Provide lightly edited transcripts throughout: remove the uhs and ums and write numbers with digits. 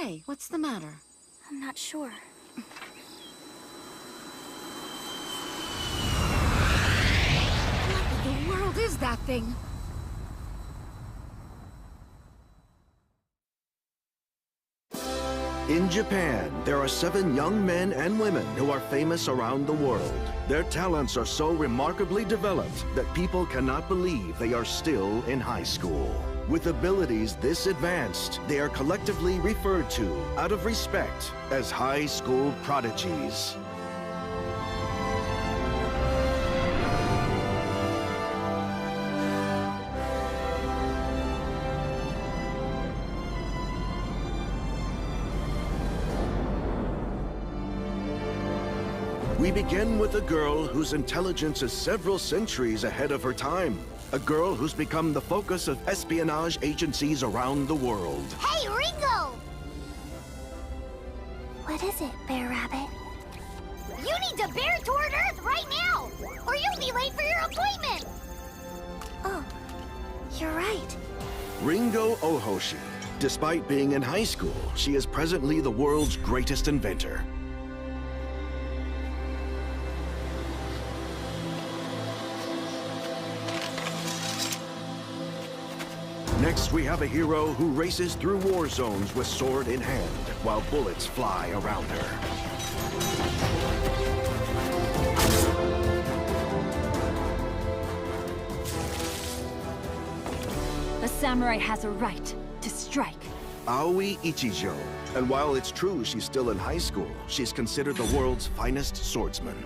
Hey, what's the matter? I'm not sure. What in the world is that thing? In Japan, there are 7 young men and women who are famous around the world. Their talents are so remarkably developed that people cannot believe they are still in high school. With abilities this advanced, they are collectively referred to, out of respect, as high school prodigies. We begin with a girl whose intelligence is several centuries ahead of her time. A girl who's become the focus of espionage agencies around the world. Hey, Ringo! What is it, Bear Rabbit? You need to bear toward Earth right now, or you'll be late for your appointment! Oh, you're right. Ringo Ohoshi. Despite being in high school, she is presently the world's greatest inventor. Next, we have a hero who races through war zones with sword in hand, while bullets fly around her. A samurai has a right to strike. Aoi Ichijo. And while it's true she's still in high school, she's considered the world's finest swordsman.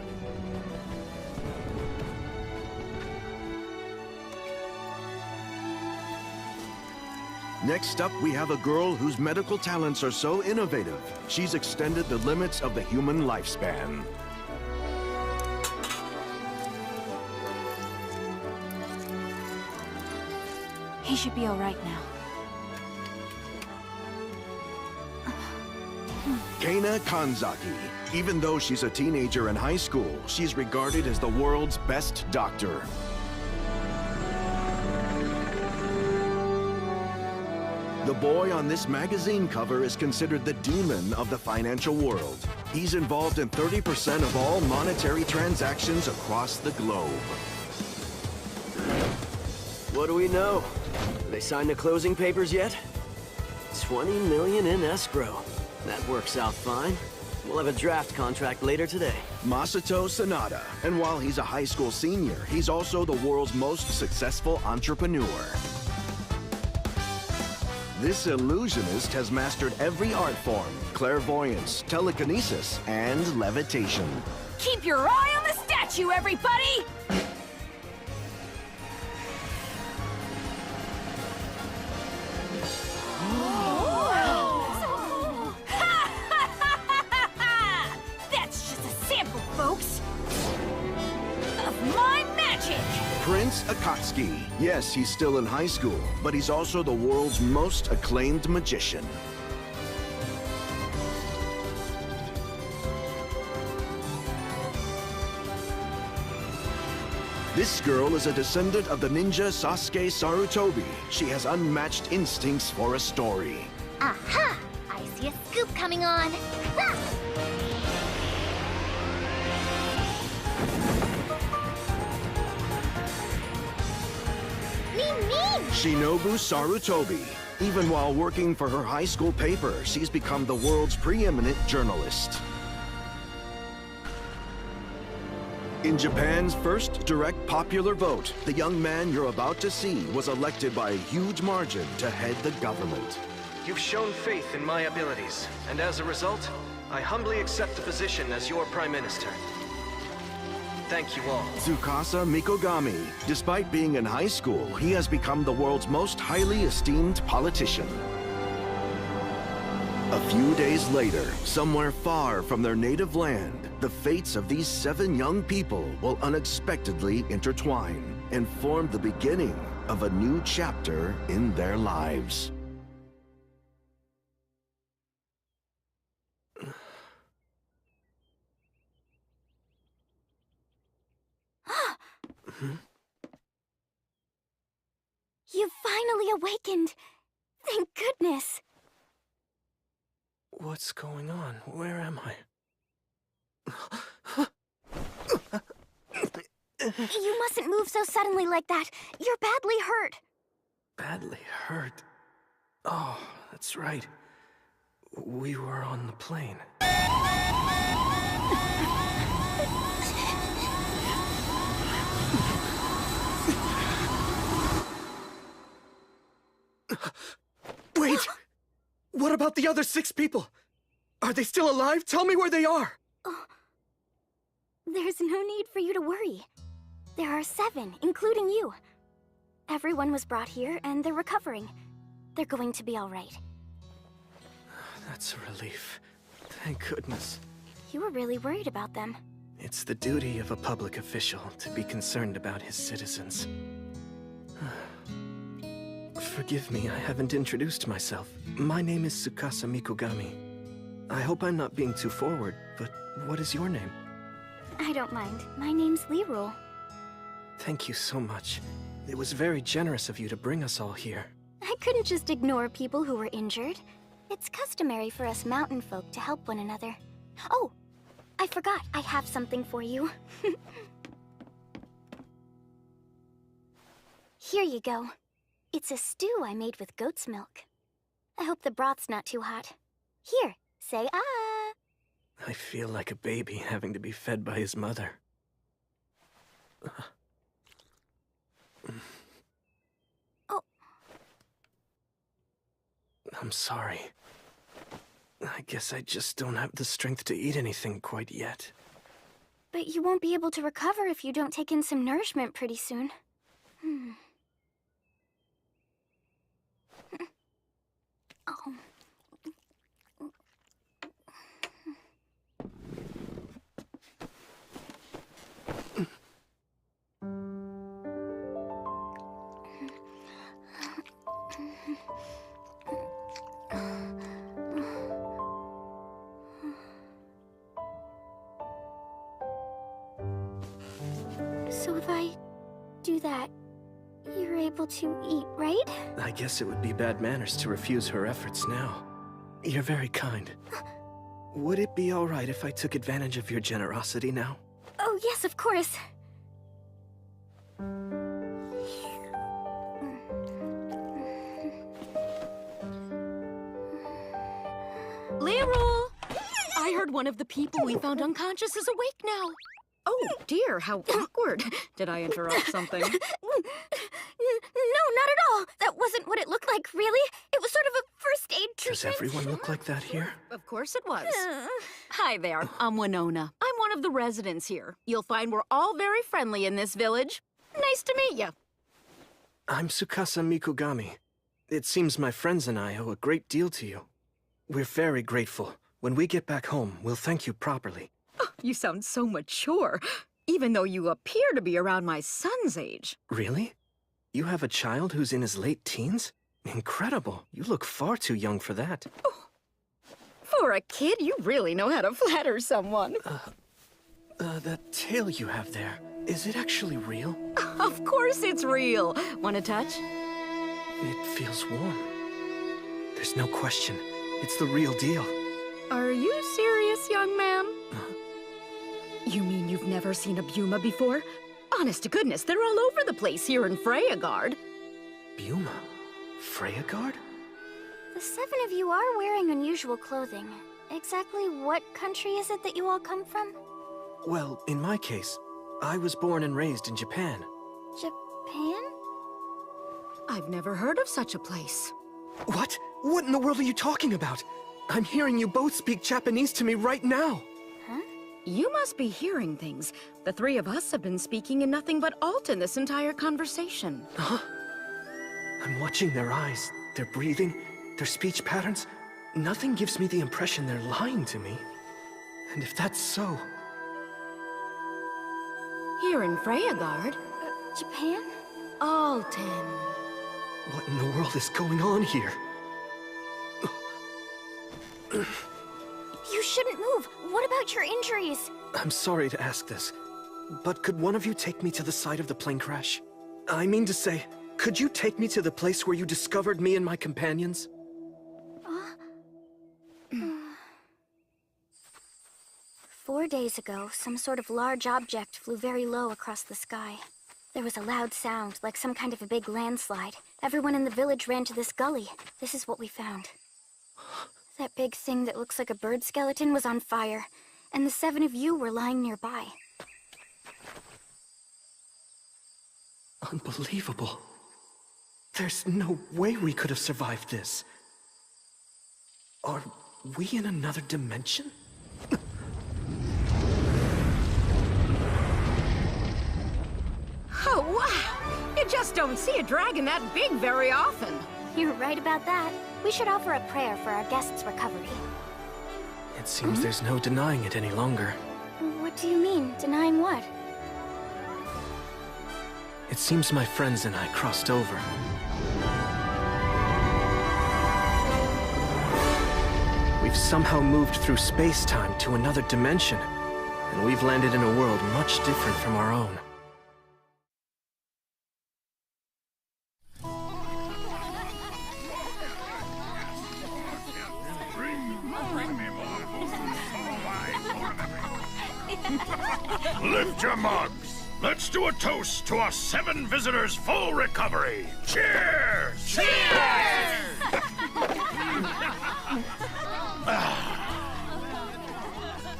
Next up, we have a girl whose medical talents are so innovative, she's extended the limits of the human lifespan. He should be all right now. Keina Kanzaki. Even though she's a teenager in high school, she's regarded as the world's best doctor. The boy on this magazine cover is considered the demon of the financial world. He's involved in 30% of all monetary transactions across the globe. What do we know? They signed the closing papers yet? 20 million in escrow. That works out fine. We'll have a draft contract later today. Masato Sanada. And while he's a high school senior, he's also the world's most successful entrepreneur. This illusionist has mastered every art form: clairvoyance, telekinesis, and levitation. Keep your eye on the statue, everybody! That's just a sample, folks, of my magic! Prince Akatsuki. Yes, he's still in high school, but he's also the world's most acclaimed magician. This girl is a descendant of the ninja Sasuke Sarutobi. She has unmatched instincts for a story. Aha! I see a scoop coming on. Ha! Mean! Shinobu Sarutobi. Even while working for her high school paper, she's become the world's preeminent journalist. In Japan's first direct popular vote, the young man you're about to see was elected by a huge margin to head the government. You've shown faith in my abilities, and as a result, I humbly accept the position as your Prime Minister. Thank you all. Tsukasa Mikogami. Despite being in high school, he has become the world's most highly esteemed politician. A few days later, somewhere far from their native land, the fates of these 7 young people will unexpectedly intertwine and form the beginning of a new chapter in their lives. You finally awakened. Thank goodness. What's going on? Where am I? You mustn't move so suddenly like that. You're badly hurt. Badly hurt? Oh, that's right. We were on the plane. Wait! What about the other 6 people? Are they still alive? Tell me where they are! There's no need for you to worry. There are 7, including you. Everyone was brought here, and they're recovering. They're going to be all right. That's a relief. Thank goodness. You were really worried about them. It's the duty of a public official to be concerned about his citizens. Forgive me, I haven't introduced myself. My name is Tsukasa Mikogami. I hope I'm not being too forward, but what is your name? I don't mind. My name's Lirul. Thank you so much. It was very generous of you to bring us all here. I couldn't just ignore people who were injured. It's customary for us mountain folk to help one another. Oh, I forgot. I have something for you. Here you go. It's a stew I made with goat's milk. I hope the broth's not too hot. Here, say ah. I feel like a baby having to be fed by his mother. Oh. I'm sorry. I guess I just don't have the strength to eat anything quite yet. But you won't be able to recover if you don't take in some nourishment pretty soon. Oh. So if I do that, you're able to eat, right? I guess it would be bad manners to refuse her efforts now. You're very kind. Would it be all right if I took advantage of your generosity now? Oh, yes, of course. Lirul! I heard one of the people we found unconscious is awake now. Oh, dear, how awkward. Did I interrupt something? No, not at all. That wasn't what it looked like, really. It was sort of a first aid Does treatment. everyone look like that here? Of course it was. Hi there, I'm Winona. I'm one of the residents here. You'll find we're all very friendly in this village. Nice to meet you. I'm Tsukasa Mikogami. It seems my friends and I owe a great deal to you. We're very grateful. When we get back home, we'll thank you properly. You sound so mature, even though you appear to be around my son's age. Really? You have a child who's in his late teens? Incredible. You look far too young for that. For a kid, you really know how to flatter someone. That tail you have there, is it actually real? Of course it's real. Want a touch? It feels warm. There's no question. It's the real deal. Are you serious, young man? You mean you've never seen a Buma before? Honest to goodness, they're all over the place here in Freyagard. Buma? Freyagard? The 7 of you are wearing unusual clothing. Exactly what country is it that you all come from? Well, in my case, I was born and raised in Japan. Japan? I've never heard of such a place. What? What in the world are you talking about? I'm hearing you both speak Japanese to me right now. You must be hearing things. The 3 of us have been speaking in nothing but Alton this entire conversation. Huh? I'm watching their eyes, their breathing, their speech patterns. Nothing gives me the impression they're lying to me. And if that's so... Here in Freyagard? Japan? Alton. What in the world is going on here? You shouldn't move. What about your injuries? I'm sorry to ask this, but could one of you take me to the site of the plane crash? I mean to say, could you take me to the place where you discovered me and my companions? 4 days ago, some sort of large object flew very low across the sky. There was a loud sound, like some kind of a big landslide. Everyone in the village ran to this gully. This is what we found. That big thing that looks like a bird skeleton was on fire, and the 7 of you were lying nearby. Unbelievable. There's no way we could have survived this. Are we in another dimension? Oh, wow! You just don't see a dragon that big very often. You're right about that. We should offer a prayer for our guest's recovery. It seems there's no denying it any longer. What do you mean? Denying what? It seems my friends and I crossed over. We've somehow moved through space-time to another dimension, and we've landed in a world much different from our own. Lift your mugs. Let's do a toast to our 7 visitors' full recovery. Cheers! Cheers!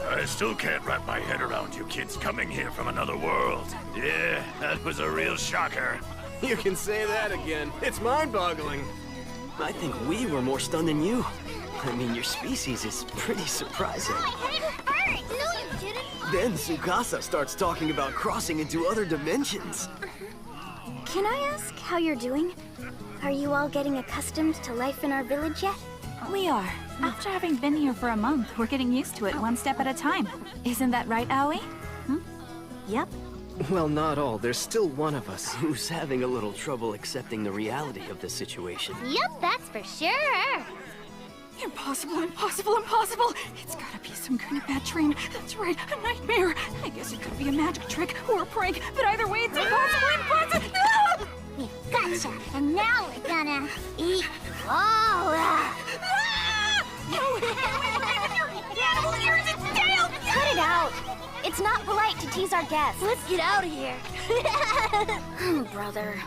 I still can't wrap my head around you kids coming here from another world. Yeah, that was a real shocker. You can say that again. It's mind-boggling. I think we were more stunned than you. I mean, your species is pretty surprising. I didn't hurt! No, you didn't! Then Tsukasa starts talking about crossing into other dimensions. Can I ask how you're doing? Are you all getting accustomed to life in our village yet? We are. After having been here for a month, we're getting used to it one step at a time. Isn't that right, Aoi? Yep. Well, not all. There's still one of us. Who's having a little trouble accepting the reality of the situation. Yep, that's for sure! Impossible, impossible, impossible! It's gotta be some kind of bad dream. That's right, a nightmare. I guess it could be a magic trick or a prank, but either way, it's impossible, impossible! Ah! We gotcha! And now we're gonna eat Lola! No! Animal ears, its tail! Cut it out! It's not polite to tease our guests. Let's get out of here. Brother.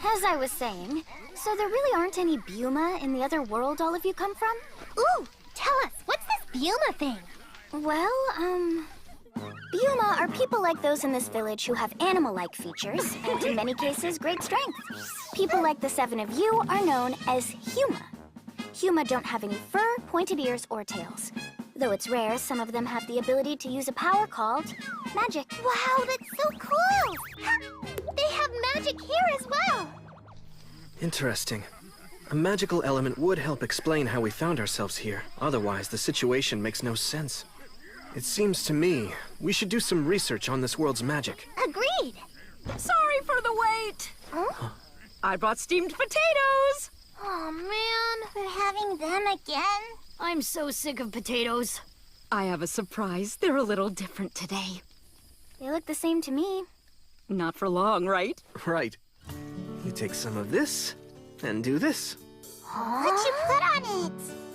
As I was saying, so there really aren't any Buma in the other world all of you come from? Ooh, tell us, what's this Buma thing? Well, Buma are people like those in this village who have animal-like features, and in many cases, great strength. People like the 7 of you are known as Huma. Huma don't have any fur, pointed ears, or tails. Though it's rare, some of them have the ability to use a power called magic. Wow, that's so cool! They have magic here as well! Interesting. A magical element would help explain how we found ourselves here. Otherwise, the situation makes no sense. It seems to me we should do some research on this world's magic. Agreed! Sorry for the wait. Huh? I brought steamed potatoes. Oh man, we're having them again? I'm so sick of potatoes. I have a surprise. They're a little different today. They look the same to me. Not for long, right? Right. You take some of this, and do this. What'd you put on it?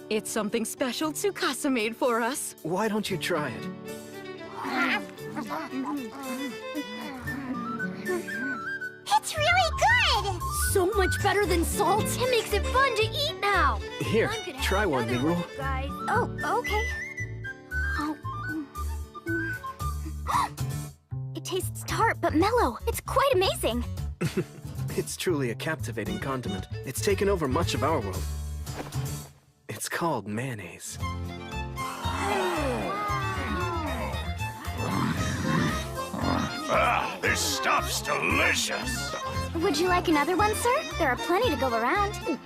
It's something special Tsukasa made for us. Why don't you try it? It's really good! So much better than salt. It makes it fun to eat now. Here, try one, Miru. Oh, okay. It tastes tart but mellow. It's quite amazing. It's truly a captivating condiment. It's taken over much of our world. It's called mayonnaise. Ah, this stuff's delicious. Would you like another one, sir? There are plenty to go around.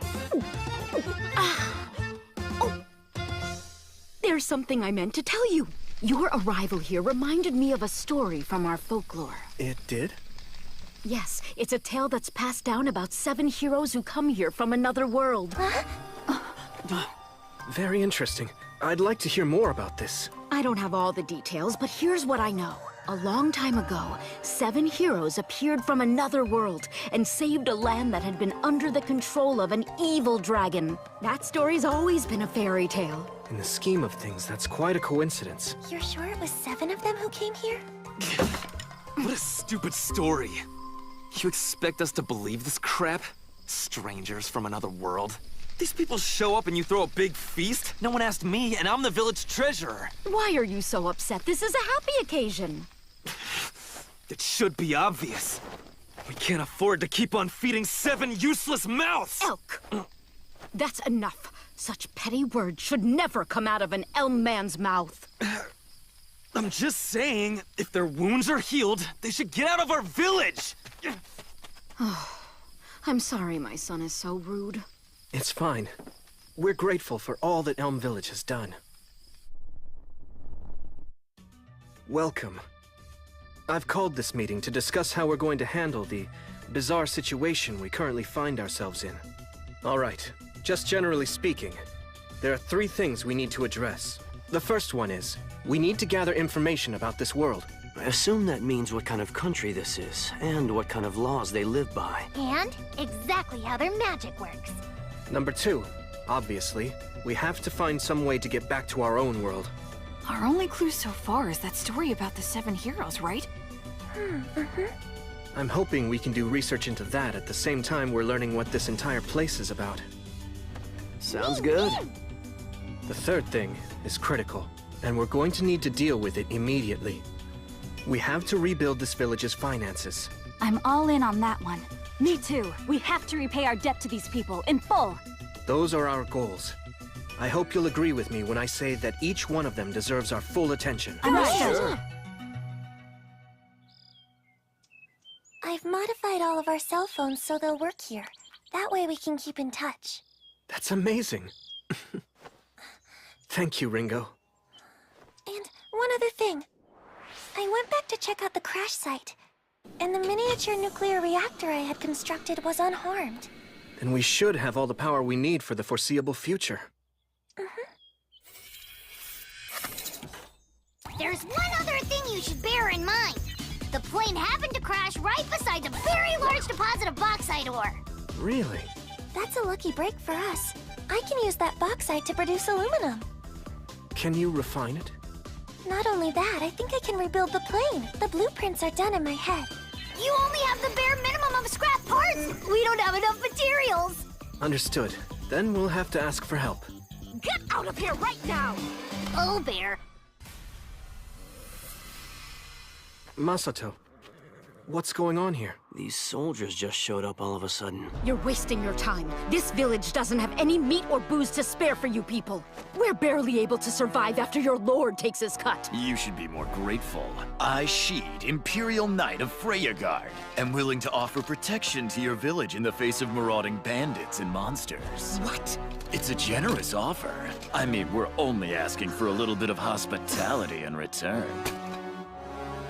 There's something I meant to tell you. Your arrival here reminded me of a story from our folklore. It did? Yes, it's a tale that's passed down about 7 heroes who come here from another world. Very interesting. I'd like to hear more about this. I don't have all the details, but here's what I know. A long time ago, 7 heroes appeared from another world and saved a land that had been under the control of an evil dragon. That story's always been a fairy tale. In the scheme of things, that's quite a coincidence. You're sure it was 7 of them who came here? What a stupid story. You expect us to believe this crap? Strangers from another world? These people show up and you throw a big feast? No one asked me, and I'm the village treasurer. Why are you so upset? This is a happy occasion. It should be obvious. We can't afford to keep on feeding 7 useless mouths! Elk! That's enough. Such petty words should never come out of an elm man's mouth. I'm just saying, if their wounds are healed, they should get out of our village! I'm sorry my son is so rude. It's fine. We're grateful for all that Elm Village has done. Welcome. I've called this meeting to discuss how we're going to handle the bizarre situation we currently find ourselves in. All right, just generally speaking, there are 3 things we need to address. The first one is, we need to gather information about this world. I assume that means what kind of country this is, and what kind of laws they live by. And exactly how their magic works. Number 2, obviously, we have to find some way to get back to our own world. Our only clue so far is that story about the 7 heroes, right? I'm hoping we can do research into that at the same time we're learning what this entire place is about. Sounds good. The third thing is critical, and we're going to need to deal with it immediately. We have to rebuild this village's finances. I'm all in on that one. Me too. We have to repay our debt to these people in full. Those are our goals. I hope you'll agree with me when I say that each one of them deserves our full attention. Understood. I've modified all of our cell phones so they'll work here. That way we can keep in touch. That's amazing. Thank you, Ringo. And one other thing. I went back to check out the crash site, and the miniature nuclear reactor I had constructed was unharmed. And we should have all the power we need for the foreseeable future. There's one other thing you should bear in mind. The plane happened to crash right beside a very large deposit of bauxite ore. Really? That's a lucky break for us. I can use that bauxite to produce aluminum. Can you refine it? Not only that, I think I can rebuild the plane. The blueprints are done in my head. You only have the bare minimum of scrap parts! We don't have enough materials! Understood. Then we'll have to ask for help. Get out of here right now! Oh, Bear. Masato, what's going on here? These soldiers just showed up all of a sudden. You're wasting your time. This village doesn't have any meat or booze to spare for you people. We're barely able to survive after your lord takes his cut. You should be more grateful. I, Sheed, Imperial Knight of Freyagard, am willing to offer protection to your village in the face of marauding bandits and monsters. What? It's a generous offer. I mean, we're only asking for a little bit of hospitality in return.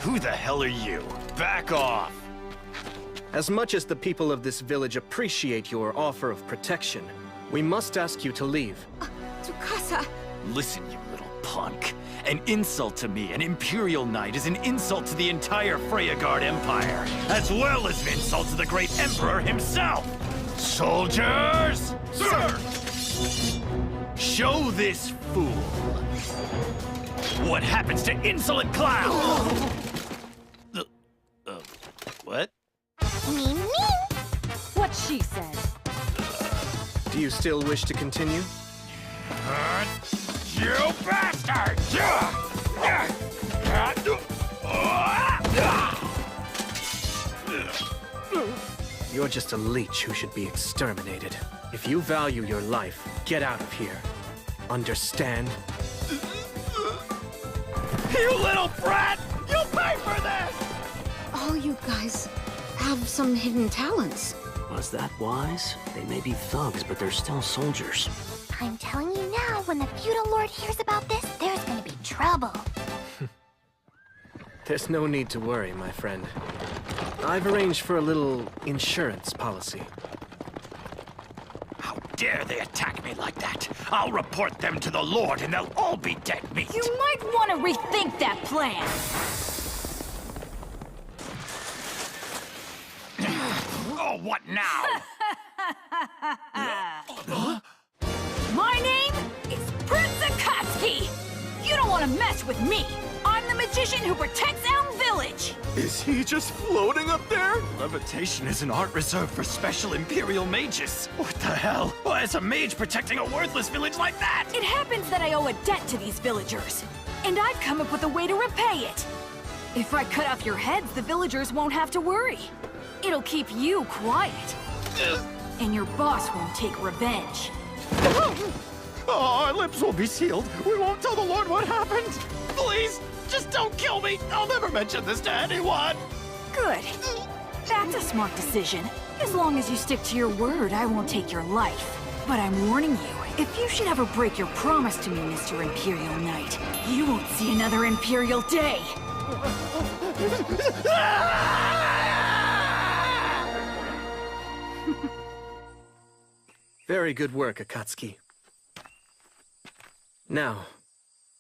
Who the hell are you? Back off! As much as the people of this village appreciate your offer of protection, we must ask you to leave. Tsukasa! Listen, you little punk. An insult to me, an Imperial Knight, is an insult to the entire Freyagard Empire, as well as an insult to the great Emperor himself! Soldiers! Sir! Show this fool what happens to insolent clowns! What? Me. What she said. Do you still wish to continue? You bastard! You're just a leech who should be exterminated. If you value your life, get out of here. Understand? You little brat! You'll pay for this! All you guys have some hidden talents. Was that wise? They may be thugs, but they're still soldiers. I'm telling you now, when the feudal lord hears about this, there's gonna be trouble. There's no need to worry, my friend. I've arranged for a little insurance policy. How dare they attack me like that? I'll report them to the Lord and they'll all be dead meat. You might want to rethink that plan. Oh, what now? My name is Prince Akatsuki! You don't want to mess with me! I'm the magician who protects Elm Village! Is he just floating up there? Levitation is an art reserved for special Imperial mages. What the hell? Why is a mage protecting a worthless village like that? It happens that I owe a debt to these villagers, and I've come up with a way to repay it. If I cut off your heads, the villagers won't have to worry. It'll keep you quiet. And your boss won't take revenge. Oh, our lips will be sealed. We won't tell the Lord what happened. Please, just don't kill me. I'll never mention this to anyone. Good. That's a smart decision. As long as you stick to your word, I won't take your life. But I'm warning you, if you should ever break your promise to me, Mr. Imperial Knight, you won't see another Imperial day. Very good work, Akatsuki. Now,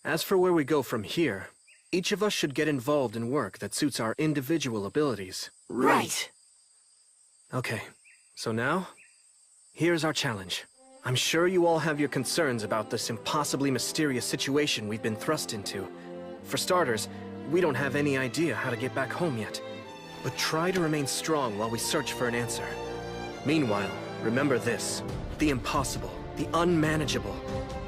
as for where we go from here, each of us should get involved in work that suits our individual abilities. Right. Okay, so now, here's our challenge. I'm sure you all have your concerns about this impossibly mysterious situation we've been thrust into. For starters, we don't have any idea how to get back home yet. But try to remain strong while we search for an answer. Meanwhile, remember this. The impossible, the unmanageable,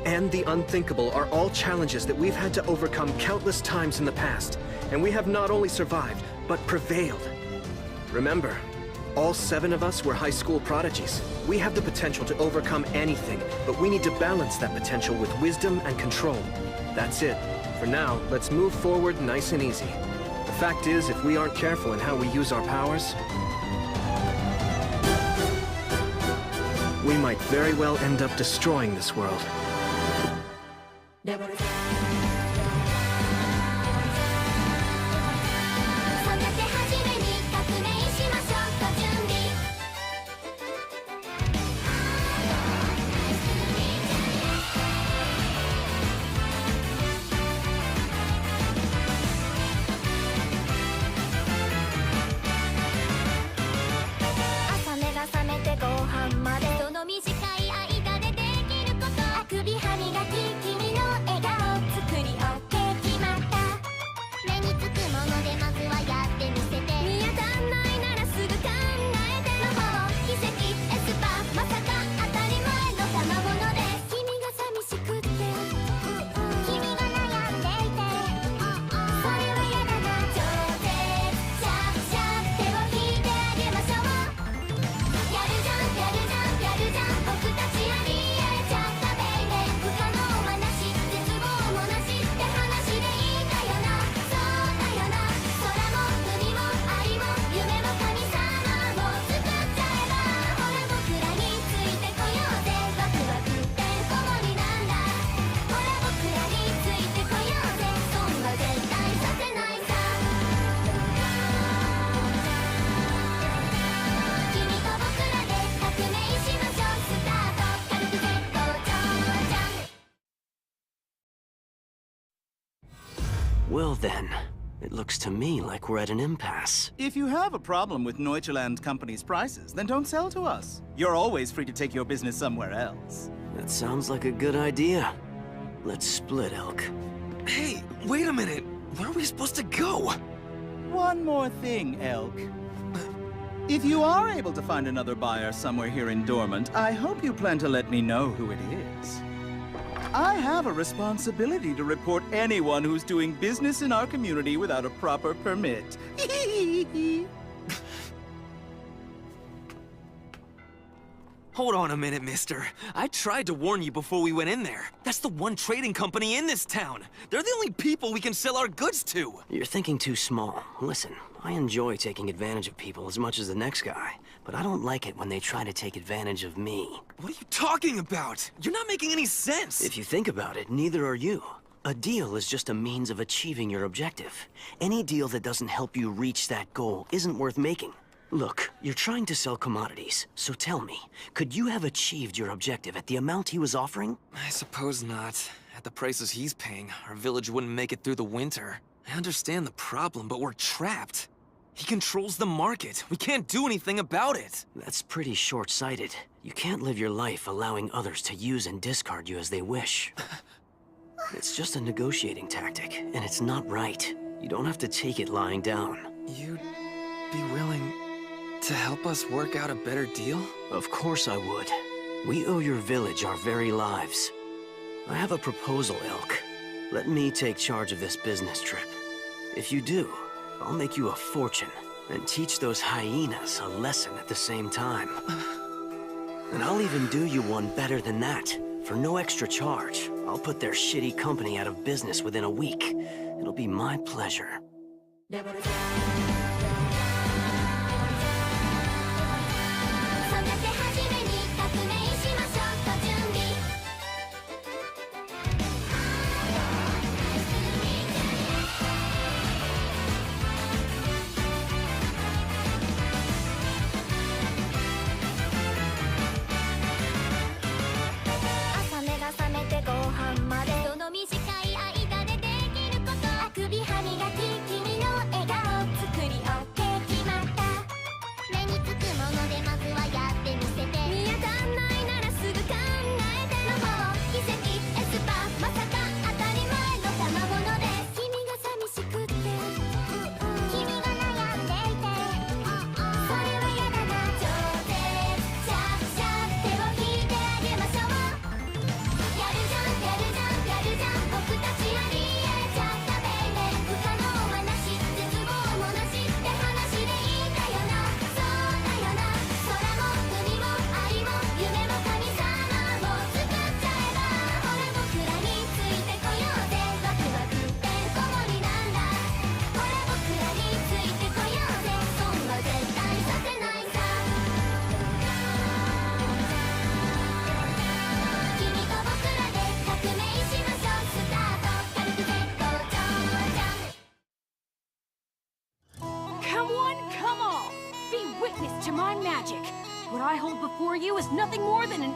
and the unthinkable are all challenges that we've had to overcome countless times in the past, and we have not only survived, but prevailed. Remember, all 7 of us were high school prodigies. We have the potential to overcome anything, but we need to balance that potential with wisdom and control. That's it. For now, let's move forward nice and easy. The fact is, if we aren't careful in how we use our powers, we might very well end up destroying this world. 'Well then, it looks to me like we're at an impasse. If you have a problem with Neutraland Company's prices, then don't sell to us. You're always free to take your business somewhere else. That sounds like a good idea. Let's split, Elk. Hey, wait a minute. Where are we supposed to go? One more thing, Elk. If you are able to find another buyer somewhere here in Dormant, I hope you plan to let me know who it is. I have a responsibility to report anyone who's doing business in our community without a proper permit. Hold on a minute, mister. I tried to warn you before we went in there. That's the one trading company in this town. They're the only people we can sell our goods to. You're thinking too small. Listen, I enjoy taking advantage of people as much as the next guy, but I don't like it when they try to take advantage of me. What are you talking about? You're not making any sense. If you think about it, neither are you. A deal is just a means of achieving your objective. Any deal that doesn't help you reach that goal isn't worth making. Look, you're trying to sell commodities, so tell me, could you have achieved your objective at the amount he was offering? I suppose not. At the prices he's paying, our village wouldn't make it through the winter. I understand the problem, but we're trapped. He controls the market. We can't do anything about it. That's pretty short-sighted. You can't live your life allowing others to use and discard you as they wish. It's just a negotiating tactic, and it's not right. You don't have to take it lying down. You'd be willing to help us work out a better deal? Of course I would. We owe your village our very lives. I have a proposal, Elk. Let me take charge of this business trip. If you do, I'll make you a fortune and teach those hyenas a lesson at the same time. And I'll even do you one better than that. For no extra charge, I'll put their shitty company out of business within a week. It'll be my pleasure.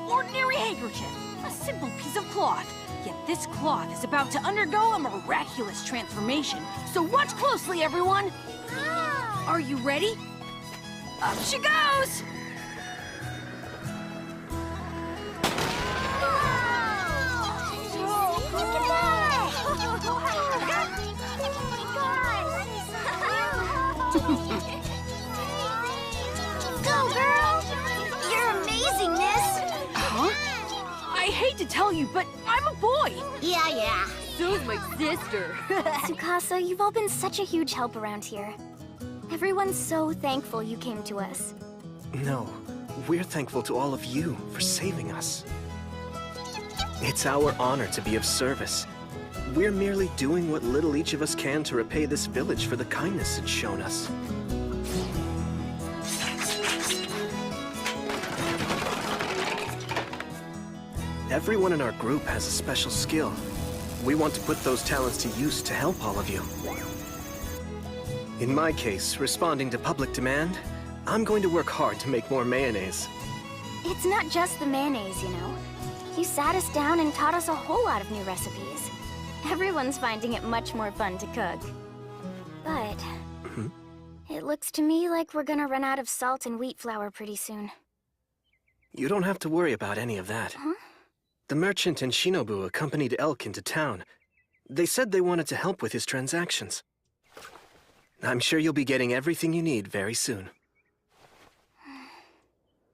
'Ordinary handkerchief, a simple piece of cloth. Yet this cloth is about to undergo a miraculous transformation. So watch closely, everyone! Are you ready? Up she goes! Go, girl! You're amazingness! Huh? I hate to tell you, but I'm a boy! Yeah. So's my sister. Tsukasa, you've all been such a huge help around here. Everyone's so thankful you came to us. No, we're thankful to all of you for saving us. It's our honor to be of service. We're merely doing what little each of us can to repay this village for the kindness it's shown us. Everyone in our group has a special skill. We want to put those talents to use to help all of you. In my case, responding to public demand, I'm going to work hard to make more mayonnaise. It's not just the mayonnaise, you know. You sat us down and taught us a whole lot of new recipes. Everyone's finding it much more fun to cook. But it looks to me like we're gonna run out of salt and wheat flour pretty soon. You don't have to worry about any of that. Huh? The merchant and Shinobu accompanied Elk into town. They said they wanted to help with his transactions. I'm sure you'll be getting everything you need very soon.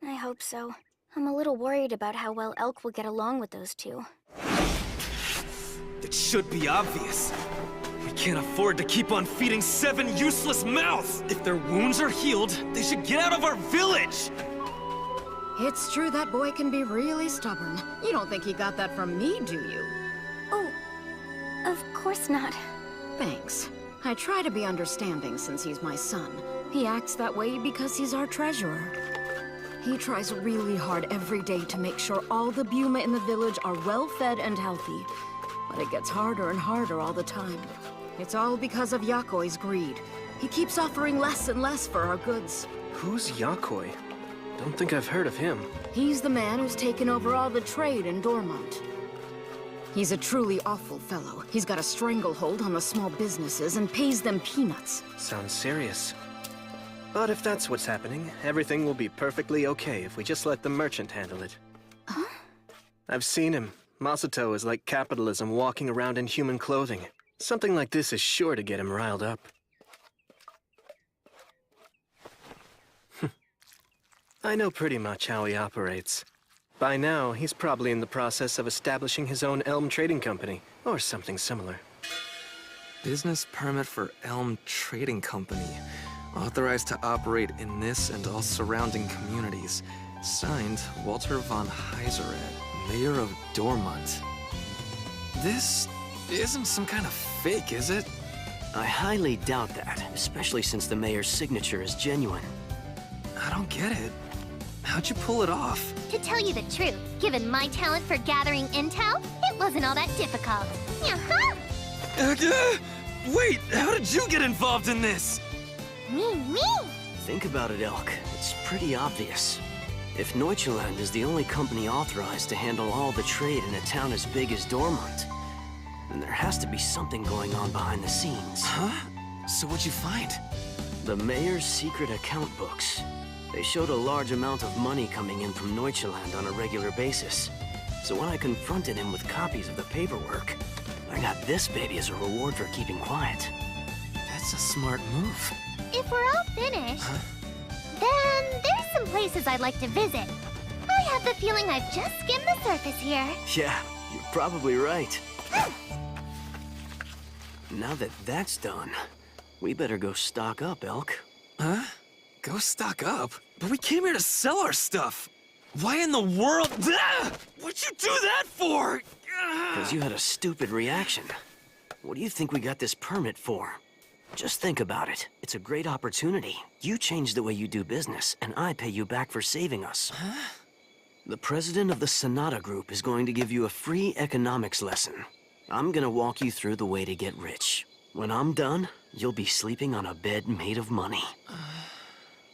I hope so. I'm a little worried about how well Elk will get along with those two. It should be obvious. We can't afford to keep on feeding 7 useless mouths! If their wounds are healed, they should get out of our village! It's true that boy can be really stubborn. You don't think he got that from me, do you? Oh, of course not. Thanks. I try to be understanding since he's my son. He acts that way because he's our treasurer. He tries really hard every day to make sure all the Byuma in the village are well-fed and healthy. But it gets harder and harder all the time. It's all because of Yakoi's greed. He keeps offering less and less for our goods. Who's Yakoi? Don't think I've heard of him. He's the man who's taken over all the trade in Dormont. He's a truly awful fellow. He's got a stranglehold on the small businesses and pays them peanuts. Sounds serious. But if that's what's happening, everything will be perfectly okay if we just let the merchant handle it. Huh? I've seen him. Masato is like capitalism walking around in human clothing. Something like this is sure to get him riled up. I know pretty much how he operates. By now, he's probably in the process of establishing his own Elm Trading Company, or something similar. Business permit for Elm Trading Company. Authorized to operate in this and all surrounding communities. Signed, Walter von Heiseret, Mayor of Dormont. This isn't some kind of fake, is it? I highly doubt that, especially since the mayor's signature is genuine. I don't get it. How'd you pull it off? To tell you the truth, given my talent for gathering intel, it wasn't all that difficult. Wait, how did you get involved in this? Me? Think about it, Elk. It's pretty obvious. If Neuchaland is the only company authorized to handle all the trade in a town as big as Dormont, then there has to be something going on behind the scenes. Huh? So what'd you find? The mayor's secret account books. They showed a large amount of money coming in from Neuchaland on a regular basis. So when I confronted him with copies of the paperwork, I got this baby as a reward for keeping quiet. That's a smart move. If we're all finished, then there's some places I'd like to visit. I have the feeling I've just skimmed the surface here. Yeah, you're probably right. Now that that's done, we better go stock up, Elk. Huh? Go stock up? But we came here to sell our stuff. Why in the world? Ah! What'd you do that for? Because you had a stupid reaction. What do you think we got this permit for? Just think about it. It's a great opportunity. You change the way you do business, and I pay you back for saving us. Huh? The president of the Sonata Group is going to give you a free economics lesson. I'm gonna walk you through the way to get rich. When I'm done, you'll be sleeping on a bed made of money.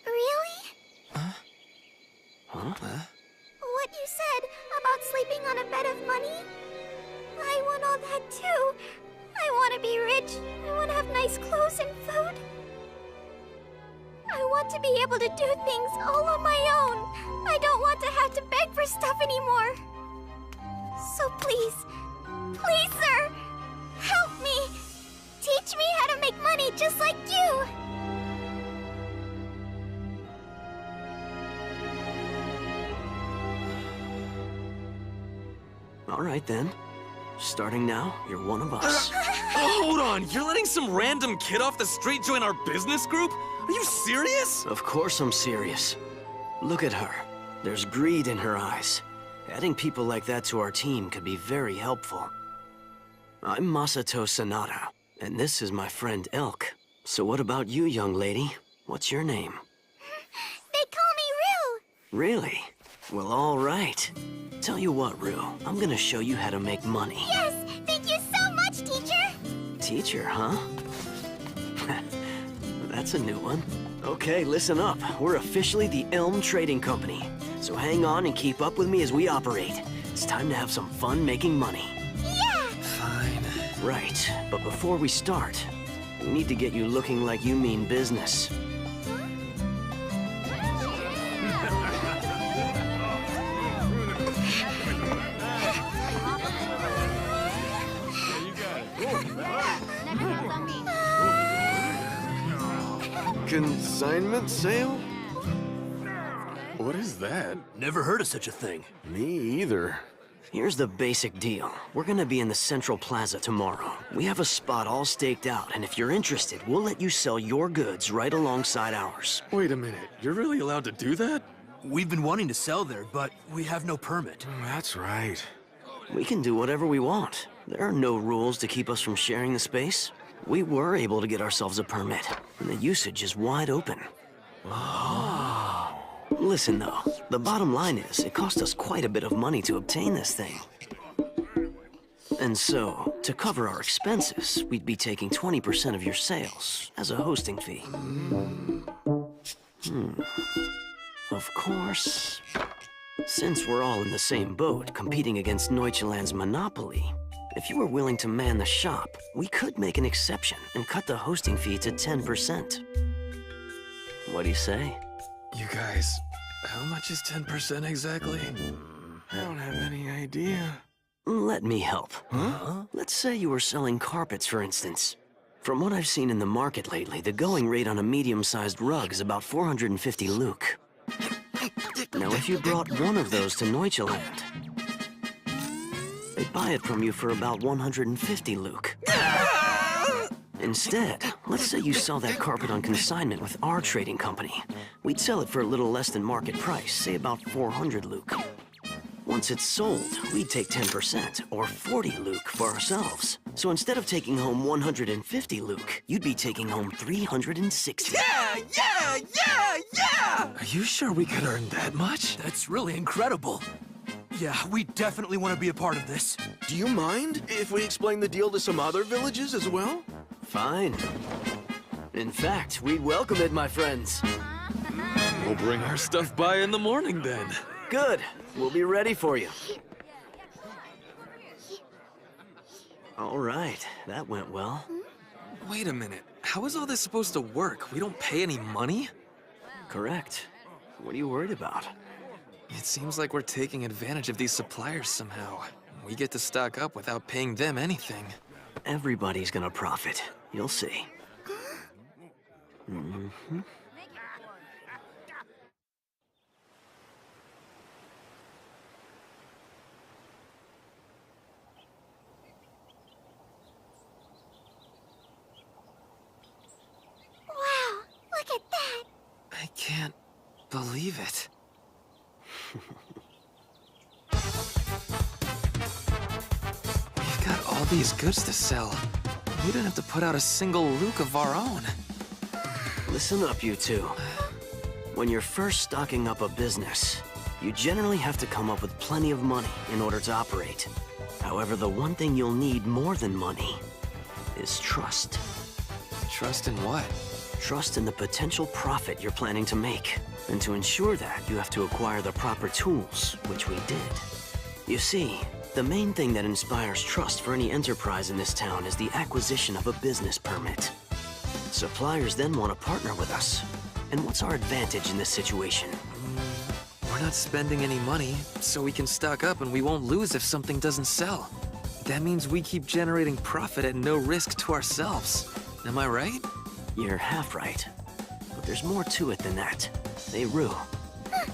Really? Huh? What you said about sleeping on a bed of money? I want all that too. I want to be rich. I want to have nice clothes and food. I want to be able to do things all on my own. I don't want to have to beg for stuff anymore. So please, sir, help me. Teach me how to make money just like you. All right then. Starting now, you're one of us. Hold on, you're letting some random kid off the street join our business group? Are you serious? Of course I'm serious. Look at her. There's greed in her eyes. Adding people like that to our team could be very helpful. I'm Masato Sonata, and this is my friend Elk. So what about you, young lady? What's your name? They call me Rue. Really? Well, all right. Tell you what, Rue, I'm gonna show you how to make money. Yes, thank you so much, teacher. Teacher, huh? That's a new one. Okay, listen up. We're officially the Elm Trading Company. So hang on and keep up with me as we operate. It's time to have some fun making money. Yeah! Fine. Right, but before we start, we need to get you looking like you mean business. Consignment sale? What is that? Never heard of such a thing. Me either. Here's the basic deal. We're gonna be in the Central Plaza tomorrow. We have a spot all staked out, and if you're interested, we'll let you sell your goods right alongside ours. Wait a minute, you're really allowed to do that? We've been wanting to sell there, but we have no permit. That's right. We can do whatever we want. There are no rules to keep us from sharing the space. We were able to get ourselves a permit, and the usage is wide open. Listen though, the bottom line is, it cost us quite a bit of money to obtain this thing. And so, to cover our expenses, we'd be taking 20% of your sales as a hosting fee. Of course. Since we're all in the same boat, competing against Neuchaland's monopoly, if you were willing to man the shop, we could make an exception and cut the hosting fee to 10%. What do you say? You guys, how much is 10% exactly? I don't have any idea. Let me help. Huh? Let's say you were selling carpets, for instance. From what I've seen in the market lately, the going rate on a medium-sized rug is about 450 Luke. Now, if you brought one of those to Neuchaland, they'd buy it from you for about 150 Luke. Instead, let's say you sell that carpet on consignment with our trading company. We'd sell it for a little less than market price, say about 400 Luke. Once it's sold, we'd take 10%, or 40 Luke, for ourselves. So instead of taking home 150 Luke, you'd be taking home 360. Yeah! Are you sure we could earn that much? That's really incredible. Yeah, we definitely want to be a part of this. Do you mind if we explain the deal to some other villages as well? Fine. In fact, we'd welcome it, my friends. We'll bring our stuff by in the morning then. Good. We'll be ready for you. All right, that went well. Wait a minute. How is all this supposed to work? We don't pay any money? Correct. What are you worried about? It seems like we're taking advantage of these suppliers somehow. We get to stock up without paying them anything. Everybody's gonna profit. You'll see. Mm-hmm. Wow, look at that! I can't believe it. We've got all these goods to sell. We don't have to put out a single Luke of our own. Listen up, you two. When you're first stocking up a business, you generally have to come up with plenty of money in order to operate. However, the one thing you'll need more than money is trust. Trust in what? Trust in the potential profit you're planning to make. And to ensure that, you have to acquire the proper tools, which we did. You see, the main thing that inspires trust for any enterprise in this town is the acquisition of a business permit. Suppliers then want to partner with us. And what's our advantage in this situation? We're not spending any money, so we can stock up and we won't lose if something doesn't sell. That means we keep generating profit at no risk to ourselves. Am I right? You're half right. But there's more to it than that. Hey, Rue.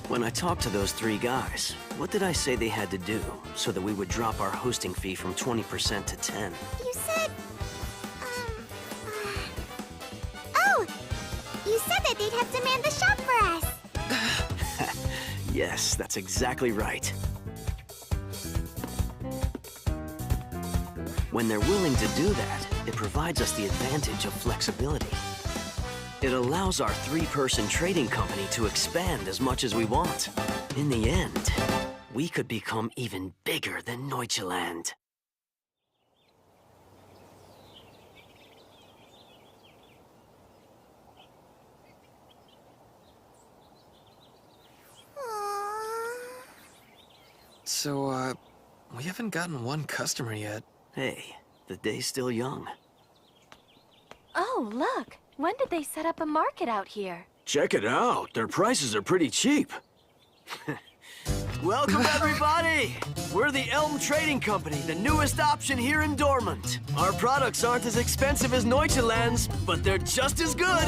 When I talked to those three guys, what did I say they had to do so that we would drop our hosting fee from 20% to 10? You said... Oh! You said that they'd have to man the shop for us! Yes, that's exactly right. When they're willing to do that, it provides us the advantage of flexibility. It allows our three-person trading company to expand as much as we want. In the end, we could become even bigger than Neuchaland. So, we haven't gotten one customer yet. Hey, the day's still young. Oh, look! When did they set up a market out here? Check it out. Their prices are pretty cheap. Welcome, everybody! We're the Elm Trading Company, the newest option here in Dormant. Our products aren't as expensive as Neuchaland's, but they're just as good.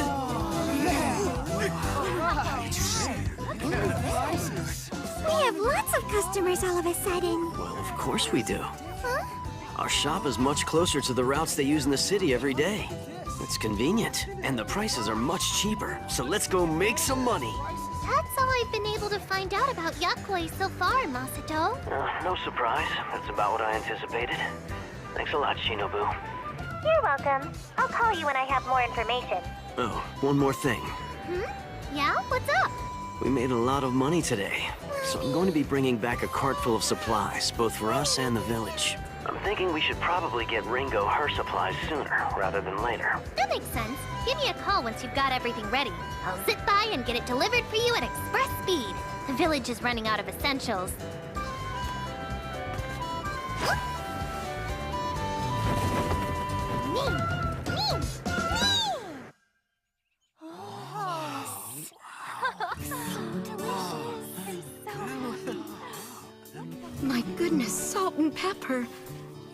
We have lots of customers all of a sudden. Well, of course we do. Huh? Our shop is much closer to the routes they use in the city every day. It's convenient, and the prices are much cheaper, so let's go make some money. That's all I've been able to find out about Yakoi so far, Masato. No surprise. That's about what I anticipated. Thanks a lot, Shinobu. You're welcome. I'll call you when I have more information. Oh, one more thing. Yeah? What's up? We made a lot of money today, so I'm going to be bringing back a cart full of supplies, both for us and the village. I'm thinking we should probably get Ringo her supplies sooner rather than later. That makes sense. Give me a call once you've got everything ready. I'll zip by and get it delivered for you at express speed. The village is running out of essentials. My goodness, salt and pepper.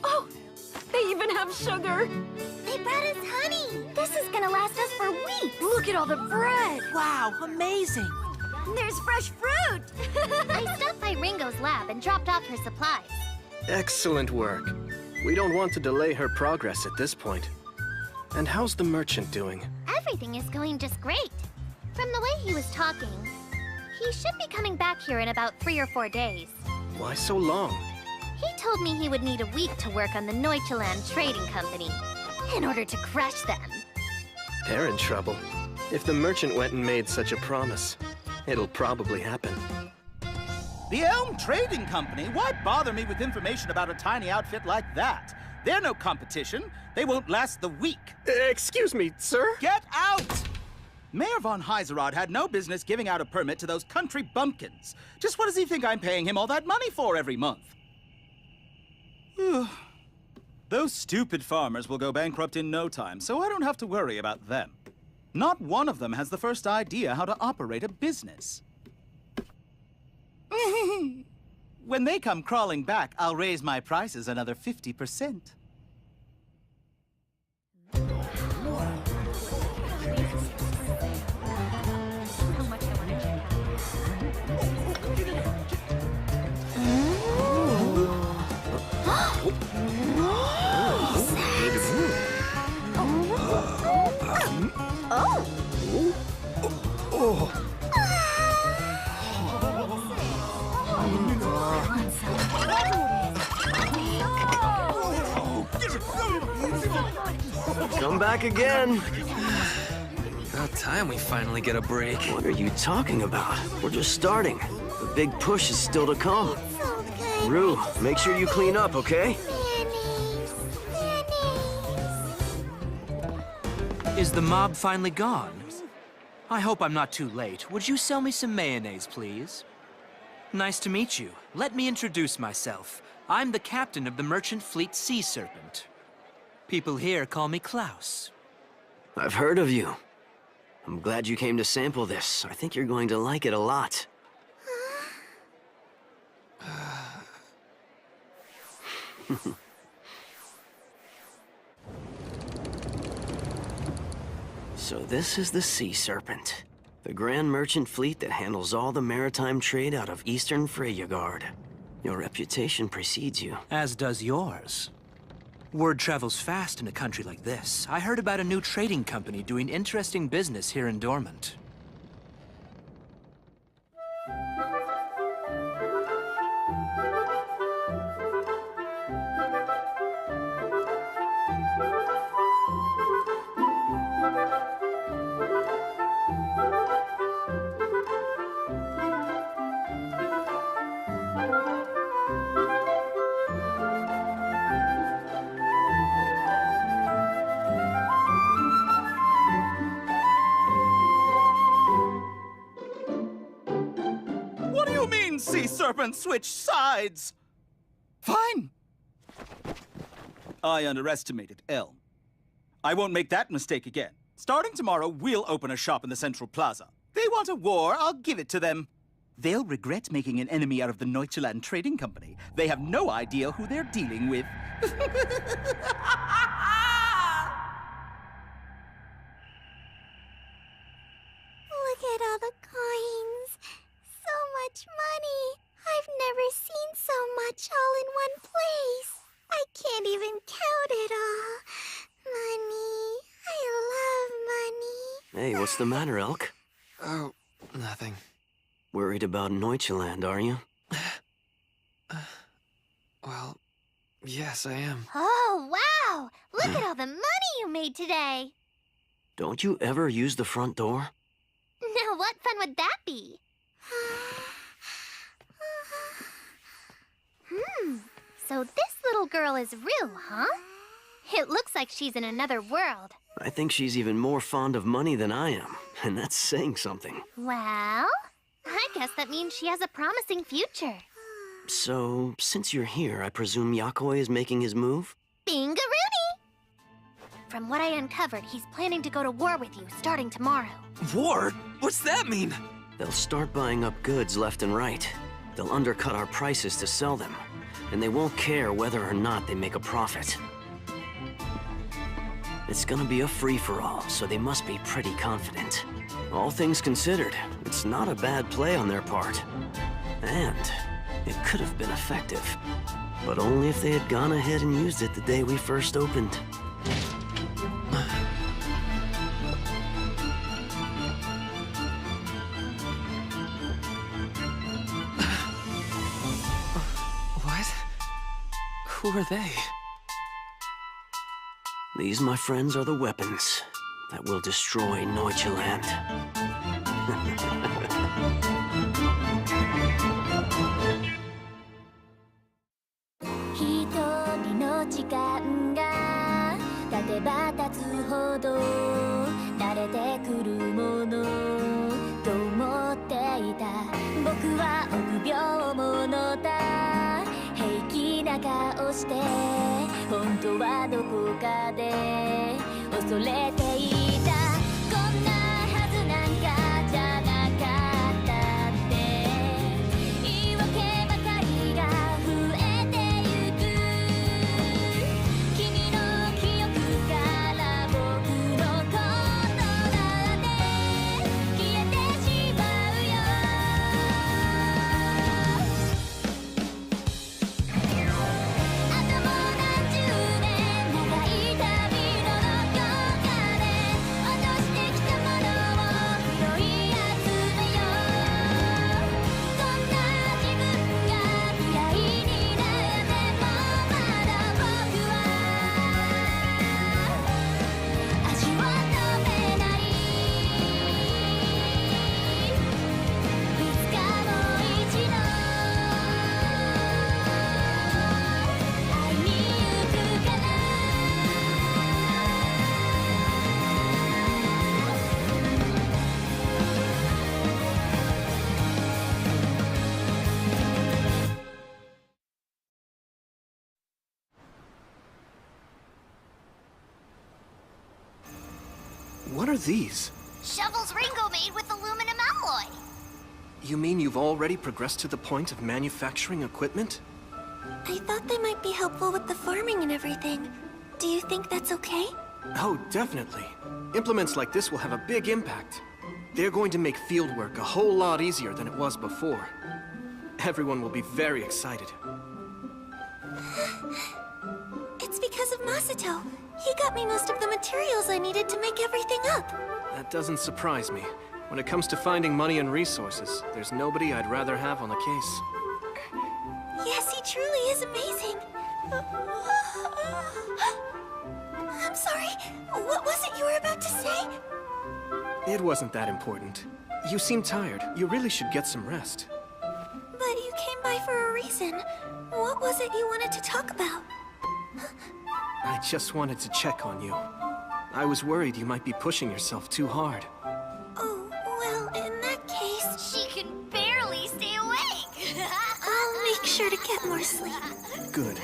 Oh, they even have sugar. They brought us honey. This is gonna last us for weeks. Look at all the bread! Wow, amazing! There's fresh fruit. I stopped by Ringo's lab and dropped off her supplies. Excellent work. We don't want to delay her progress at this point. And how's the merchant doing? Everything is going just great. From the way he was talking, he should be coming back here in about 3 or 4 days. Why so long? He told me he would need a week to work on the Neuchaland Trading Company in order to crush them. They're in trouble. If the merchant went and made such a promise, it'll probably happen. The Elm Trading Company? Why bother me with information about a tiny outfit like that? They're no competition. They won't last the week. Excuse me, sir? Get out! Mayor von Heiserod had no business giving out a permit to those country bumpkins. Just what does he think I'm paying him all that money for every month? Those stupid farmers will go bankrupt in no time, so I don't have to worry about them. Not one of them has the first idea how to operate a business. When they come crawling back, I'll raise my prices another 50%. Come back again. About time we finally get a break. What are you talking about? We're just starting. The big push is still to come. Rue, make sure you clean up, okay? Is the mob finally gone? I hope I'm not too late. Would you sell me some mayonnaise, please? Nice to meet you. Let me introduce myself. I'm the captain of the merchant fleet Sea Serpent. People here call me Klaus. I've heard of you. I'm glad you came to sample this. I think you're going to like it a lot. So this is the Sea Serpent, the grand merchant fleet that handles all the maritime trade out of Eastern Freyagard. Your reputation precedes you. As does yours. Word travels fast in a country like this. I heard about a new trading company doing interesting business here in Dormant. Sea Serpent switch sides! Fine. I underestimated Elm. I won't make that mistake again. Starting tomorrow, we'll open a shop in the Central Plaza. They want a war, I'll give it to them. They'll regret making an enemy out of the Neuchaland Trading Company. They have no idea who they're dealing with. Look at all the coins. So much money. I've never seen so much all in one place. I can't even count it all. Money. I love money. Hey, what's the matter, Elk? Oh, nothing. Worried about Neuchaland, are you? Well, yes, I am. Oh, wow! Look at all the money you made today. Don't you ever use the front door? Now, what fun would that be? So this little girl is Rue, huh? It looks like she's in another world. I think she's even more fond of money than I am, and that's saying something. Well, I guess that means she has a promising future. So, since you're here, I presume Yakoi is making his move? Bingaroony! From what I uncovered, he's planning to go to war with you starting tomorrow. War? What's that mean? They'll start buying up goods left and right. They'll undercut our prices to sell them, and they won't care whether or not they make a profit. It's gonna be a free-for-all, so they must be pretty confident. All things considered, it's not a bad play on their part. And it could have been effective. But only if they had gone ahead and used it the day we first opened. What? Who are they? These, my friends, are the weapons that will destroy Neuchaland. 一人の時間が経てば経つほど慣れてくるものと思っていた僕は臆病者だ平気な顔して本当はどこかで恐れていたこんなはずなんかじゃなかったって言い訳ばかりが増えてゆく君の記憶から僕のことだって消えてしまうよあともう何十年長い旅のどこかで落としてきたものを拾い集めようこんな自分が嫌いになってもまだ僕は足を止めないいつかもう一度会いに行くから What are these? Shovels Ringo made with aluminum alloy. You mean you've already progressed to the point of manufacturing equipment? I thought they might be helpful with the farming and everything. Do you think that's okay? Oh, definitely. Implements like this will have a big impact. They're going to make fieldwork a whole lot easier than it was before. Everyone will be very excited. It's because of Masato. He got me most of the materials I needed to make everything up. That doesn't surprise me. When it comes to finding money and resources, there's nobody I'd rather have on the case. Yes, he truly is amazing. I'm sorry. What was it you were about to say? It wasn't that important. You seem tired. You really should get some rest. But you came by for a reason. What was it you wanted to talk about? I just wanted to check on you. I was worried you might be pushing yourself too hard. Oh, well, in that case... She can barely stay awake! I'll make sure to get more sleep. Good.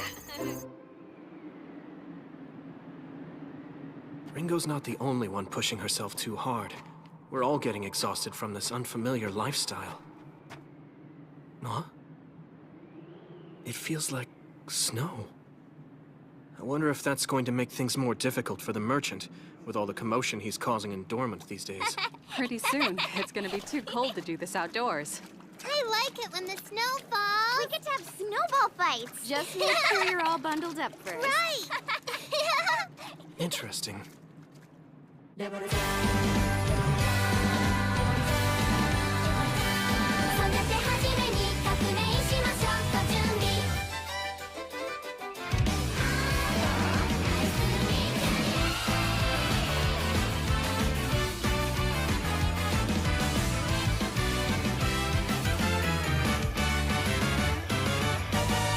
Ringo's not the only one pushing herself too hard. We're all getting exhausted from this unfamiliar lifestyle. Huh? It feels like snow. I wonder if that's going to make things more difficult for the merchant, with all the commotion he's causing in Dormant these days. Pretty soon, it's gonna be too cold to do this outdoors. I like it when the snow falls. We get to have snowball fights. Just make sure you're all bundled up first. Right! Interesting. そてはじめに革命しましょうご準備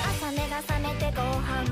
朝目が覚めてご飯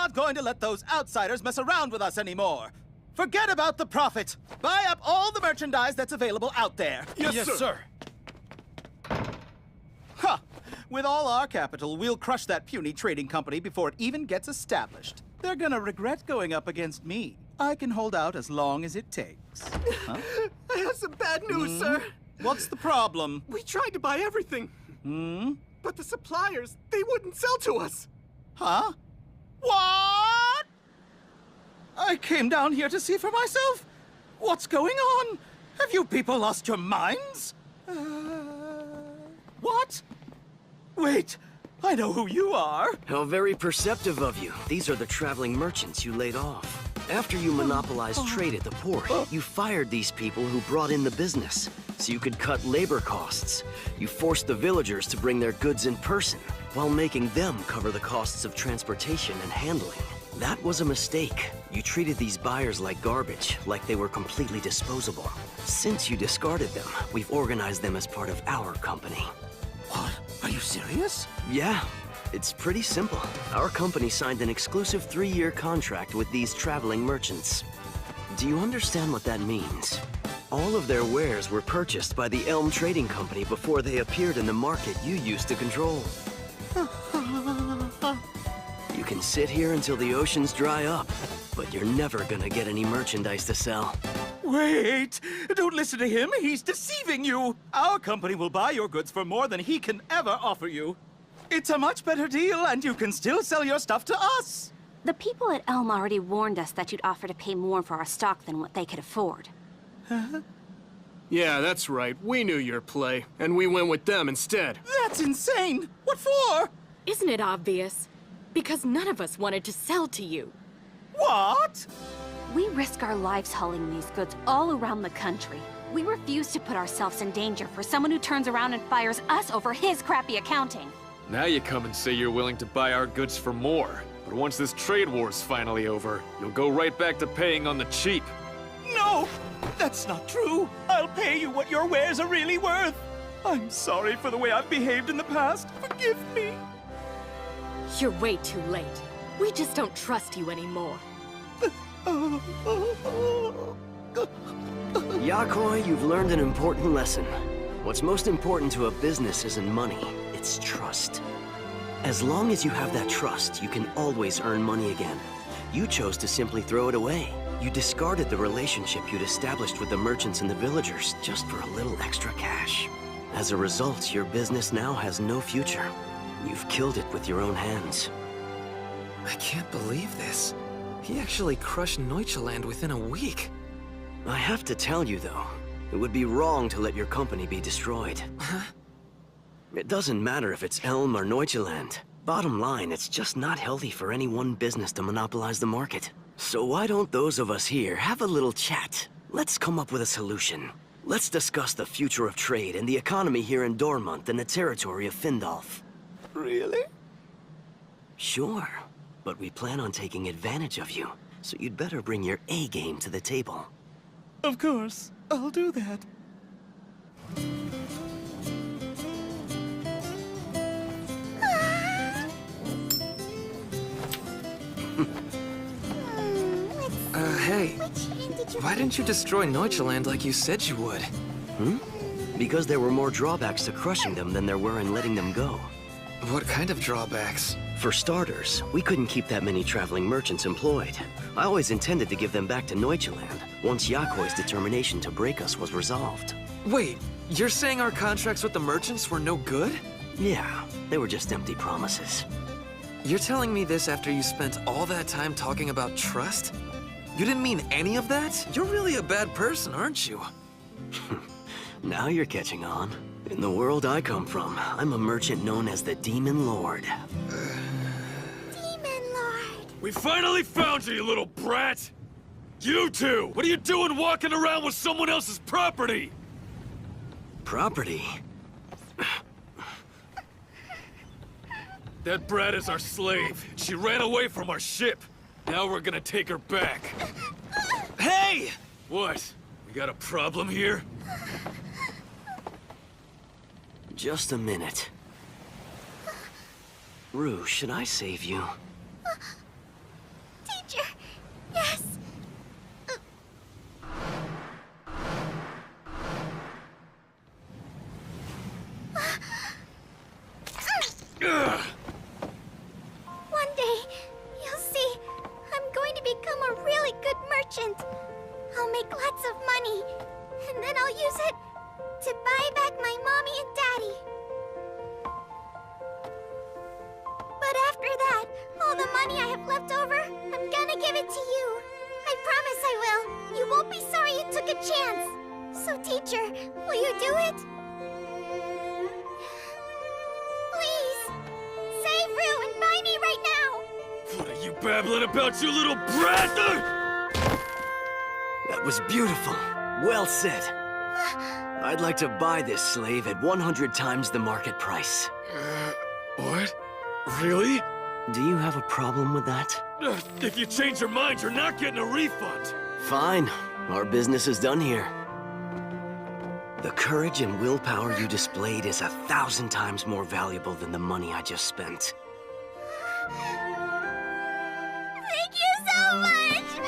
not going to let those outsiders mess around with us anymore. Forget about the profit. Buy up all the merchandise that's available out there. Yes, sir. Huh. With all our capital, we'll crush that puny trading company before it even gets established. They're gonna regret going up against me. I can hold out as long as it takes. Huh? I have some bad news, sir. What's the problem? We tried to buy everything. But the suppliers, they wouldn't sell to us. Huh? What? I came down here to see for myself. What's going on? Have you people lost your minds? What? Wait, I know who you are. How very perceptive of you. These are the traveling merchants you laid off. After you monopolized trade at the port, you fired these people who brought in the business, so you could cut labor costs. You forced the villagers to bring their goods in person, while making them cover the costs of transportation and handling. That was a mistake. You treated these buyers like garbage, like they were completely disposable. Since you discarded them, we've organized them as part of our company. What? Are you serious? Yeah. It's pretty simple. Our company signed an exclusive 3-year contract with these traveling merchants. Do you understand what that means? All of their wares were purchased by the Elm Trading Company before they appeared in the market you used to control. You can sit here until the oceans dry up, but you're never gonna get any merchandise to sell. Wait! Don't listen to him. He's deceiving you. Our company will buy your goods for more than he can ever offer you. It's a much better deal, and you can still sell your stuff to us. The people at Elm already warned us that you'd offer to pay more for our stock than what they could afford. Yeah, that's right. We knew your play, and we went with them instead. That's insane! What for? Isn't it obvious? Because none of us wanted to sell to you. What? We risk our lives hauling these goods all around the country. We refuse to put ourselves in danger for someone who turns around and fires us over his crappy accounting. Now you come and say you're willing to buy our goods for more. But once this trade war's finally over, you'll go right back to paying on the cheap. No! That's not true. I'll pay you what your wares are really worth. I'm sorry for the way I've behaved in the past. Forgive me. You're way too late. We just don't trust you anymore. Yakoi, you've learned an important lesson. What's most important to a business isn't money, it's trust. As long as you have that trust, you can always earn money again. You chose to simply throw it away. You discarded the relationship you'd established with the merchants and the villagers just for a little extra cash. As a result, your business now has no future. You've killed it with your own hands. I can't believe this. He actually crushed Neuchaland within a week. I have to tell you, though, it would be wrong to let your company be destroyed. It doesn't matter if it's Elm or Neuchaland. Bottom line, it's just not healthy for any one business to monopolize the market. So why don't those of us here have a little chat? Let's come up with a solution. Let's discuss the future of trade and the economy here in Dormont and the territory of Findolf. Really? Sure, but we plan on taking advantage of you, so you'd better bring your A-game to the table. Of course. I'll do that. Hey, why didn't you destroy Neuchaland like you said you would? Because there were more drawbacks to crushing them than there were in letting them go. What kind of drawbacks? For starters, we couldn't keep that many traveling merchants employed. I always intended to give them back to Neuchaland once Yakoi's determination to break us was resolved. Wait, you're saying our contracts with the merchants were no good? Yeah, they were just empty promises. You're telling me this after you spent all that time talking about trust? You didn't mean any of that? You're really a bad person, aren't you? Now you're catching on. In the world I come from, I'm a merchant known as the Demon Lord. Demon Lord. We finally found you, you little brat! You two! What are you doing walking around with someone else's property? Property? That brat is our slave. She ran away from our ship. Now we're gonna take her back. Hey! What? We got a problem here? Just a minute. Rue, should I save you? all the money I have left over, I'm gonna give it to you. I promise I will. You won't be sorry you took a chance. So, teacher, will you do it? Please, save Rue and buy me right now. What are you babbling about, you little brat? That was beautiful. Well said. I'd like to buy this slave at 100 times the market price. What? Really? Do you have a problem with that? If you change your mind, you're not getting a refund. Fine. Our business is done here. The courage and willpower you displayed is 1,000 times more valuable than the money I just spent. Thank you so much!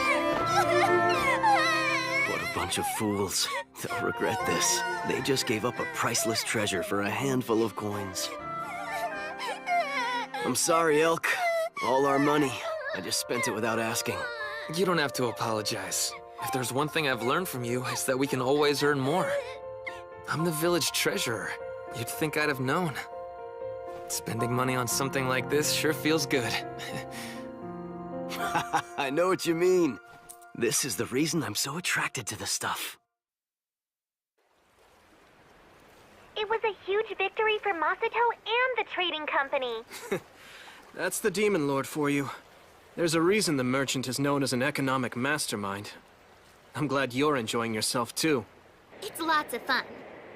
What a bunch of fools. They'll regret this. They just gave up a priceless treasure for a handful of coins. I'm sorry, Elk. All our money. I just spent it without asking. You don't have to apologize. If there's one thing I've learned from you, it's that we can always earn more. I'm the village treasurer. You'd think I'd have known. Spending money on something like this sure feels good. I know what you mean. This is the reason I'm so attracted to the stuff. It was a huge victory for Masato and the trading company. That's the Demon Lord for you. There's a reason the merchant is known as an economic mastermind. I'm glad you're enjoying yourself, too. It's lots of fun.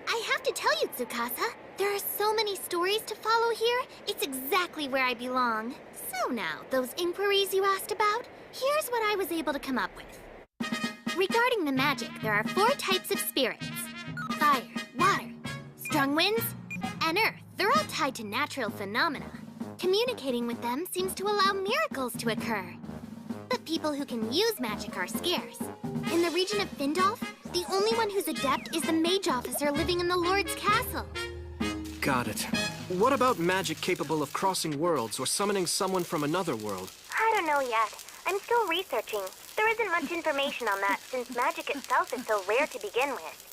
I have to tell you, Tsukasa, there are so many stories to follow here. It's exactly where I belong. So now, those inquiries you asked about, here's what I was able to come up with. Regarding the magic, there are 4 types of spirits. Fire, water, strong winds, and earth. They're all tied to natural phenomena. Communicating with them seems to allow miracles to occur. But people who can use magic are scarce. In the region of Findolf, the only one who's adept is the mage officer living in the Lord's castle. Got it. What about magic capable of crossing worlds or summoning someone from another world? I don't know yet. I'm still researching. There isn't much information on that since magic itself is so rare to begin with.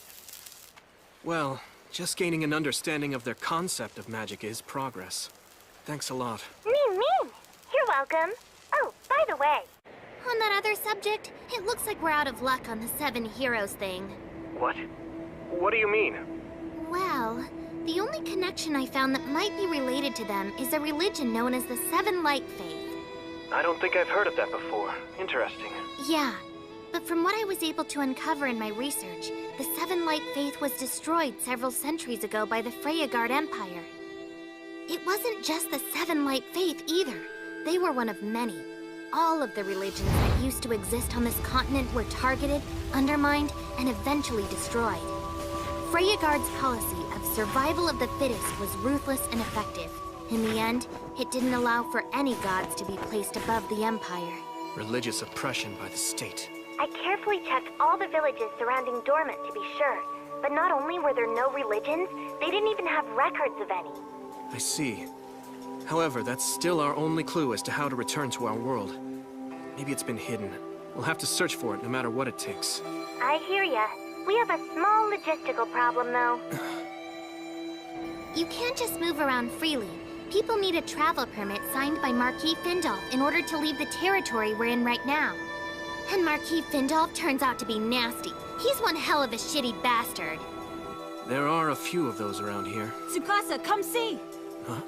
Well, just gaining an understanding of their concept of magic is progress. Thanks a lot. Me. You're welcome. Oh, by the way. On that other subject, it looks like we're out of luck on the 7 heroes thing. What? What do you mean? Well, the only connection I found that might be related to them is a religion known as the Seven Light Faith. I don't think I've heard of that before. Interesting. Yeah, but from what I was able to uncover in my research, the Seven Light Faith was destroyed several centuries ago by the Freyagard Empire. It wasn't just the Seven Light Faith either. They were one of many. All of the religions that used to exist on this continent were targeted, undermined, and eventually destroyed. Freyagard's policy of survival of the fittest was ruthless and effective. In the end, it didn't allow for any gods to be placed above the Empire. Religious oppression by the state. I carefully checked all the villages surrounding Dormant to be sure. But not only were there no religions, they didn't even have records of any. I see. However, that's still our only clue as to how to return to our world. Maybe it's been hidden. We'll have to search for it no matter what it takes. I hear ya. We have a small logistical problem, though. You can't just move around freely. People need a travel permit signed by Marquis Findolf in order to leave the territory we're in right now. And Marquis Findolf turns out to be nasty. He's one hell of a shitty bastard. There are a few of those around here. Tsukasa, come see! Huh?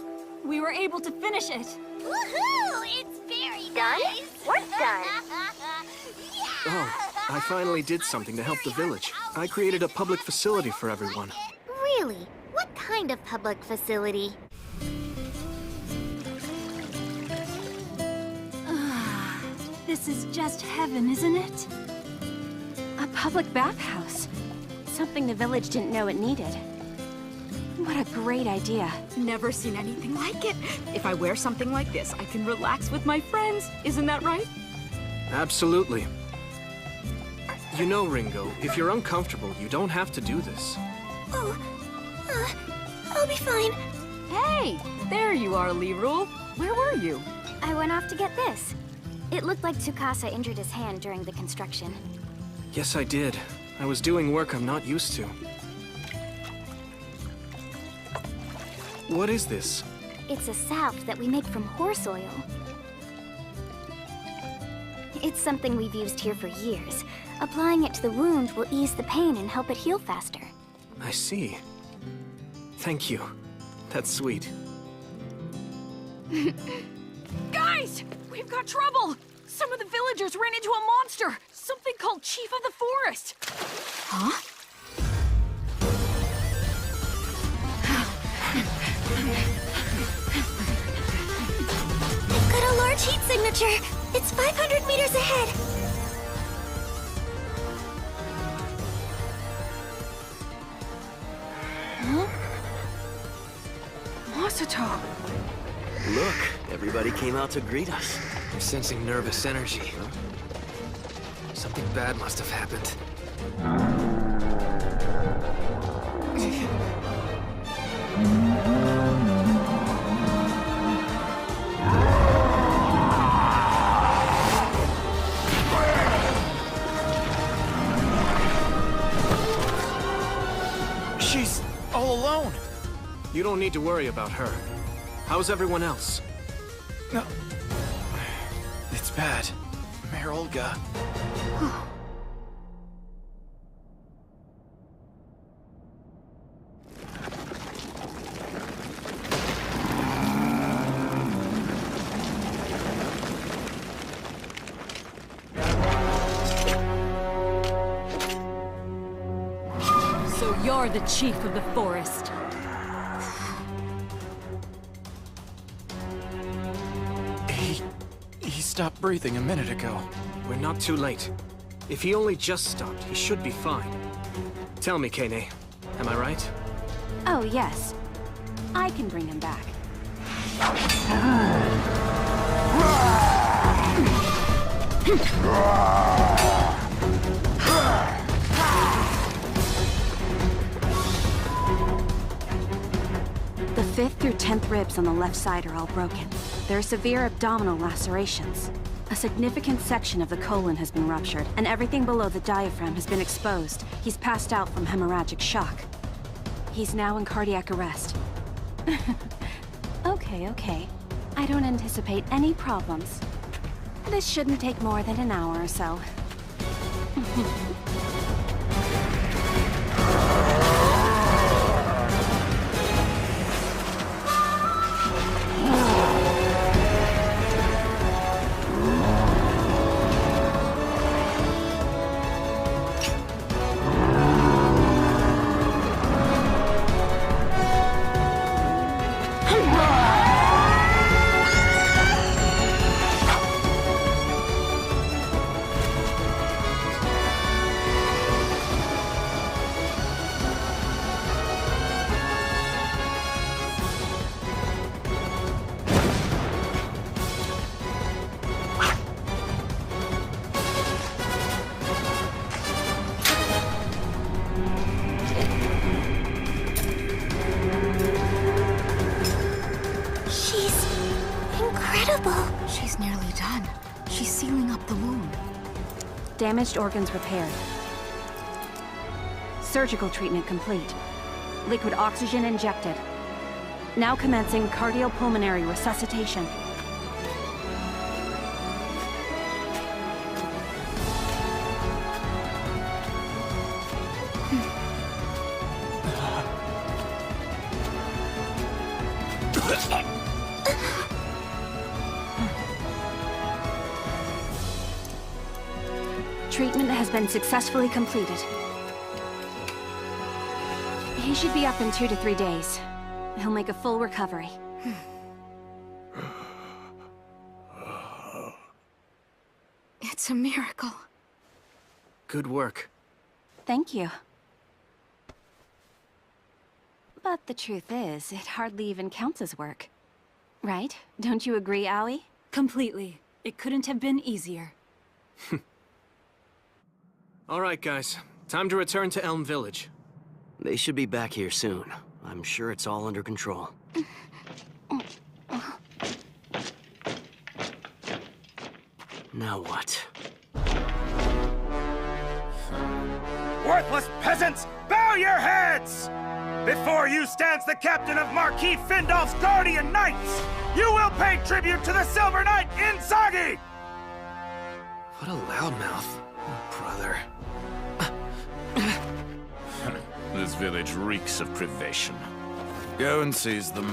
We were able to finish it. Woohoo! It's very nice! What's done? Oh, I finally did something to help the village. I created a public facility for everyone. Really? What kind of public facility? This is just heaven, isn't it? A public bathhouse. Something the village didn't know it needed. What a great idea. Never seen anything like it. If I wear something like this, I can relax with my friends. Isn't that right? Absolutely. You know, Ringo, if you're uncomfortable, you don't have to do this. Oh, I'll be fine. Hey, there you are, Lirul. Where were you? I went off to get this. It looked like Tsukasa injured his hand during the construction. Yes, I did. I was doing work I'm not used to. What is this? It's a salve that we make from horse oil. It's something we've used here for years. Applying it to the wound will ease the pain and help it heal faster. I see. Thank you. That's sweet. Guys! We've got trouble! Some of the villagers ran into a monster! Something called Chief of the Forest! Huh? I've got a large heat signature. It's 500 meters ahead. Huh? Masato! Look, everybody came out to greet us. I'm sensing nervous energy. Something bad must have happened. She's all alone. You don't need to worry about her. How's everyone else? No. It's bad. Mayor Olga. So you're the Chief of the Forest. He stopped breathing a minute ago. We're not too late. If he only just stopped, he should be fine. Tell me, Kane, am I right? Oh, yes. I can bring him back. The 5th through 10th ribs on the left side are all broken. There are severe abdominal lacerations. A significant section of the colon has been ruptured, and everything below the diaphragm has been exposed. He's passed out from hemorrhagic shock. He's now in cardiac arrest. Okay. I don't anticipate any problems. This shouldn't take more than an hour or so. She's nearly done. She's sealing up the wound. Damaged organs repaired. Surgical treatment complete. Liquid oxygen injected. Now commencing cardiopulmonary resuscitation. Treatment has been successfully completed. He should be up in 2 to 3 days. He'll make a full recovery. It's a miracle. Good work. Thank you. But the truth is, it hardly even counts as work. Right? Don't you agree, Aoi? Completely. It couldn't have been easier. All right, guys. Time to return to Elm Village. They should be back here soon. I'm sure it's all under control. Now what? Worthless peasants, bow your heads! Before you stands the captain of Marquis Findolf's Guardian Knights! You will pay tribute to the Silver Knight Inzaghi! What a loudmouth. Oh, brother. This village reeks of privation. Go and seize them.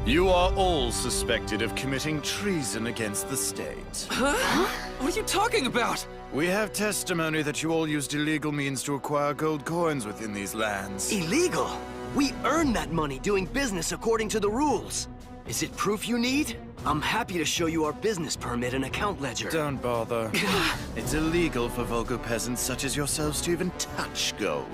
You are all suspected of committing treason against the state. Huh? What are you talking about? We have testimony that you all used illegal means to acquire gold coins within these lands. Illegal? We earned that money doing business according to the rules. Is it proof you need? I'm happy to show you our business permit and account ledger. Don't bother. It's illegal for Volgo peasants such as yourselves to even touch gold.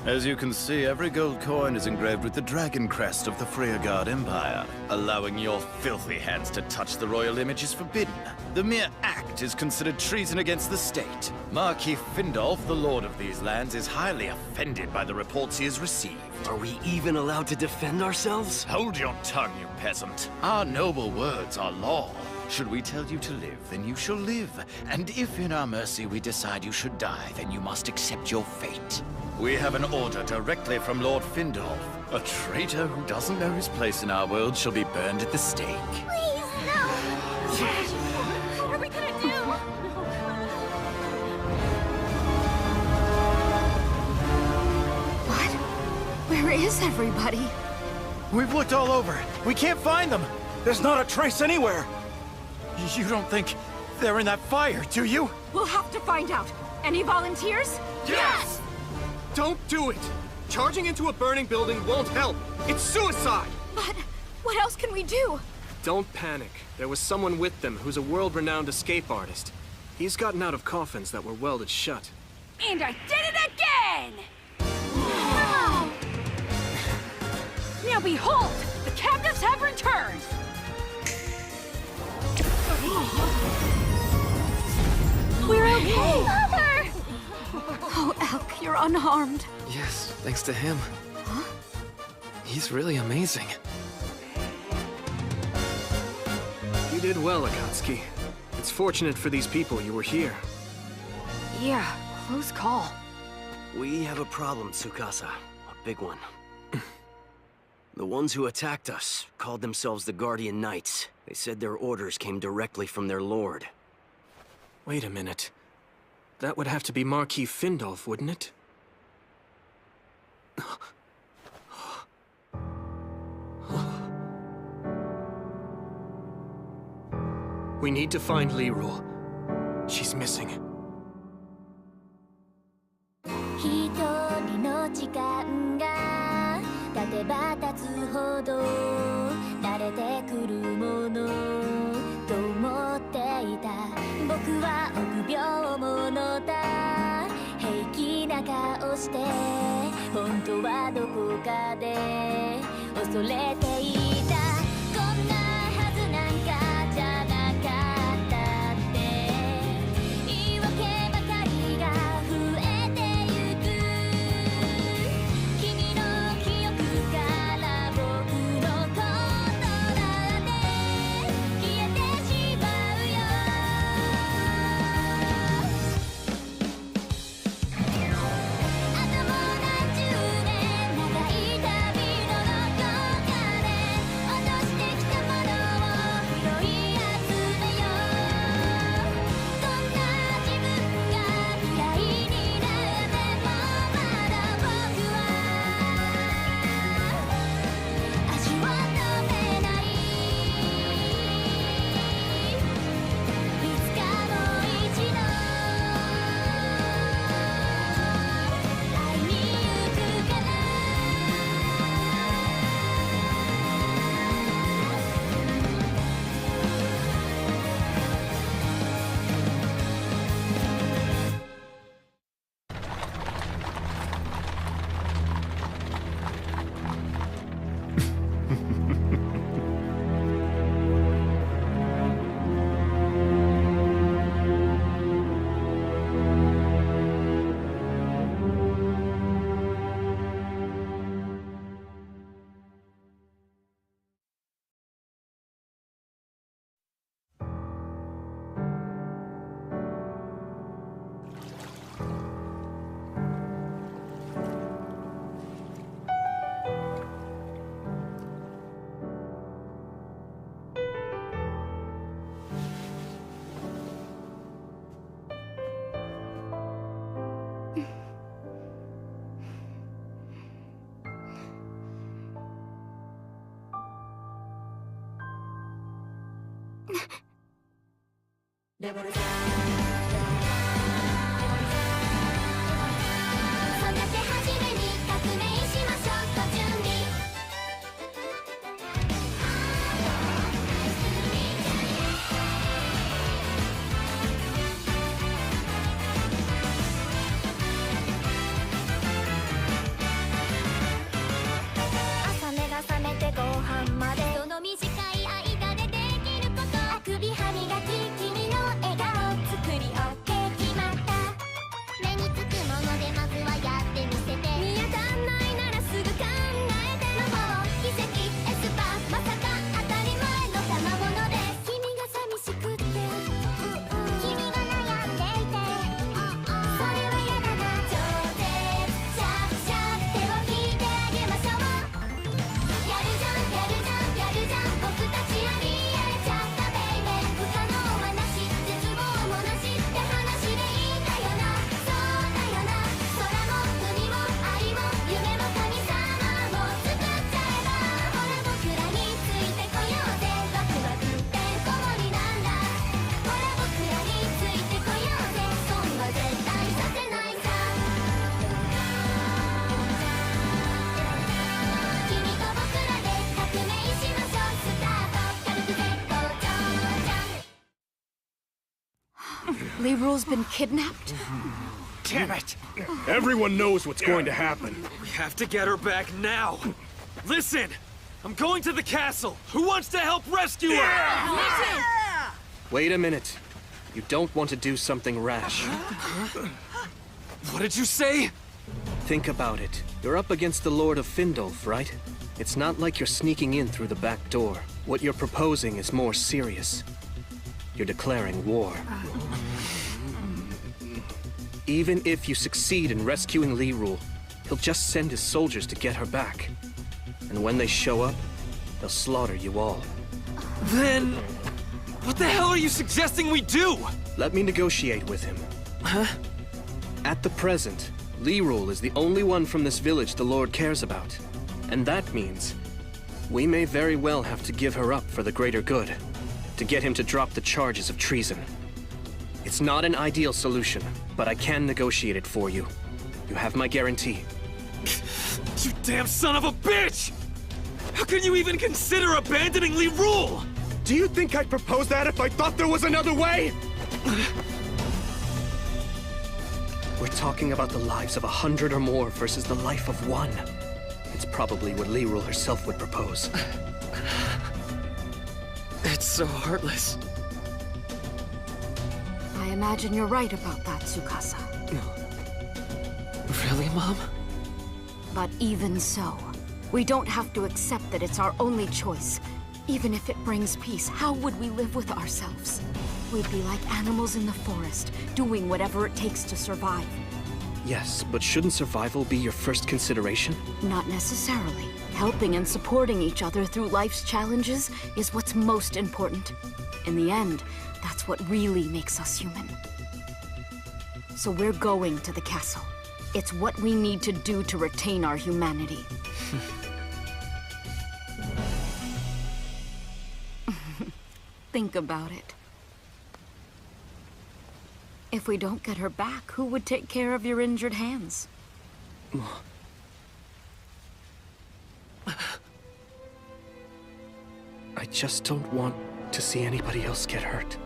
As you can see, every gold coin is engraved with the dragon crest of the Freyagard Empire. Allowing your filthy hands to touch the royal image is forbidden. The mere act is considered treason against the state. Marquis Findolf, the lord of these lands, is highly offended by the reports he has received. Are we even allowed to defend ourselves? Hold your tongue, you peasant. Our noble words are law. Should we tell you to live, then you shall live. And if in our mercy we decide you should die, then you must accept your fate. We have an order directly from Lord Findolf. A traitor who doesn't know his place in our world shall be burned at the stake. Please, no! What are we gonna do? What? Where is everybody? We've looked all over. We can't find them. There's not a trace anywhere. You don't think they're in that fire, do you? We'll have to find out. Any volunteers? Yes! Don't do it! Charging into a burning building won't help. It's suicide! But what else can we do? Don't panic. There was someone with them who's a world-renowned escape artist. He's gotten out of coffins that were welded shut. And I did it again! Now behold! The captives have returned! We're okay! Mother! Oh, Elk, you're unharmed. Yes, thanks to him. Huh? He's really amazing. You did well, Akatsuki. It's fortunate for these people you were here. Yeah, close call. We have a problem, Tsukasa. A big one. The ones who attacked us called themselves the Guardian Knights. They said their orders came directly from their lord. Wait a minute. That would have to be Marquis Findolf, wouldn't it? We need to find Lirul. She's missing. 一人の時間が経てば経つほど慣れてくるものと思っていた僕は臆病者だ平気な顔して本当はどこかで恐れていたこんなはずなんかじゃなかったって言い訳ばかりが増えてゆく君の記憶から僕のことだって消えてしまうよあともう何十年長い旅のどこかで朝目が覚めてご飯までその短い間でできることあくび歯磨き君の笑顔作り OK 決まった目につくものでまずはやってみせて見当たんないならすぐ考えて魔法奇跡エスパーまさか当たり前の賜物です君が寂しくって君が悩んでいてそれは嫌だな超絶シャッシャッ手を引いてあげましょうやるじゃんやるじゃんやるじゃん僕たちありえちゃったベイベー不可能はなし絶望もなしって話でいいんだよなそうだよな空も海も愛も夢も神様も作っちゃえばほら僕らについてこようぜワクワクってこもりなんだほら僕らについてこようぜ損は絶対させないさ君と僕らで革命しましょうスタート軽く絶好調じゃん Li-Rule's been kidnapped? Damn it! Everyone knows what's going to happen. We have to get her back now. Listen, I'm going to the castle. Who wants to help rescue her? Wait a minute. You don't want to do something rash. What did you say? Think about it. You're up against the Lord of Findolf, right? It's not like you're sneaking in through the back door. What you're proposing is more serious. You're declaring war. Even if you succeed in rescuing Li-Rule, he'll just send his soldiers to get her back. And when they show up, they'll slaughter you all. Then... what the hell are you suggesting we do? Let me negotiate with him. Huh? At the present, Li-Rule is the only one from this village the Lord cares about. And that means we may very well have to give her up for the greater good, to get him to drop the charges of treason. It's not an ideal solution, but I can negotiate it for you. You have my guarantee. You damn son of a bitch! How can you even consider abandoning Li-Rule? Do you think I'd propose that if I thought there was another way? We're talking about the lives of 100 or more versus the life of one. It's probably what Li-Rule herself would propose. It's so heartless. I imagine you're right about that, Tsukasa. Really, Mom? But even so, we don't have to accept that it's our only choice. Even if it brings peace, how would we live with ourselves? We'd be like animals in the forest, doing whatever it takes to survive. Yes, but shouldn't survival be your first consideration? Not necessarily. Helping and supporting each other through life's challenges is what's most important. In the end, that's what really makes us human. So we're going to the castle. It's what we need to do to retain our humanity. Think about it. If we don't get her back, who would take care of your injured hands? I just don't want to see anybody else get hurt.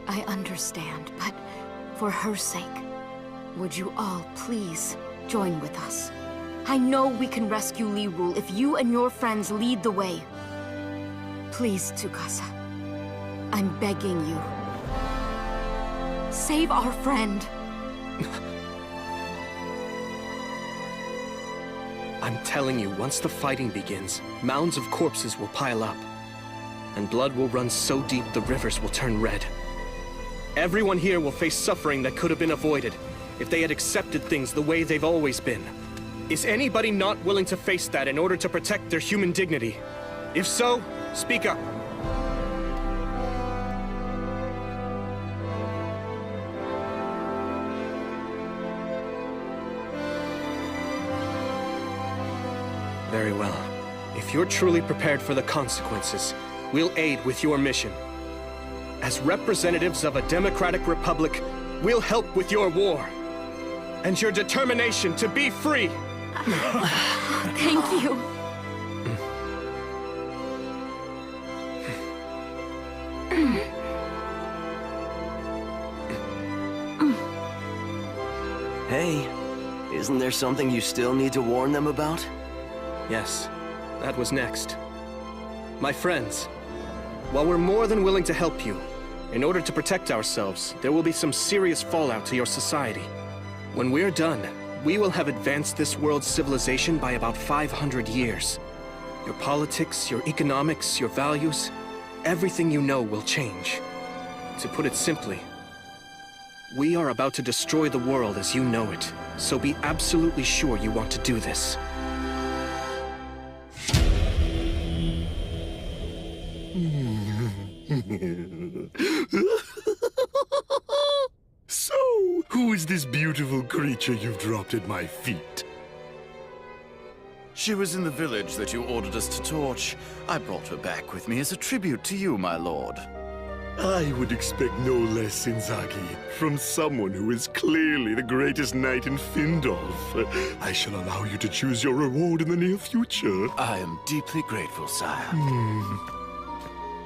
I understand, but for her sake, would you all please join with us? I know we can rescue Li-Rule if you and your friends lead the way. Please, Tsukasa. I'm begging you. Save our friend. I'm telling you, once the fighting begins, mounds of corpses will pile up. And blood will run so deep the rivers will turn red. Everyone here will face suffering that could have been avoided if they had accepted things the way they've always been. Is anybody not willing to face that in order to protect their human dignity? If so, speak up. Very well. If you're truly prepared for the consequences, we'll aid with your mission. As representatives of a democratic republic, we'll help with your war. And your determination to be free. Thank you. Hey, isn't there something you still need to warn them about? Yes, that was next. My friends, while we're more than willing to help you, in order to protect ourselves, there will be some serious fallout to your society. When we're done, we will have advanced this world's civilization by about 500 years. Your politics, your economics, your values, everything you know will change. To put it simply, we are about to destroy the world as you know it, so be absolutely sure you want to do this. So, who is this beautiful creature you've dropped at my feet? She was in the village that you ordered us to torch. I brought her back with me as a tribute to you, my lord. I would expect no less, Inzaghi, from someone who is clearly the greatest knight in Findolf. I shall allow you to choose your reward in the near future. I am deeply grateful, sire.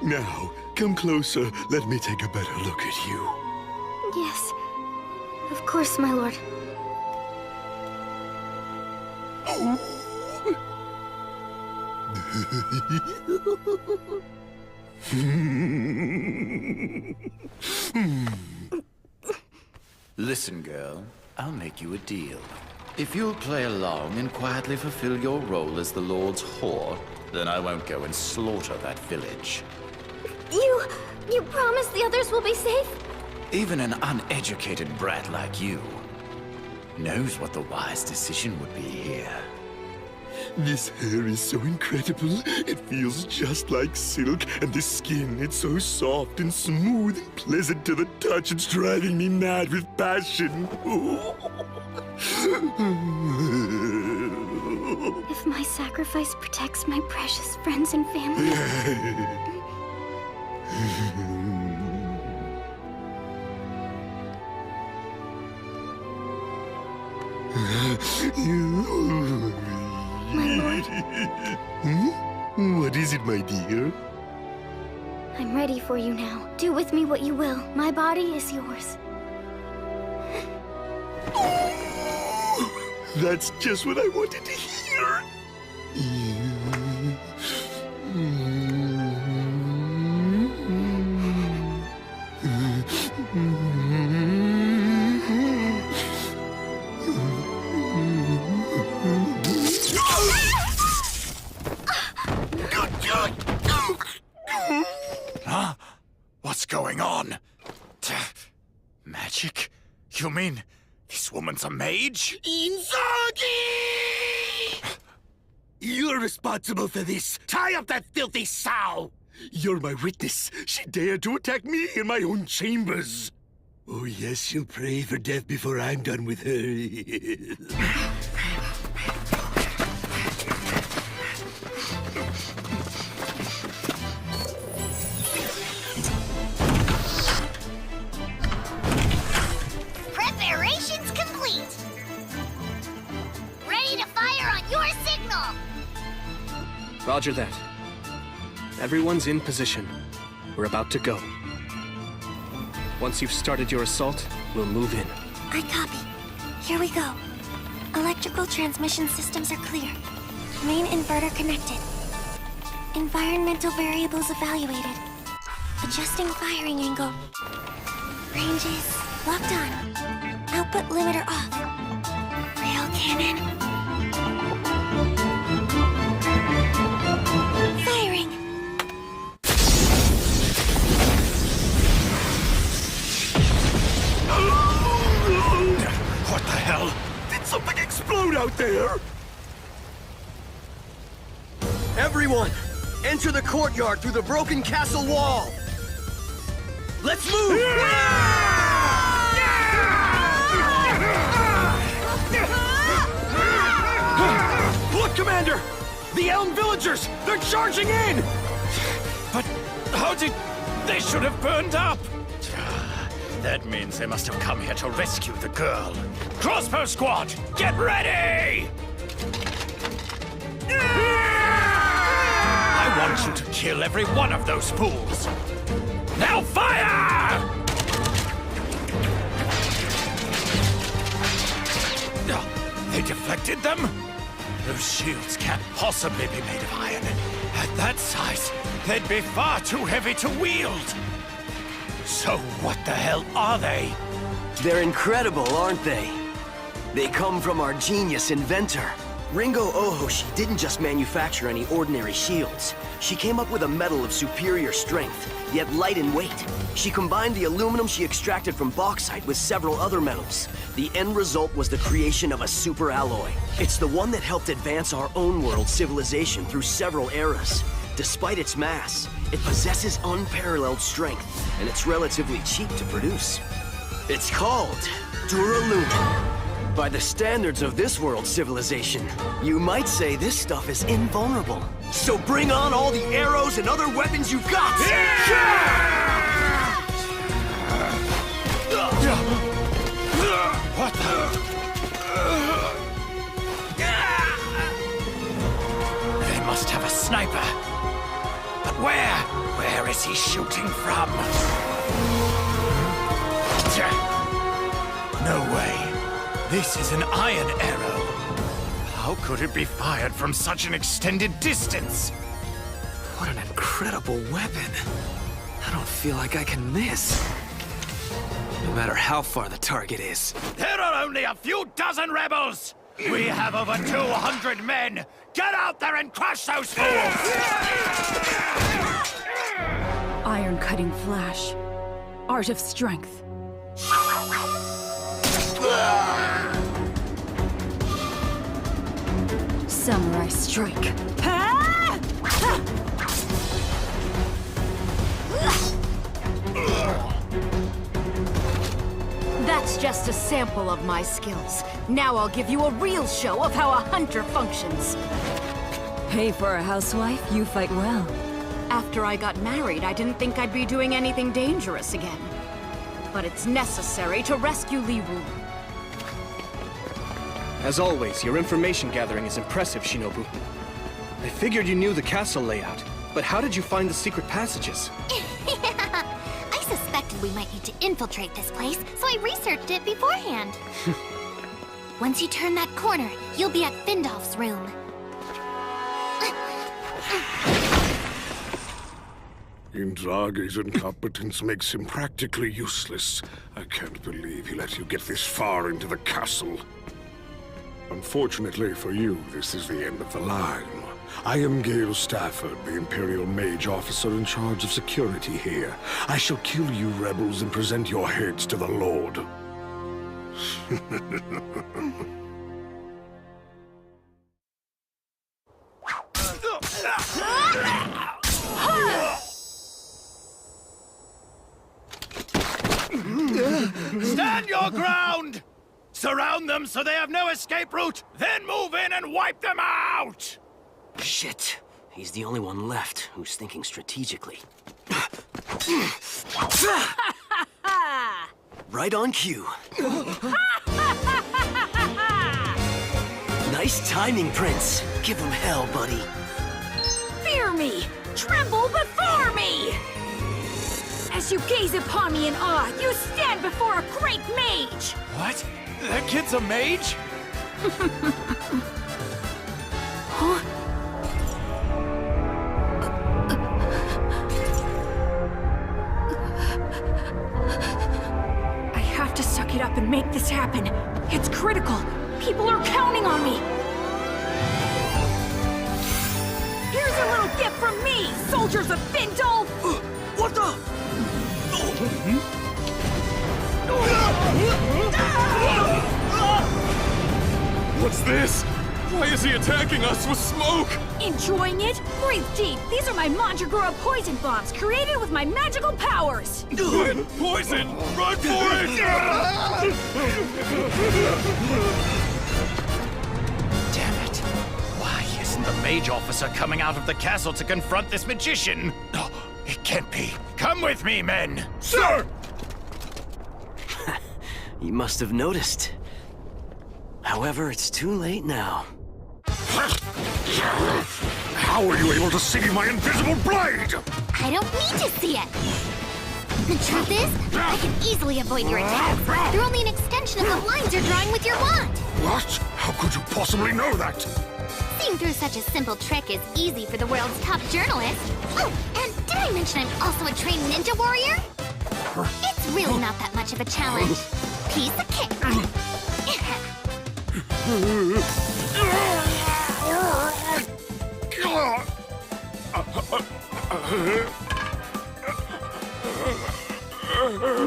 Now, come closer. Let me take a better look at you. Yes. Of course, my lord. Listen, girl. I'll make you a deal. If you'll play along and quietly fulfill your role as the Lord's whore, then I won't go and slaughter that village. You promise the others will be safe? Even an uneducated brat like you knows what the wise decision would be here. This hair is so incredible. It feels just like silk, and the skin, it's so soft and smooth and pleasant to the touch. It's driving me mad with passion. If my sacrifice protects my precious friends and family... My lord. What is it, my dear? I'm ready for you now. Do with me what you will. My body is yours. That's just what I wanted to hear. Huh? What's going on? Magic? You mean this woman's a mage? Inzaghi! You're responsible for this. Tie up that filthy sow! You're my witness. She dared to attack me in my own chambers. Oh, yes, she'll pray for death before I'm done with her. Preparations complete! Ready to fire on your signal! Roger that. Everyone's in position. We're about to go. Once you've started your assault, we'll move in. I copy. Here we go. Electrical transmission systems are clear. Main inverter connected. Environmental variables evaluated. Adjusting firing angle. Ranges locked on. Output limiter off. Rail cannon. Firing. What the hell? Did something explode out there? Everyone, enter the courtyard through the broken castle wall. Let's move! Look, Commander! The Elm villagers! They're charging in! But how did... They should have burned up! That means they must have come here to rescue the girl. Crossbow squad, get ready! I want you to kill every one of those fools. Now fire! They deflected them? Those shields can't possibly be made of iron. At that size, they'd be far too heavy to wield. So what the hell are they? They're incredible, aren't they? They come from our genius inventor. Ringo Ohoshi didn't just manufacture any ordinary shields. She came up with a metal of superior strength, yet light in weight. She combined the aluminum she extracted from bauxite with several other metals. The end result was the creation of a super alloy. It's the one that helped advance our own world's civilization through several eras. Despite its mass, it possesses unparalleled strength, and it's relatively cheap to produce. It's called Duralumin. By the standards of this world's civilization, you might say this stuff is invulnerable. So bring on all the arrows and other weapons you've got! What the... They must have a sniper. But where? Where is he shooting from? No way. This is an iron arrow. How could it be fired from such an extended distance? What an incredible weapon. I don't feel like I can miss. No matter how far the target is. There are only a few dozen rebels! We have over 200 men! Get out there and crush those fools! Iron-cutting flash. Art of strength. Samurai strike. That's just a sample of my skills. Now I'll give you a real show of how a hunter functions. Hey, for a housewife, you fight well. After I got married, I didn't think I'd be doing anything dangerous again. But it's necessary to rescue Li Wu. As always, your information gathering is impressive, Shinobu. I figured you knew the castle layout, but how did you find the secret passages? I suspected we might need to infiltrate this place, so I researched it beforehand. Once you turn that corner, you'll be at Findolf's room. Indrage's incompetence makes him practically useless. I can't believe he let you get this far into the castle. Unfortunately for you, this is the end of the line. I am Gale Stafford, the Imperial Mage Officer in charge of security here. I shall kill you rebels and present your heads to the Lord. Stand your ground! Surround them so they have no escape route, then move in and wipe them out! Shit. He's the only one left who's thinking strategically. Right on cue. Nice timing, Prince. Give him hell, buddy. Fear me! Tremble before me! As you gaze upon me in awe, you stand before a great mage! What? That kid's a mage? Huh? I have to suck it up and make this happen. It's critical. People are counting on me. Here's a little gift from me, soldiers of Findolf! What the? What's this? Why is he attacking us with smoke? Enjoying it? Breathe deep. These are my Mandragora poison bombs, created with my magical powers. Poison! Run for it! Damn it. Why isn't the mage officer coming out of the castle to confront this magician? can't be. Come with me, men. Sir! You must have noticed. However, it's too late now. How are you able to see my invisible blade? I don't need to see it. The truth is, I can easily avoid your attacks. They're only an extension of the lines you're drawing with your wand. What? How could you possibly know that? Seeing through such a simple trick is easy for the world's top journalist. Oh, and did I mention I'm also a trained ninja warrior? It's really not that much of a challenge. Piece of cake.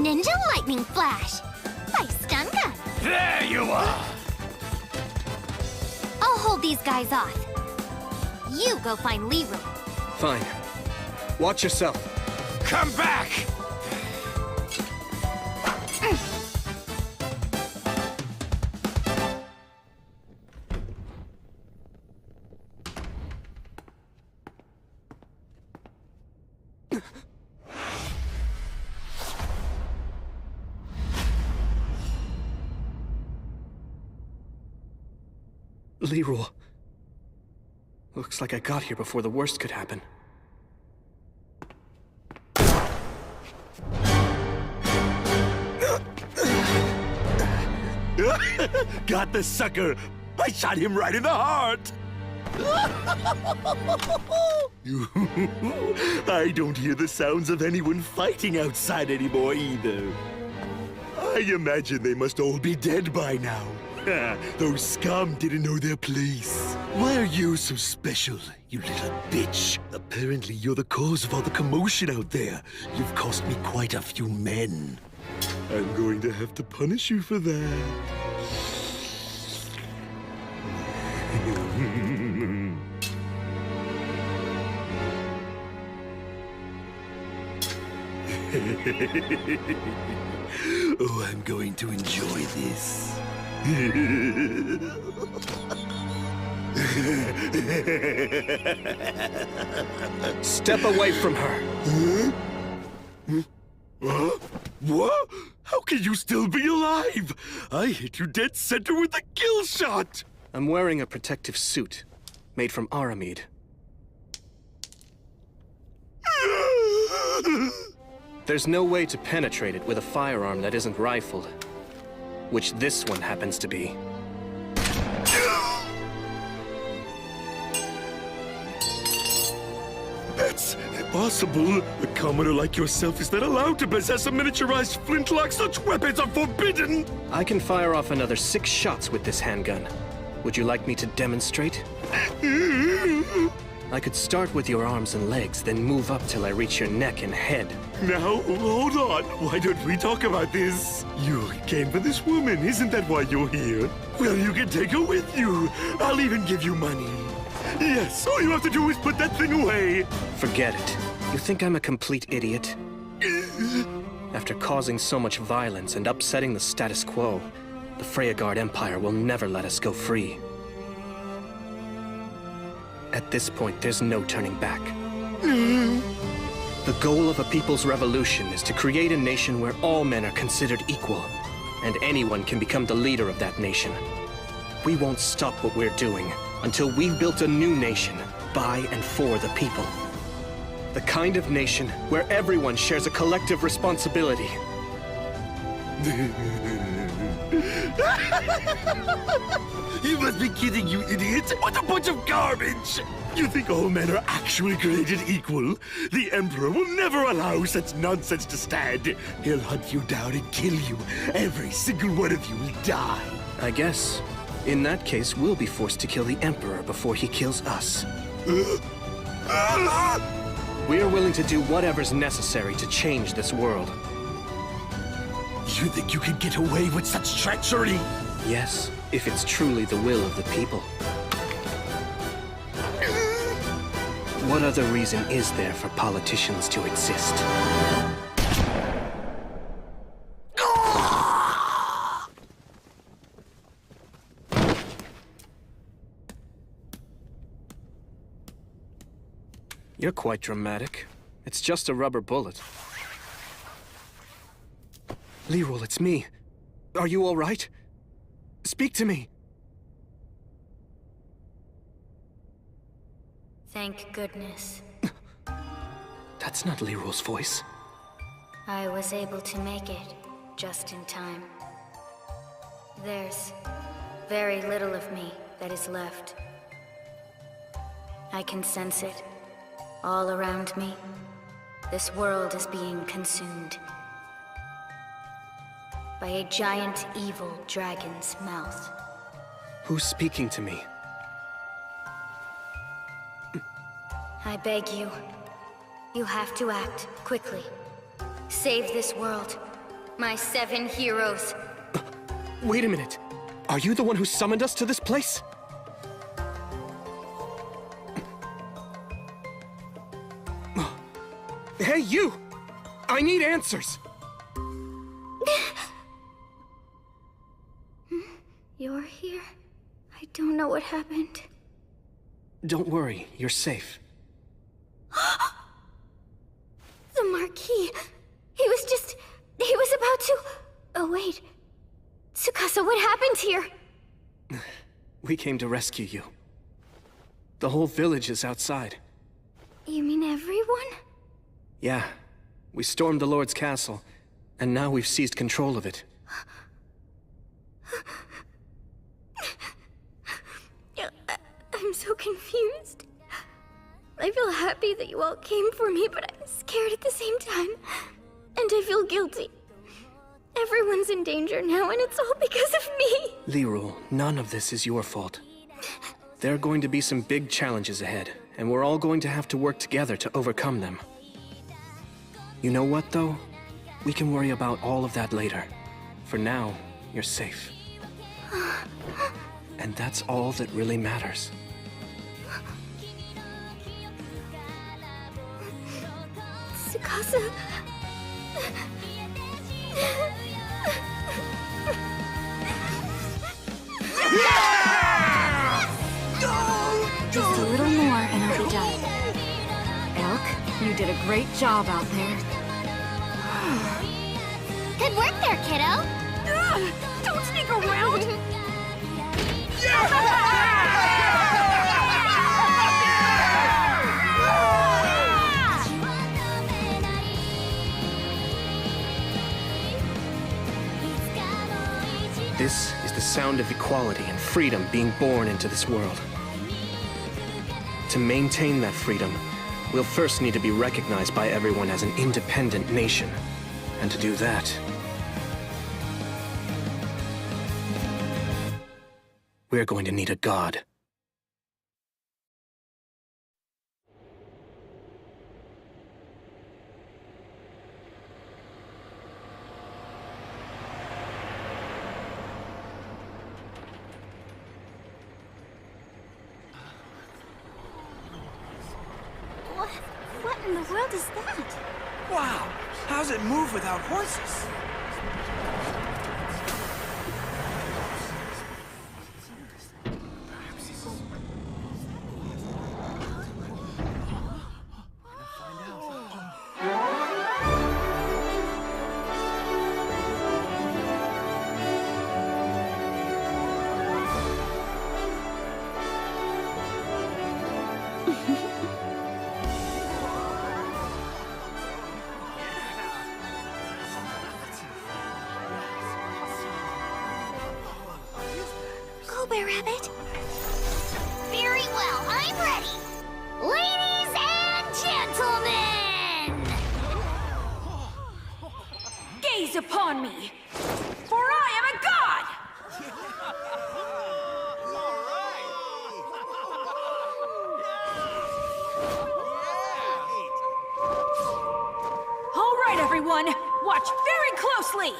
Ninja lightning flash by stun gun. There you are. I'll hold these guys off. You go find Leroy. Fine. Watch yourself. Come back. Leroy. Looks like I got here before the worst could happen. Got the sucker! I shot him right in the heart! I don't hear the sounds of anyone fighting outside anymore either. I imagine they must all be dead by now. Those scum didn't know their place. Why are you so special, you little bitch? Apparently you're the cause of all the commotion out there. You've cost me quite a few men. I'm going to have to punish you for that. Oh, I'm going to enjoy this. Step away from her. What? How can you still be alive? I hit you dead center with a kill shot. I'm wearing a protective suit made from Aramid. There's no way to penetrate it with a firearm that isn't rifled, which this one happens to be. That's impossible. A commoner like yourself is not allowed to possess a miniaturized flintlock. Such weapons are forbidden. I can fire off another 6 shots with this handgun. Would you like me to demonstrate? I could start with your arms and legs, then move up till I reach your neck and head. Now, hold on. Why don't we talk about this? You came for this woman, isn't that why you're here? Well, you can take her with you. I'll even give you money. Yes, all you have to do is put that thing away. Forget it. You think I'm a complete idiot? After causing so much violence and upsetting the status quo, the Freyagard Empire will never let us go free. At this point, there's no turning back. The goal of a people's revolution is to create a nation where all men are considered equal, and anyone can become the leader of that nation. We won't stop what we're doing until we've built a new nation by and for the people. The kind of nation where everyone shares a collective responsibility. You must be kidding, you idiot! What a bunch of garbage! You think all men are actually created equal? The Emperor will never allow such nonsense to stand. He'll hunt you down and kill you. Every single one of you will die. I guess. In that case, we'll be forced to kill the Emperor before he kills us. We're willing to do whatever's necessary to change this world. You think you can get away with such treachery? Yes, if it's truly the will of the people. What other reason is there for politicians to exist? You're quite dramatic. It's just a rubber bullet. Lirul, it's me. Are you all right? Speak to me. Thank goodness. That's not Lirul's voice. I was able to make it just in time. There's very little of me that is left. I can sense it all around me. This world is being consumed by a giant evil dragon's mouth. Who's speaking to me? I beg you. You have to act quickly. Save this world. My 7 heroes. Wait a minute. Are you the one who summoned us to this place? Hey, you! I need answers! You're here? I don't know what happened. Don't worry, you're safe. The Marquis. He was about to... Oh, wait. Tsukasa, what happened here? We came to rescue you. The whole village is outside. You mean everyone? Yeah. We stormed the Lord's castle, and now we've seized control of it. I'm so confused. I feel happy that you all came for me, but I'm scared at the same time. And I feel guilty. Everyone's in danger now, and it's all because of me. Lirul, none of this is your fault. There are going to be some big challenges ahead, and we're all going to have to work together to overcome them. You know what, though? We can worry about all of that later. For now, you're safe. And that's all that really matters. Tsukasa... Just a little more and I'll be done. Elk, you did a great job out there. Good work there, kiddo! Don't sneak around! This is the sound of equality and freedom being born into this world. To maintain that freedom, we'll first need to be recognized by everyone as an independent nation. And to do that, we're going to need a god. What in the world is that? Wow! How's it move without horses? Bear Rabbit? Very well, I'm ready. Ladies and gentlemen! Gaze upon me, for I am a god! All right, everyone, watch very closely!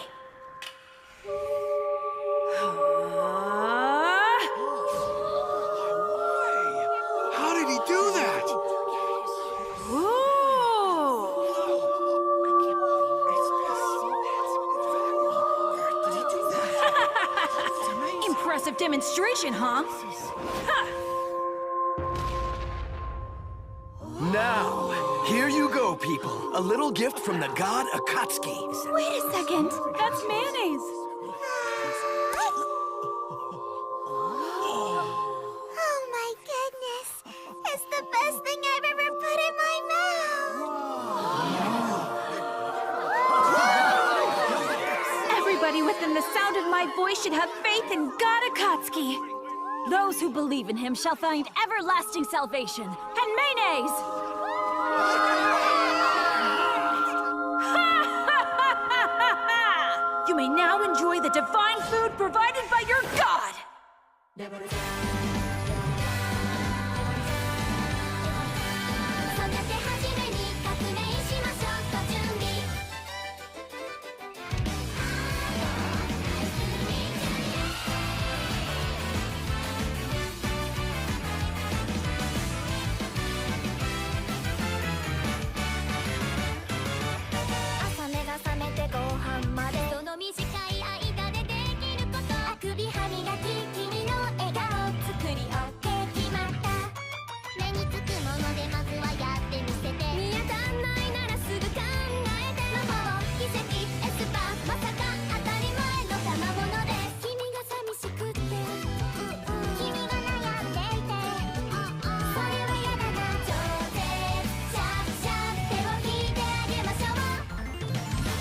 How did he do that? Impressive demonstration, huh? Now, here you go, hero people. A little gift from the god Akatsuki. Wait a second. That's mayonnaise. Oh my goodness. It's the best thing I've ever put in my mouth. Everybody within the sound of my voice should have faith in God Akatsuki. Those who believe in him shall find everlasting salvation. And mayonnaise! You may now enjoy the divine food provided by your god! 朝目が覚めてご飯までその短い間でできることあくび歯磨き君の笑顔作り OK 決まった目につくものでまずはやってみせて見当たんないならすぐ考えて魔法奇跡エスパーまさか当たり前の賜物です君が寂しくって君が悩んでいてそれはやだな超絶シャッシャッ手を引いてあげましょう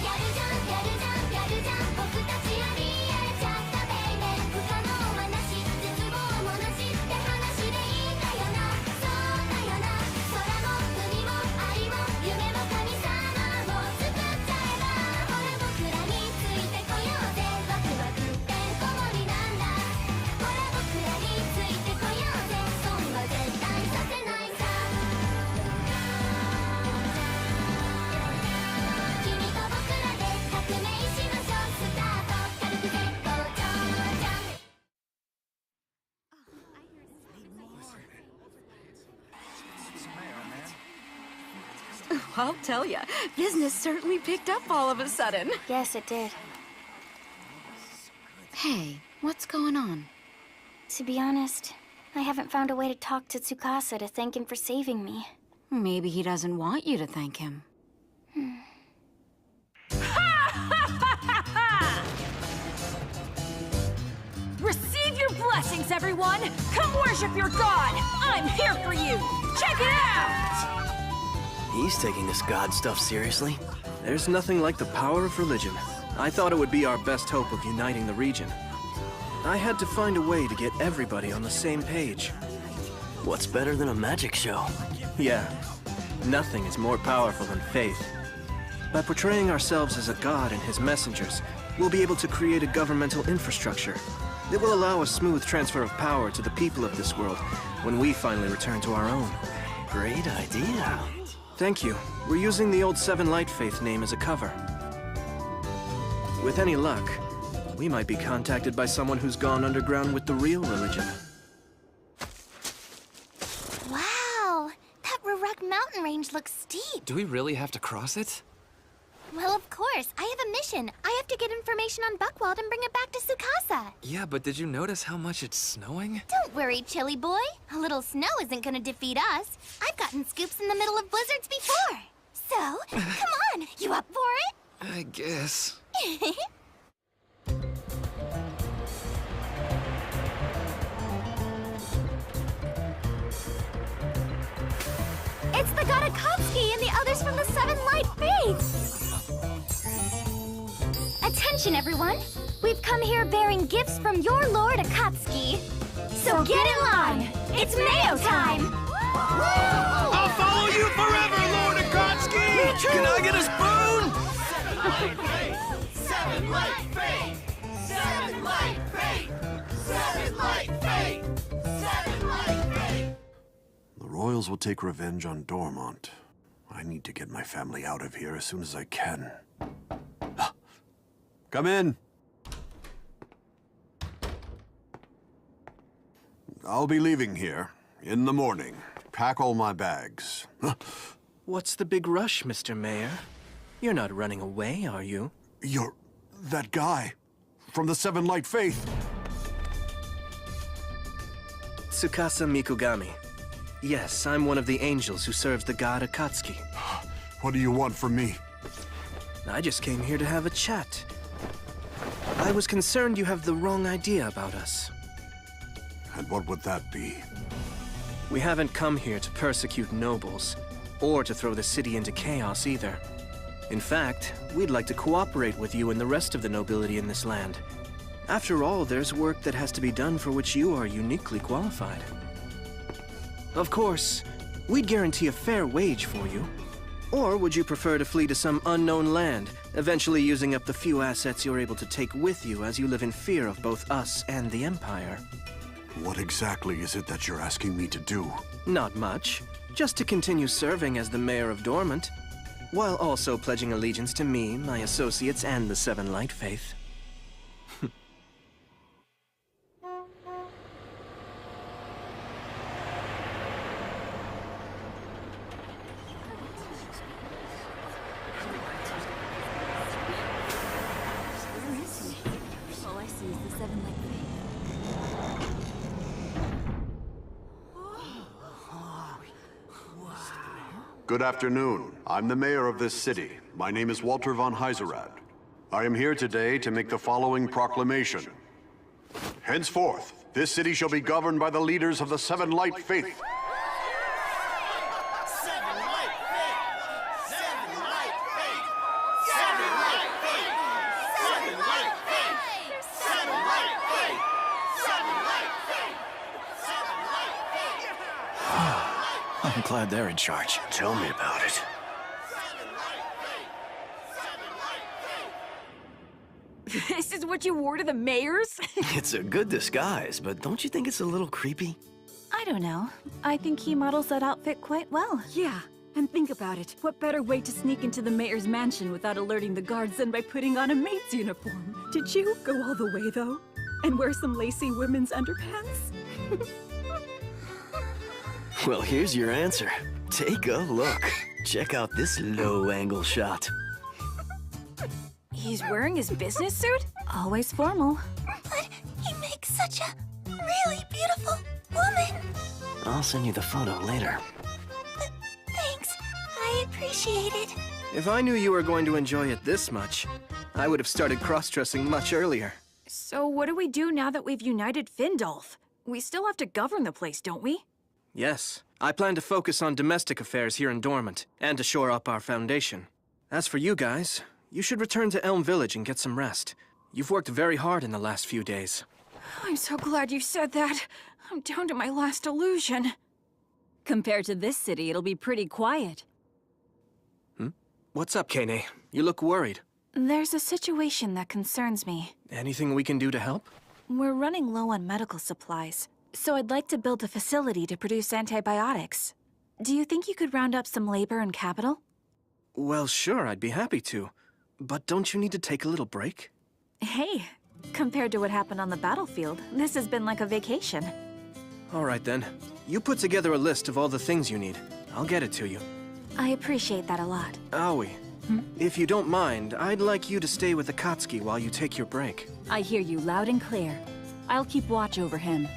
やるじゃんやるじゃんやるじゃん僕たちありえちゃったベイベー不可能はなし絶望もなしって話でいいんだよなそうだよな空も海も愛も夢も神様も作っちゃえばほら僕らについてこようぜワクワクってんこ盛りなんだほら僕らについてこようぜ損は絶対させないさ君と僕らで革命しましょうスタート軽く絶好調じゃん I'll tell ya, business certainly picked up all of a sudden. Yes, it did. Hey, what's going on? To be honest, I haven't found a way to talk to Tsukasa to thank him for saving me. Maybe he doesn't want you to thank him. Receive your blessings, everyone! Come worship your god! I'm here for you! Check it out! He's taking this god stuff seriously. There's nothing like the power of religion. I thought it would be our best hope of uniting the region. I had to find a way to get everybody on the same page. What's better than a magic show? Yeah, nothing is more powerful than faith. By portraying ourselves as a god and his messengers, we'll be able to create a governmental infrastructure that will allow a smooth transfer of power to the people of this world when we finally return to our own. Great idea. Thank you. We're using the old Seven Light Faith name as a cover. With any luck, we might be contacted by someone who's gone underground with the real religion. Wow, that Ruruk mountain range looks steep. Do we really have to cross it? Well, of course. I have a mission. I have to get information on Buckwald and bring it back to Tsukasa. Yeah, but did you notice how much it's snowing? Don't worry, Chili Boy. A little snow isn't gonna defeat us. I've gotten scoops in the middle of blizzards before. So, come on. You up for it? I guess. It's the god Akatsuki and the others from the Seven Light Faith. Attention, everyone. We've come here bearing gifts from your Lord Akatsuki. So get in line. It's Mayo time. I'll follow you forever, Lord Akatsuki! Me too! Can I get a spoon? Seven Light Faith! Seven Light Faith! Seven Light Faith! Seven Light Faith! The Royals will take revenge on Dormont. I need to get my family out of here as soon as I can. Come in. I'll be leaving here in the morning. Pack all my bags. What's the big rush, Mr. Mayor? You're not running away, are you? You're that guy from the Seven Light Faith. Tsukasa Mikugami. Yes, I'm one of the angels who serves the god Akatsuki. What do you want from me? I just came here to have a chat. I was concerned you have the wrong idea about us. And what would that be? We haven't come here to persecute nobles, or to throw the city into chaos either. In fact, we'd like to cooperate with you and the rest of the nobility in this land. After all, there's work that has to be done for which you are uniquely qualified. Of course, we'd guarantee a fair wage for you. Or would you prefer to flee to some unknown land, eventually using up the few assets you're able to take with you as you live in fear of both us and the Empire? What exactly is it that you're asking me to do? Not much. Just to continue serving as the mayor of Dormant, while also pledging allegiance to me, my associates, and the Seven Light Faith. All I see is the Seven Light Faith. Good afternoon. I'm the mayor of this city. My name is Walter von Heiserad. I am here today to make the following proclamation. Henceforth, this city shall be governed by the leaders of the Seven Light Faith. I'm glad they're in charge. Tell me about it. This is what you wore to the mayor's? It's a good disguise, but don't you think it's a little creepy? I don't know. I think he models that outfit quite well. Yeah, and think about it. What better way to sneak into the mayor's mansion without alerting the guards than by putting on a maid's uniform? Did you go all the way, though? And wear some lacy women's underpants? Well, here's your answer. Take a look. Check out this low-angle shot. He's wearing his business suit? Always formal. But he makes such a really beautiful woman. I'll send you the photo later. Thanks. I appreciate it. If I knew you were going to enjoy it this much, I would have started cross-dressing much earlier. So what do we do now that we've united Findolf? We still have to govern the place, don't we? Yes, I plan to focus on domestic affairs here in Dormant, and to shore up our foundation. As for you guys, you should return to Elm Village and get some rest. You've worked very hard in the last few days. I'm so glad you said that. I'm down to my last illusion. Compared to this city, it'll be pretty quiet. What's up, Kane? You look worried. There's a situation that concerns me. Anything we can do to help? We're running low on medical supplies, so I'd like to build a facility to produce antibiotics. Do you think you could round up some labor and capital? Well, sure, I'd be happy to. But don't you need to take a little break? Hey, compared to what happened on the battlefield, this has been like a vacation. All right then. You put together a list of all the things you need. I'll get it to you. I appreciate that a lot. Aoi, if you don't mind, I'd like you to stay with Akatsuki while you take your break. I hear you loud and clear. I'll keep watch over him,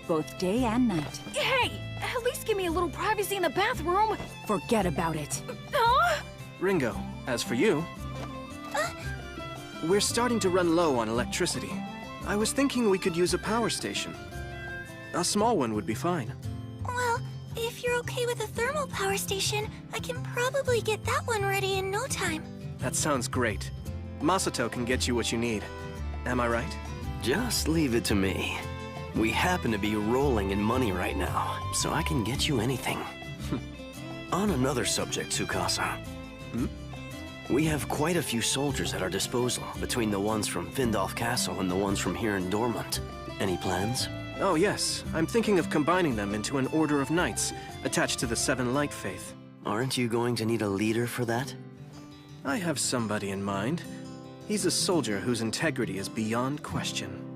both day and night. Hey! At least give me a little privacy in the bathroom! Forget about it. Ringo, as for you... We're starting to run low on electricity. I was thinking we could use a power station. A small one would be fine. Well, if you're okay with a thermal power station, I can probably get that one ready in no time. That sounds great. Masato can get you what you need. Am I right? Just leave it to me. We happen to be rolling in money right now, so I can get you anything. On another subject, Tsukasa. We have quite a few soldiers at our disposal, between the ones from Findolf Castle and the ones from here in Dormant. Any plans? Oh yes, I'm thinking of combining them into an order of knights, attached to the Seven Light Faith. Aren't you going to need a leader for that? I have somebody in mind. He's a soldier whose integrity is beyond question.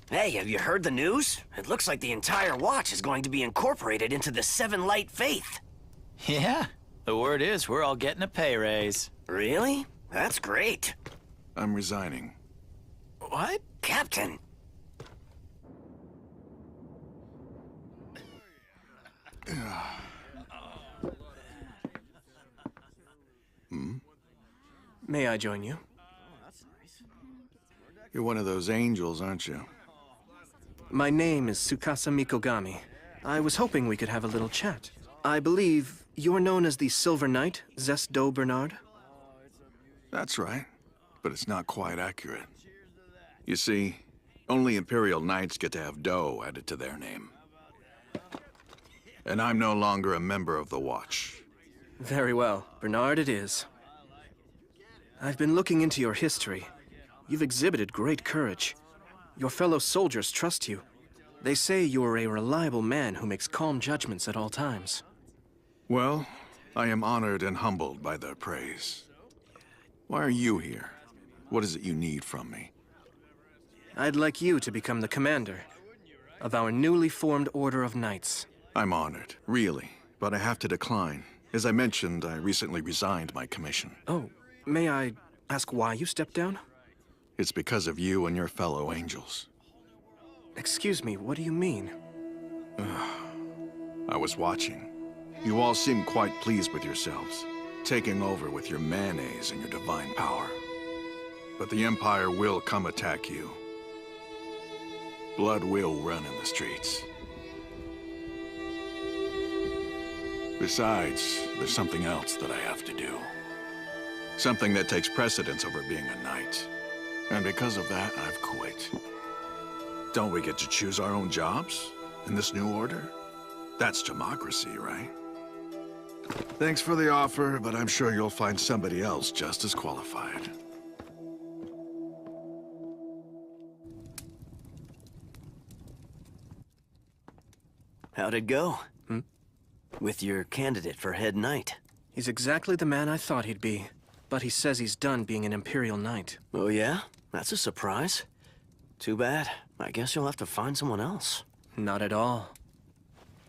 Hey, have you heard the news? It looks like the entire watch is going to be incorporated into the Seven Light Faith. Yeah, the word is we're all getting a pay raise. Really? That's great. I'm resigning. What? Captain! May I join you? You're one of those angels, aren't you? My name is Tsukasa Mikogami. I was hoping we could have a little chat. I believe you're known as the Silver Knight, Zest Do Bernard? That's right, but it's not quite accurate. You see, only Imperial Knights get to have Do added to their name. And I'm no longer a member of the Watch. Very well. Bernard it is. I've been looking into your history. You've exhibited great courage. Your fellow soldiers trust you. They say you are a reliable man who makes calm judgments at all times. Well, I am honored and humbled by their praise. Why are you here? What is it you need from me? I'd like you to become the commander of our newly formed Order of Knights. I'm honored, really, but I have to decline. As I mentioned, I recently resigned my commission. Oh, may I ask why you stepped down? It's because of you and your fellow angels. Excuse me, what do you mean? I was watching. You all seem quite pleased with yourselves, taking over with your mayonnaise and your divine power. But the Empire will come attack you. Blood will run in the streets. Besides, there's something else that I have to do. Something that takes precedence over being a knight. And because of that, I've quit. Don't we get to choose our own jobs in this new order? That's democracy, right? Thanks for the offer, but I'm sure you'll find somebody else just as qualified. How'd it go? With your candidate for head knight? He's exactly the man I thought he'd be, but he says he's done being an Imperial Knight. Oh yeah? That's a surprise. Too bad. I guess you'll have to find someone else. Not at all.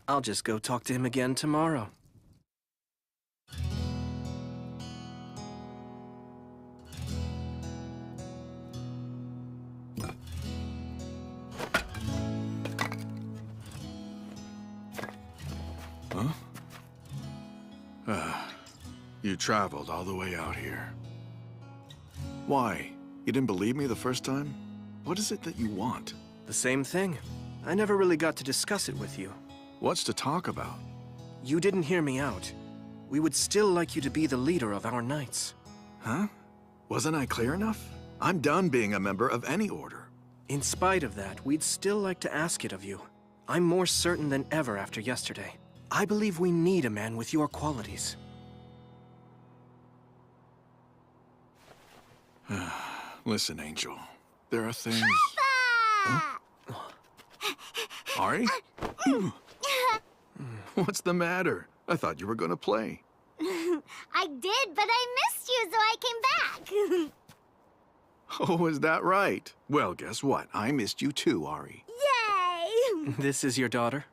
I'll just go talk to him again tomorrow. Huh? You traveled all the way out here. Why? You didn't believe me the first time? What is it that you want? The same thing. I never really got to discuss it with you. What's to talk about? You didn't hear me out. We would still like you to be the leader of our knights. Huh? Wasn't I clear enough? I'm done being a member of any order. In spite of that, we'd still like to ask it of you. I'm more certain than ever after yesterday. I believe we need a man with your qualities. Listen, Angel. There are things... Huh? Ari? What's the matter? I thought you were gonna play. I did, but I missed you, so I came back. Oh, is that right? Well, guess what? I missed you too, Ari. Yay! This is your daughter?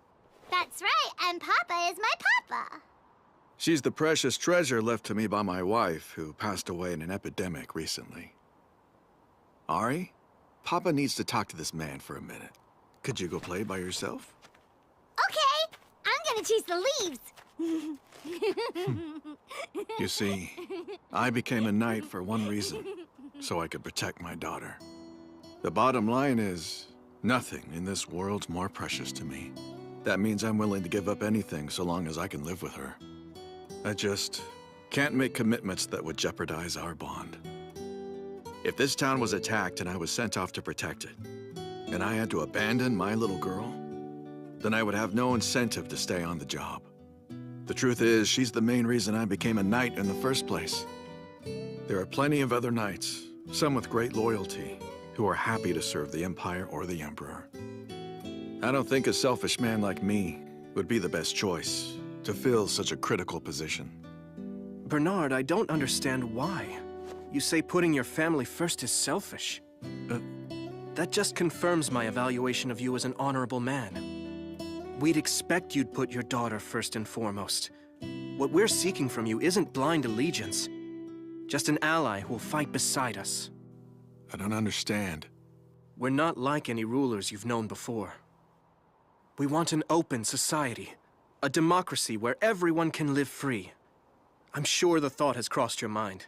That's right, and Papa is my papa. She's the precious treasure left to me by my wife, who passed away in an epidemic recently. Ari, Papa needs to talk to this man for a minute. Could you go play by yourself? Okay, I'm gonna choose the leaves. You see, I became a knight for one reason, so I could protect my daughter. The bottom line is, nothing in this world's more precious to me. That means I'm willing to give up anything so long as I can live with her. I just can't make commitments that would jeopardize our bond. If this town was attacked and I was sent off to protect it, and I had to abandon my little girl, then I would have no incentive to stay on the job. The truth is, she's the main reason I became a knight in the first place. There are plenty of other knights, some with great loyalty, who are happy to serve the Empire or the Emperor. I don't think a selfish man like me would be the best choice to fill such a critical position. Bernard, I don't understand why. You say putting your family first is selfish. That just confirms my evaluation of you as an honorable man. We'd expect you'd put your daughter first and foremost. What we're seeking from you isn't blind allegiance, just an ally who will fight beside us. I don't understand. We're not like any rulers you've known before. We want an open society, a democracy where everyone can live free. I'm sure the thought has crossed your mind.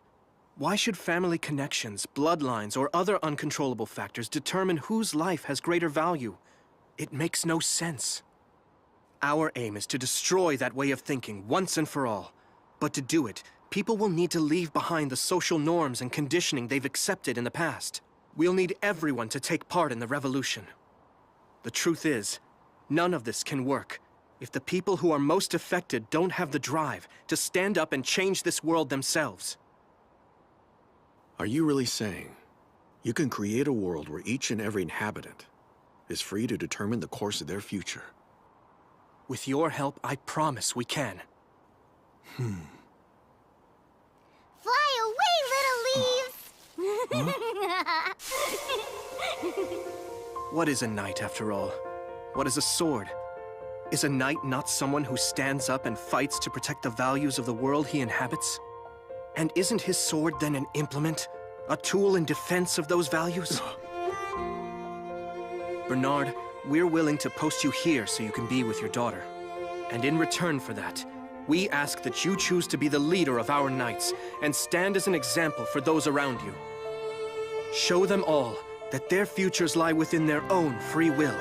Why should family connections, bloodlines, or other uncontrollable factors determine whose life has greater value? It makes no sense. Our aim is to destroy that way of thinking once and for all. But to do it, people will need to leave behind the social norms and conditioning they've accepted in the past. We'll need everyone to take part in the revolution. The truth is, none of this can work if the people who are most affected don't have the drive to stand up and change this world themselves. Are you really saying you can create a world where each and every inhabitant is free to determine the course of their future? With your help, I promise we can. Fly away, little leaves! What is a knight, after all? What is a sword? Is a knight not someone who stands up and fights to protect the values of the world he inhabits? And isn't his sword then an implement? A tool in defense of those values? Bernard, we're willing to post you here so you can be with your daughter. And in return for that, we ask that you choose to be the leader of our knights and stand as an example for those around you. Show them all that their futures lie within their own free will.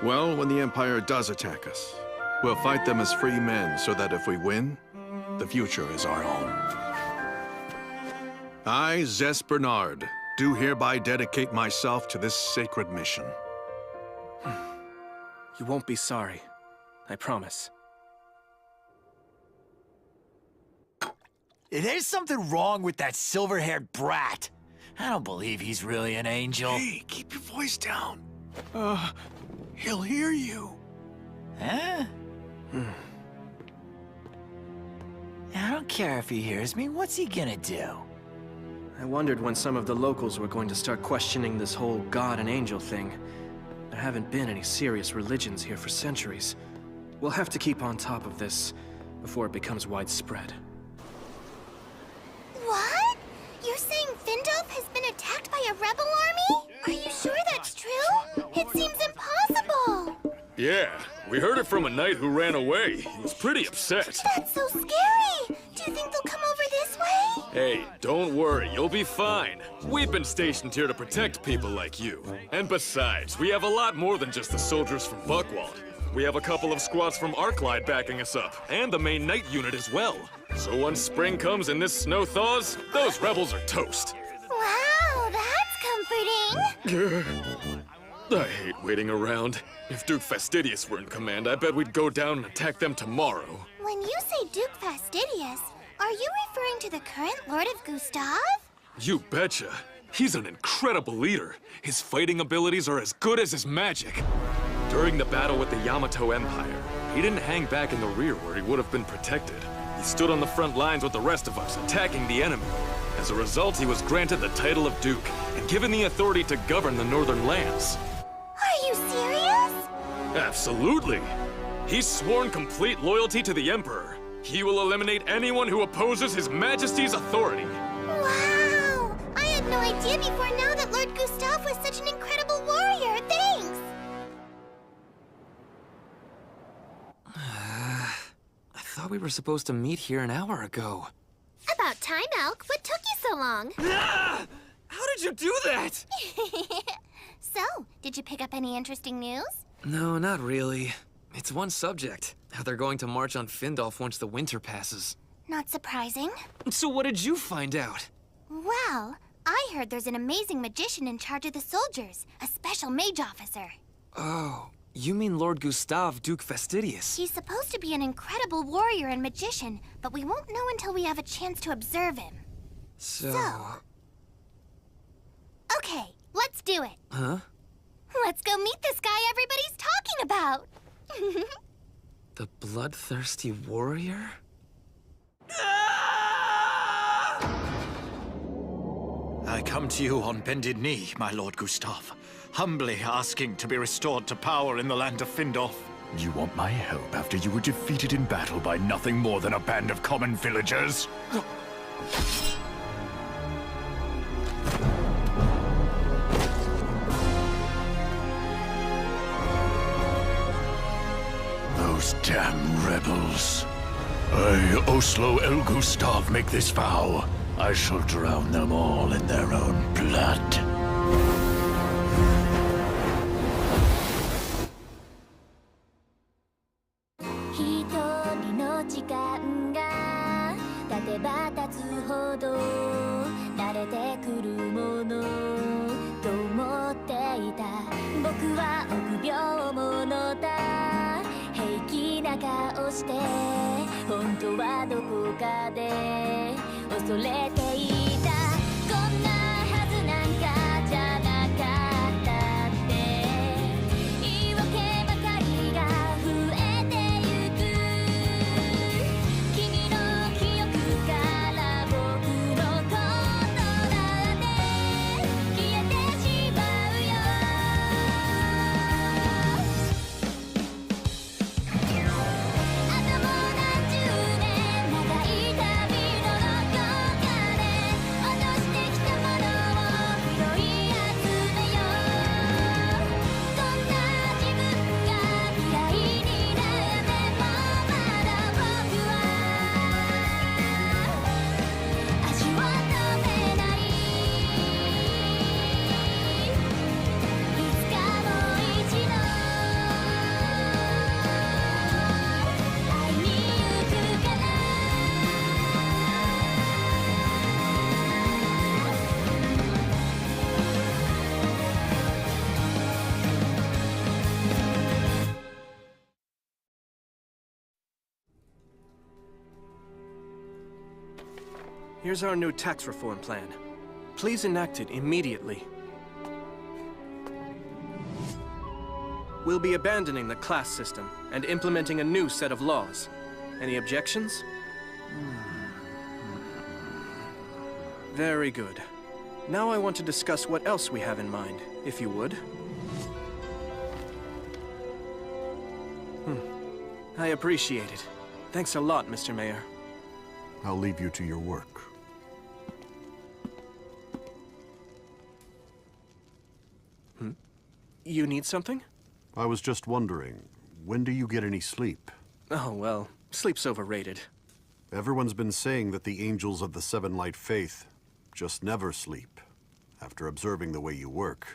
Well, when the Empire does attack us, we'll fight them as free men so that if we win, the future is our own. I, Zes Bernard, do hereby dedicate myself to this sacred mission. You won't be sorry. I promise. There's something wrong with that silver-haired brat. I don't believe he's really an angel. Hey, keep your voice down. He'll hear you. Huh? I don't care if he hears me. What's he gonna do? I wondered when some of the locals were going to start questioning this whole god and angel thing. There haven't been any serious religions here for centuries. We'll have to keep on top of this before it becomes widespread. What? You're saying Findolf has been attacked by a rebel army? Are you sure that's true? It seems impossible. Yeah, we heard it from a knight who ran away. He was pretty upset. That's so scary. Do you think they'll come over this way? Hey, don't worry, you'll be fine. We've been stationed here to protect people like you. And besides, we have a lot more than just the soldiers from Buckwald. We have a couple of squads from Arclight backing us up, and the main knight unit as well. So once spring comes and this snow thaws, those rebels are toast. Wow, that's comforting. I hate waiting around. If Duke Fastidious were in command, I bet we'd go down and attack them tomorrow. When you say Duke Fastidious, are you referring to the current Lord of Gustav? You betcha. He's an incredible leader. His fighting abilities are as good as his magic. During the battle with the Yamato Empire, he didn't hang back in the rear where he would have been protected. He stood on the front lines with the rest of us, attacking the enemy. As a result, he was granted the title of Duke and given the authority to govern the northern lands. Are you serious? Absolutely. He's sworn complete loyalty to the Emperor. He will eliminate anyone who opposes His Majesty's authority. Wow! I had no idea before now that Lord Gustav was such an incredible warrior. Thanks! I thought we were supposed to meet here an hour ago. About time, Elk. What took you so long? Ah! How did you do that? So, did you pick up any interesting news? No, not really. It's one subject. How they're going to march on Findolf once the winter passes. Not surprising. So what did you find out? Well, I heard there's an amazing magician in charge of the soldiers, a special mage officer. Oh, you mean Lord Gustav, Duke Fastidious? He's supposed to be an incredible warrior and magician, but we won't know until we have a chance to observe him. Okay, let's do it. Huh? Let's go meet this guy everybody's talking about. The bloodthirsty warrior? I come to you on bended knee, my Lord Gustav, humbly asking to be restored to power in the land of Findolf. You want my help after you were defeated in battle by nothing more than a band of common villagers? Those damn rebels. I, Oslo El Gustav, make this vow. I shall drown them all in their own blood. Here's our new tax reform plan. Please enact it immediately. We'll be abandoning the class system and implementing a new set of laws. Any objections? Very good. Now I want to discuss what else we have in mind, if you would. I appreciate it. Thanks a lot, Mr. Mayor. I'll leave you to your work. You need something? I was just wondering, when do you get any sleep? Oh, well, sleep's overrated. Everyone's been saying that the angels of the Seven Light Faith just never sleep. After observing the way you work,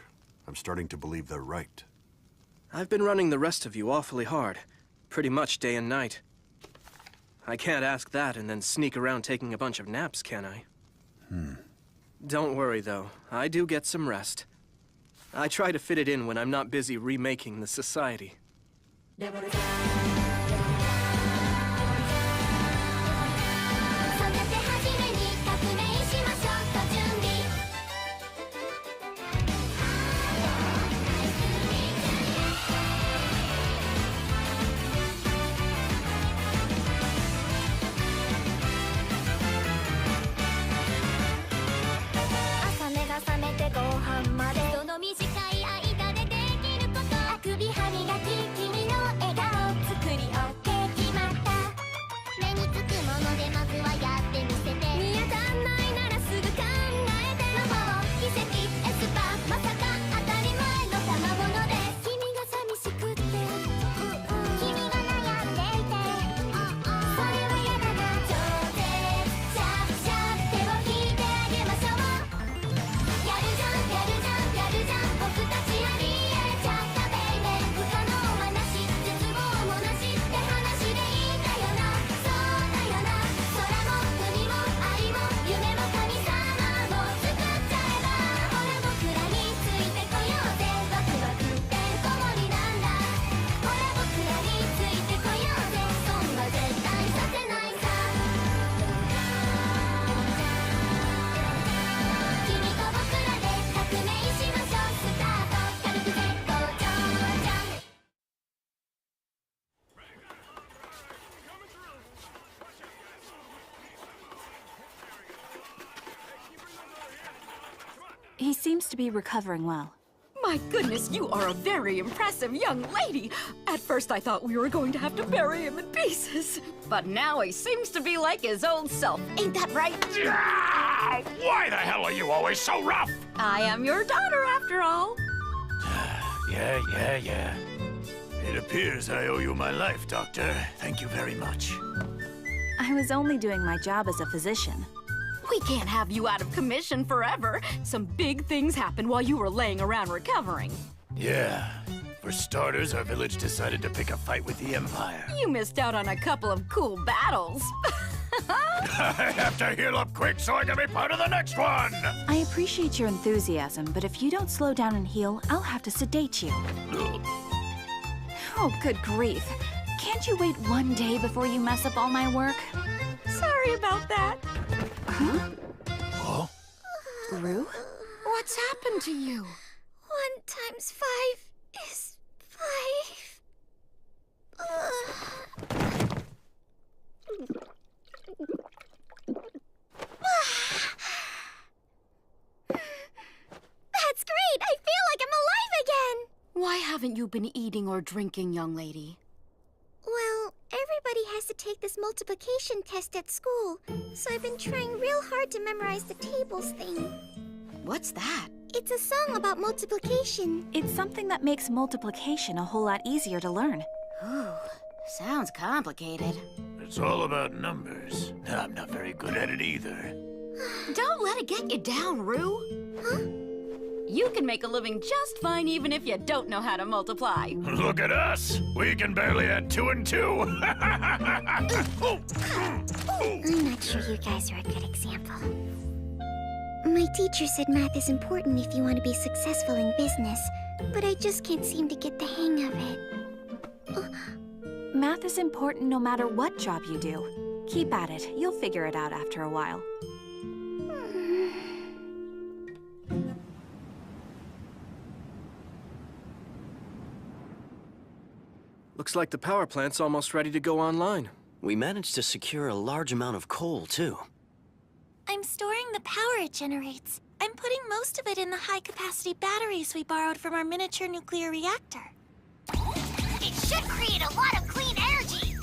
I'm starting to believe they're right. I've been running the rest of you awfully hard, pretty much day and night. I can't ask that and then sneak around taking a bunch of naps, can I? Don't worry, though. I do get some rest. I try to fit it in when I'm not busy remaking the society. He seems to be recovering well. My goodness, you are a very impressive young lady. At first I thought we were going to have to bury him in pieces. But now he seems to be like his old self. Ain't that right? Why the hell are you always so rough? I am your daughter, after all. Yeah. It appears I owe you my life, Doctor. Thank you very much. I was only doing my job as a physician. We can't have you out of commission forever. Some big things happened while you were laying around recovering. Yeah. For starters, our village decided to pick a fight with the Empire. You missed out on a couple of cool battles. I have to heal up quick so I can be part of the next one! I appreciate your enthusiasm, but if you don't slow down and heal, I'll have to sedate you. Oh, good grief. Can't you wait one day before you mess up all my work? Sorry about that. Huh? Oh? Rue? What's happened to you? 1 times 5 is 5. That's great! I feel like I'm alive again! Why haven't you been eating or drinking, young lady? Well, everybody has to take this multiplication test at school, so I've been trying real hard to memorize the tables thing. What's that? It's a song about multiplication. It's something that makes multiplication a whole lot easier to learn. Ooh, sounds complicated. It's all about numbers. I'm not very good at it either. Don't let it get you down, Rue. Huh? You can make a living just fine even if you don't know how to multiply. Look at us! We can barely add 2 and 2! I'm not sure you guys are a good example. My teacher said math is important if you want to be successful in business, but I just can't seem to get the hang of it. Math is important no matter what job you do. Keep at it. You'll figure it out after a while. Looks like the power plant's almost ready to go online. We managed to secure a large amount of coal, too. I'm storing the power it generates. I'm putting most of it in the high-capacity batteries we borrowed from our miniature nuclear reactor. It should create a lot of clean energy!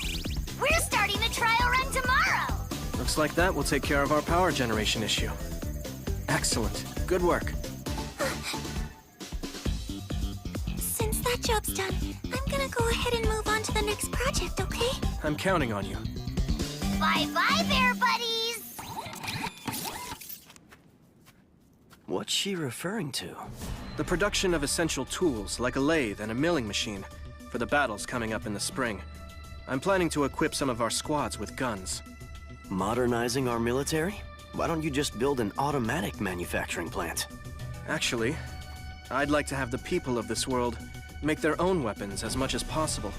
We're starting the trial run tomorrow! Looks like that will take care of our power generation issue. Excellent. Good work. Since that job's done, I'm gonna go ahead and move on to the next project, okay? I'm counting on you. Bye-bye, bear buddies! What's she referring to? The production of essential tools, like a lathe and a milling machine, for the battles coming up in the spring. I'm planning to equip some of our squads with guns. Modernizing our military? Why don't you just build an automatic manufacturing plant? Actually, I'd like to have the people of this world make their own weapons as much as possible.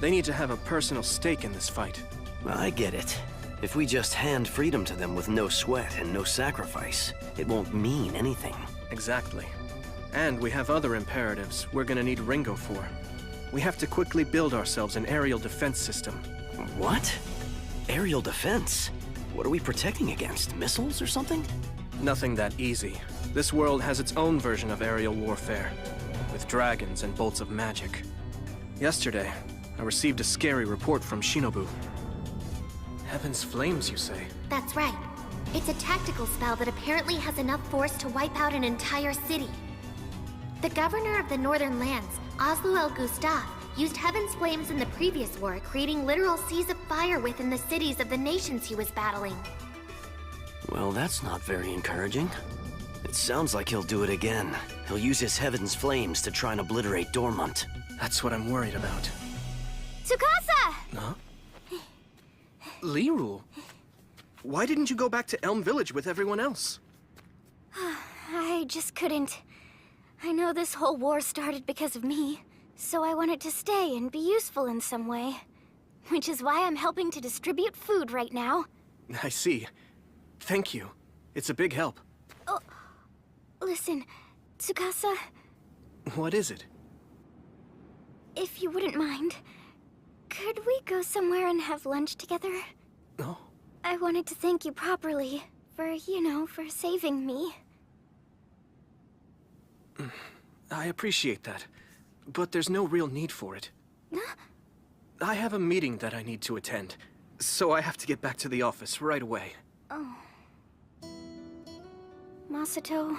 They need to have a personal stake in this fight. I get it. If we just hand freedom to them with no sweat and no sacrifice, it won't mean anything. Exactly. And we have other imperatives we're gonna need Ringo for. We have to quickly build ourselves an aerial defense system. What? Aerial defense? What are we protecting against? Missiles or something? Nothing that easy. This world has its own version of aerial warfare, with dragons and bolts of magic. Yesterday, I received a scary report from Shinobu. Heaven's Flames, you say? That's right. It's a tactical spell that apparently has enough force to wipe out an entire city. The governor of the Northern Lands, Oslo El Gustav, used Heaven's Flames in the previous war, creating literal seas of fire within the cities of the nations he was battling. Well, that's not very encouraging. It sounds like he'll do it again. He'll use his Heaven's Flames to try and obliterate Dormont. That's what I'm worried about. Tsukasa! Huh? Lirul, why didn't you go back to Elm Village with everyone else? I just couldn't. I know this whole war started because of me, so I wanted to stay and be useful in some way. Which is why I'm helping to distribute food right now. I see. Thank you. It's a big help. Oh, listen, Tsukasa, What is it? if you wouldn't mind, could we go somewhere and have lunch together? Oh. I wanted to thank you properly for, for saving me. I appreciate that, but there's no real need for it. I have a meeting that I need to attend, so I have to get back to the office right away. Oh. Masato,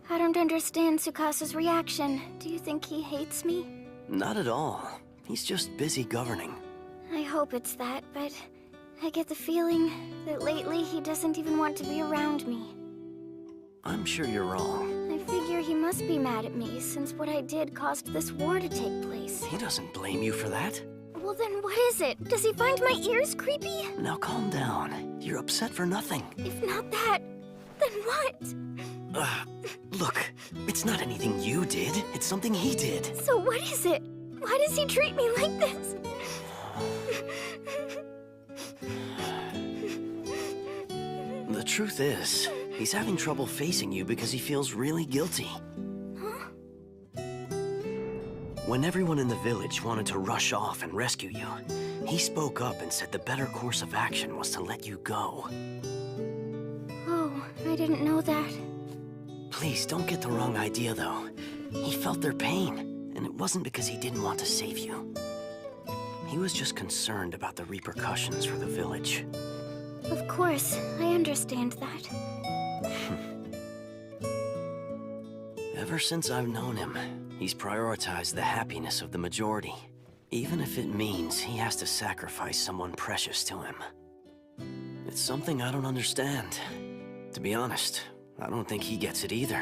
I don't understand Tsukasa's reaction. Do you think he hates me? Not at all. He's just busy governing. I hope it's that, but I get the feeling that lately he doesn't even want to be around me. I'm sure you're wrong. I figure he must be mad at me, since what I did caused this war to take place. He doesn't blame you for that. Well then, what is it? Does he find my ears creepy? Now calm down. You're upset for nothing. If not that, then what? Look, it's not anything you did. It's something he did. So what is it? Why does he treat me like this? The truth is, he's having trouble facing you because he feels really guilty. Huh? When everyone in the village wanted to rush off and rescue you, he spoke up and said the better course of action was to let you go. Oh, I didn't know that. Please, don't get the wrong idea, though. He felt their pain, and it wasn't because he didn't want to save you. He was just concerned about the repercussions for the village. Of course, I understand that. Ever since I've known him, he's prioritized the happiness of the majority, even if it means he has to sacrifice someone precious to him. It's something I don't understand. To be honest, I don't think he gets it either.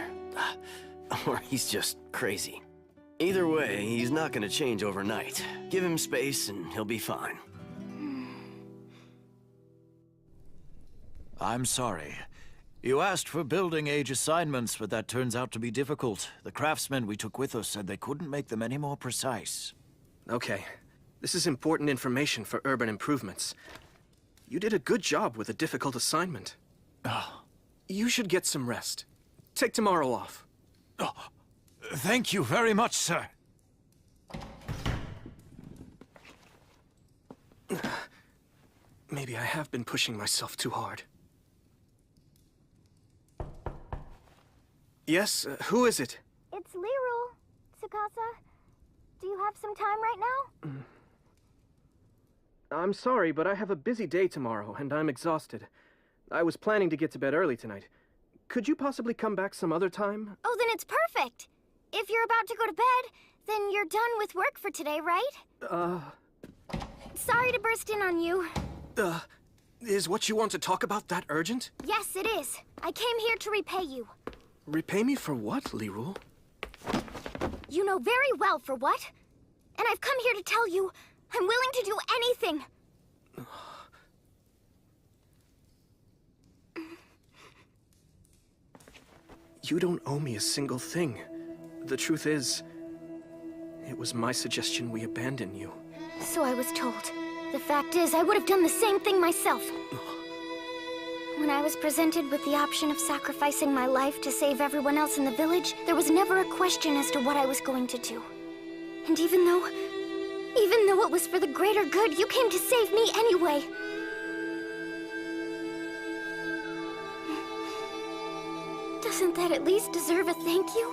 Or he's just crazy. Either way, he's not gonna change overnight. Give him space and he'll be fine. I'm sorry. You asked for building age assignments, but that turns out to be difficult. The craftsmen we took with us said they couldn't make them any more precise. Okay. This is important information for urban improvements. You did a good job with a difficult assignment. You should get some rest. Take tomorrow off. Thank you very much, sir. Maybe I have been pushing myself too hard. Yes, who is it? It's Lirul. Tsukasa, do you have some time right now? I'm sorry, but I have a busy day tomorrow, and I'm exhausted. I was planning to get to bed early tonight. Could you possibly come back some other time? Oh, then it's perfect. If you're about to go to bed, then you're done with work for today, right? Sorry to burst in on you. Is what you want to talk about that urgent? Yes, it is. I came here to repay you. Repay me for what, Lirul? You know very well for what. And I've come here to tell you, I'm willing to do anything. You don't owe me a single thing. The truth is, it was my suggestion we abandon you. So I was told. The fact is, I would have done the same thing myself. When I was presented with the option of sacrificing my life to save everyone else in the village, there was never a question as to what I was going to do. And even though it was for the greater good, you came to save me anyway. Doesn't that at least deserve a thank you?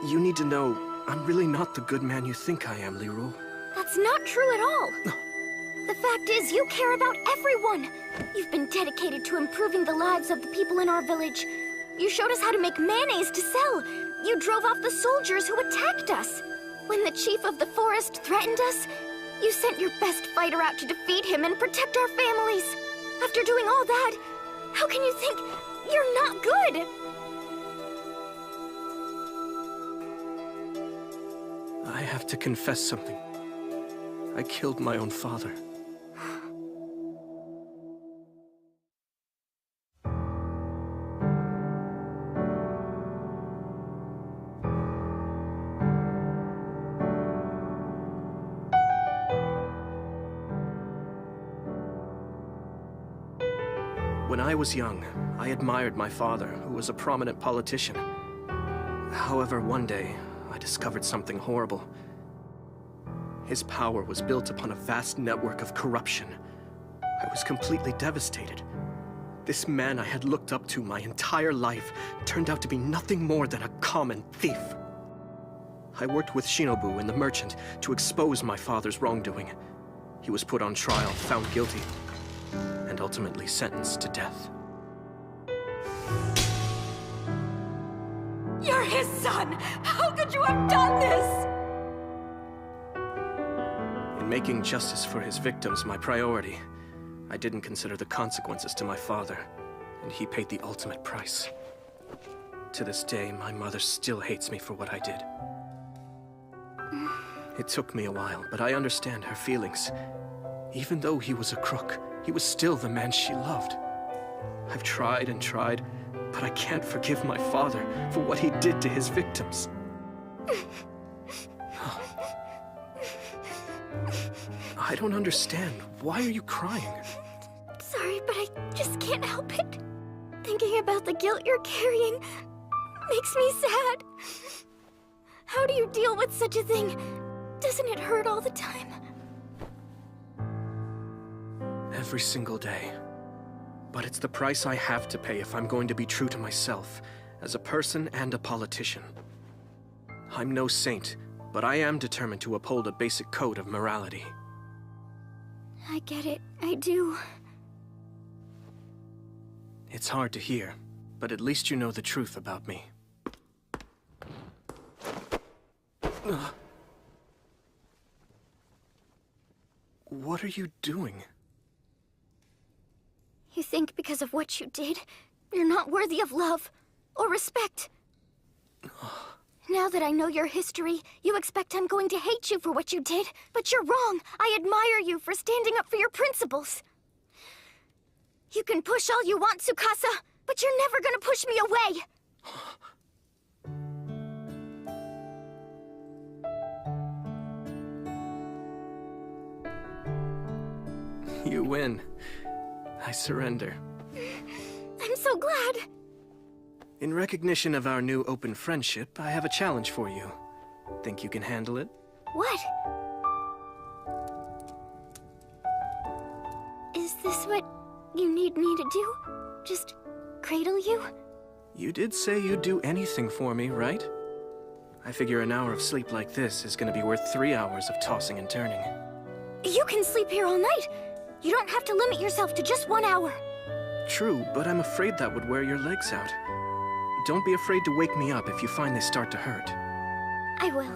You need to know, I'm really not the good man you think I am, Lirul. That's not true at all. The fact is, you care about everyone. You've been dedicated to improving the lives of the people in our village. You showed us how to make mayonnaise to sell. You drove off the soldiers who attacked us. When the chief of the forest threatened us, you sent your best fighter out to defeat him and protect our families. After doing all that, how can you think you're not good? I have to confess something. I killed my own father. When I was young, I admired my father, who was a prominent politician. However, one day, I discovered something horrible. His power was built upon a vast network of corruption. I was completely devastated. This man I had looked up to my entire life turned out to be nothing more than a common thief. I worked with Shinobu and the merchant to expose my father's wrongdoing. He was put on trial, found guilty, and ultimately sentenced to death. You're his son! How could you have done this? In making justice for his victims my priority, I didn't consider the consequences to my father, and he paid the ultimate price. To this day, my mother still hates me for what I did. It took me a while, but I understand her feelings. Even though he was a crook, he was still the man she loved. I've tried and tried, but I can't forgive my father for what he did to his victims. I don't understand. Why are you crying? Sorry, but I just can't help it. Thinking about the guilt you're carrying makes me sad. How do you deal with such a thing? Doesn't it hurt all the time? Every single day. But it's the price I have to pay if I'm going to be true to myself, as a person and a politician. I'm no saint, but I am determined to uphold a basic code of morality. I get it. I do. It's hard to hear, but at least you know the truth about me. What are you doing? You think because of what you did, you're not worthy of love or respect. Now that I know your history, you expect I'm going to hate you for what you did, but you're wrong. I admire you for standing up for your principles. You can push all you want, Tsukasa, but you're never gonna push me away. You win. I surrender. I'm so glad. In recognition of our new open friendship, I have a challenge for you. Think you can handle it? What? Is this what you need me to do? Just cradle you? You did say you'd do anything for me, right? I figure an hour of sleep like this is gonna be worth 3 hours of tossing and turning. You can sleep here all night. You don't have to limit yourself to just 1 hour. True, but I'm afraid that would wear your legs out. Don't be afraid to wake me up if you find they start to hurt. I will.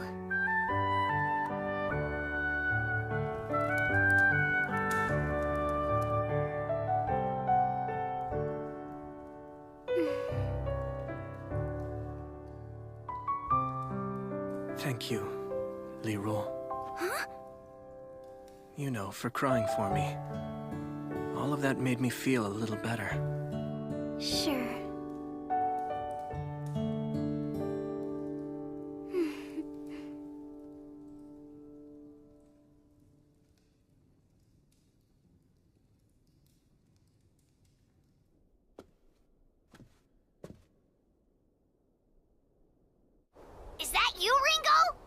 Thank you, Leroy. Huh? You know, for crying for me. All of that made me feel a little better. Sure. Is that you, Ringo?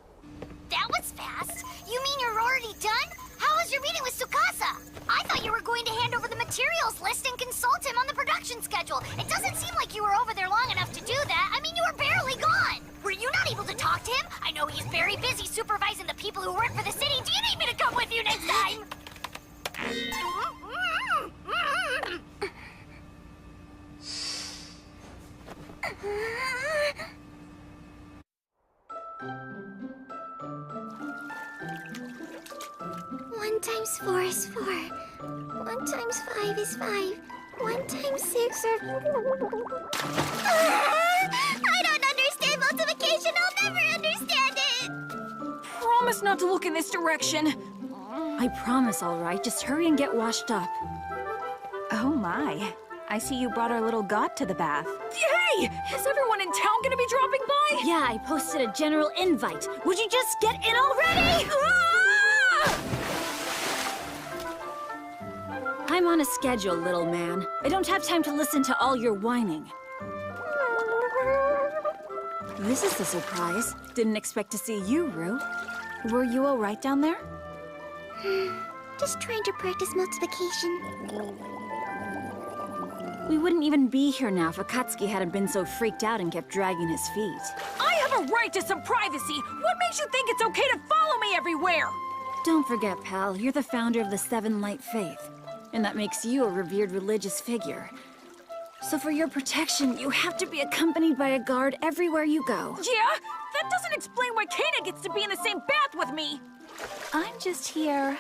That was fast. You mean you're already done? How was your meeting with Tsukasa? I thought you were going to hand over the materials list and consult him on the production schedule. It doesn't seem like you were over there long enough to do that. I mean, you were barely gone. Were you not able to talk to him? I know he's very busy supervising the people who work for the city. Do you need me to come with you next time? One times 4 is 4. 1 times 5 is 5. 1 times 6 are... I don't understand multiplication. I'll never understand it. Promise not to look in this direction. I promise, all right. Just hurry and get washed up. Oh my. I see you brought our little got to the bath. Hey! Is everyone in town gonna be dropping by? Yeah, I posted a general invite. Would you just get in already? I'm on a schedule, little man. I don't have time to listen to all your whining. This is a surprise. Didn't expect to see you, Rue. Were you all right down there? Just trying to practice multiplication. We wouldn't even be here now if Akatsuki hadn't been so freaked out and kept dragging his feet. I have a right to some privacy! What makes you think it's okay to follow me everywhere? Don't forget, pal, you're the founder of the Seven Light Faith. And that makes you a revered religious figure. So for your protection, you have to be accompanied by a guard everywhere you go. Yeah? That doesn't explain why Kana gets to be in the same bath with me! I'm just here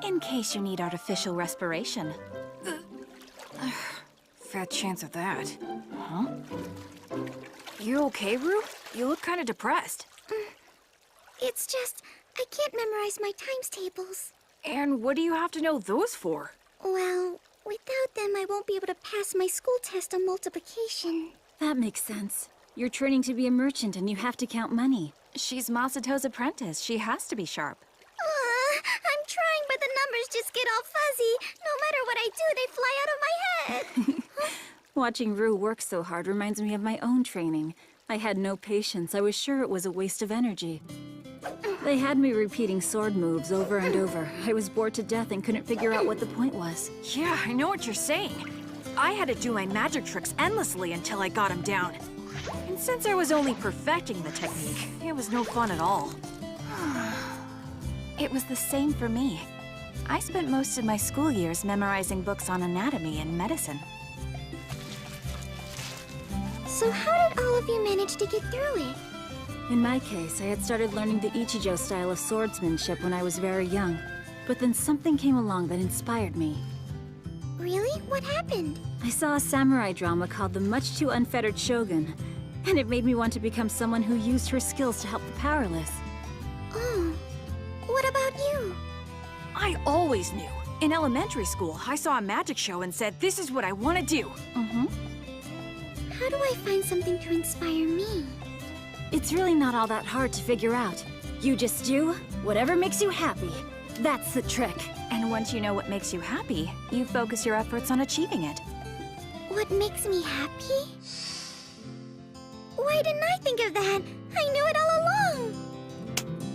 in case you need artificial respiration. Fat chance of that. Huh? You okay, Rue? You look kind of depressed. It's just, I can't memorize my times tables. And what do you have to know those for? Well, without them, I won't be able to pass my school test on multiplication. That makes sense. You're training to be a merchant and you have to count money. She's Masato's apprentice. She has to be sharp. I'm trying, but the numbers just get all fuzzy. No matter what I do, they fly out of my head. Watching Rue work so hard reminds me of my own training. I had no patience. I was sure it was a waste of energy. They had me repeating sword moves over and over. I was bored to death and couldn't figure out what the point was. Yeah, I know what you're saying. I had to do my magic tricks endlessly until I got him down. And since I was only perfecting the technique, it was no fun at all. It was the same for me. I spent most of my school years memorizing books on anatomy and medicine. So how did all of you manage to get through it? In my case, I had started learning the Ichijo style of swordsmanship when I was very young. But then something came along that inspired me. Really? What happened? I saw a samurai drama called The Much Too Unfettered Shogun, and it made me want to become someone who used her skills to help the powerless. Oh, what about you? I always knew. In elementary school, I saw a magic show and said, this is what I want to do. How do I find something to inspire me? It's really not all that hard to figure out. You just do whatever makes you happy. That's the trick. And once you know what makes you happy, you focus your efforts on achieving it. What makes me happy? Why didn't I think of that? I knew it all along!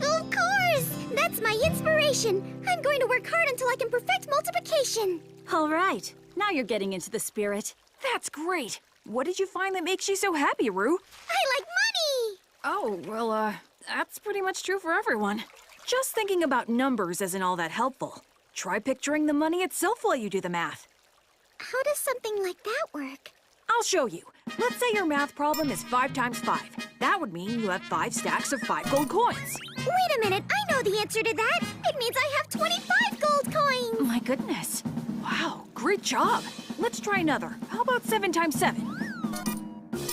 Of course! That's my inspiration! I'm going to work hard until I can perfect multiplication! All right. Now you're getting into the spirit. That's great! What did you find that makes you so happy, Rue? I like money! Oh, well, that's pretty much true for everyone. Just thinking about numbers isn't all that helpful. Try picturing the money itself while you do the math. How does something like that work? I'll show you. Let's say your math problem is 5 times 5. That would mean you have 5 stacks of 5 gold coins. Wait a minute, I know the answer to that! It means I have 25 gold coins! My goodness. Wow, great job. Let's try another. How about 7 times 7?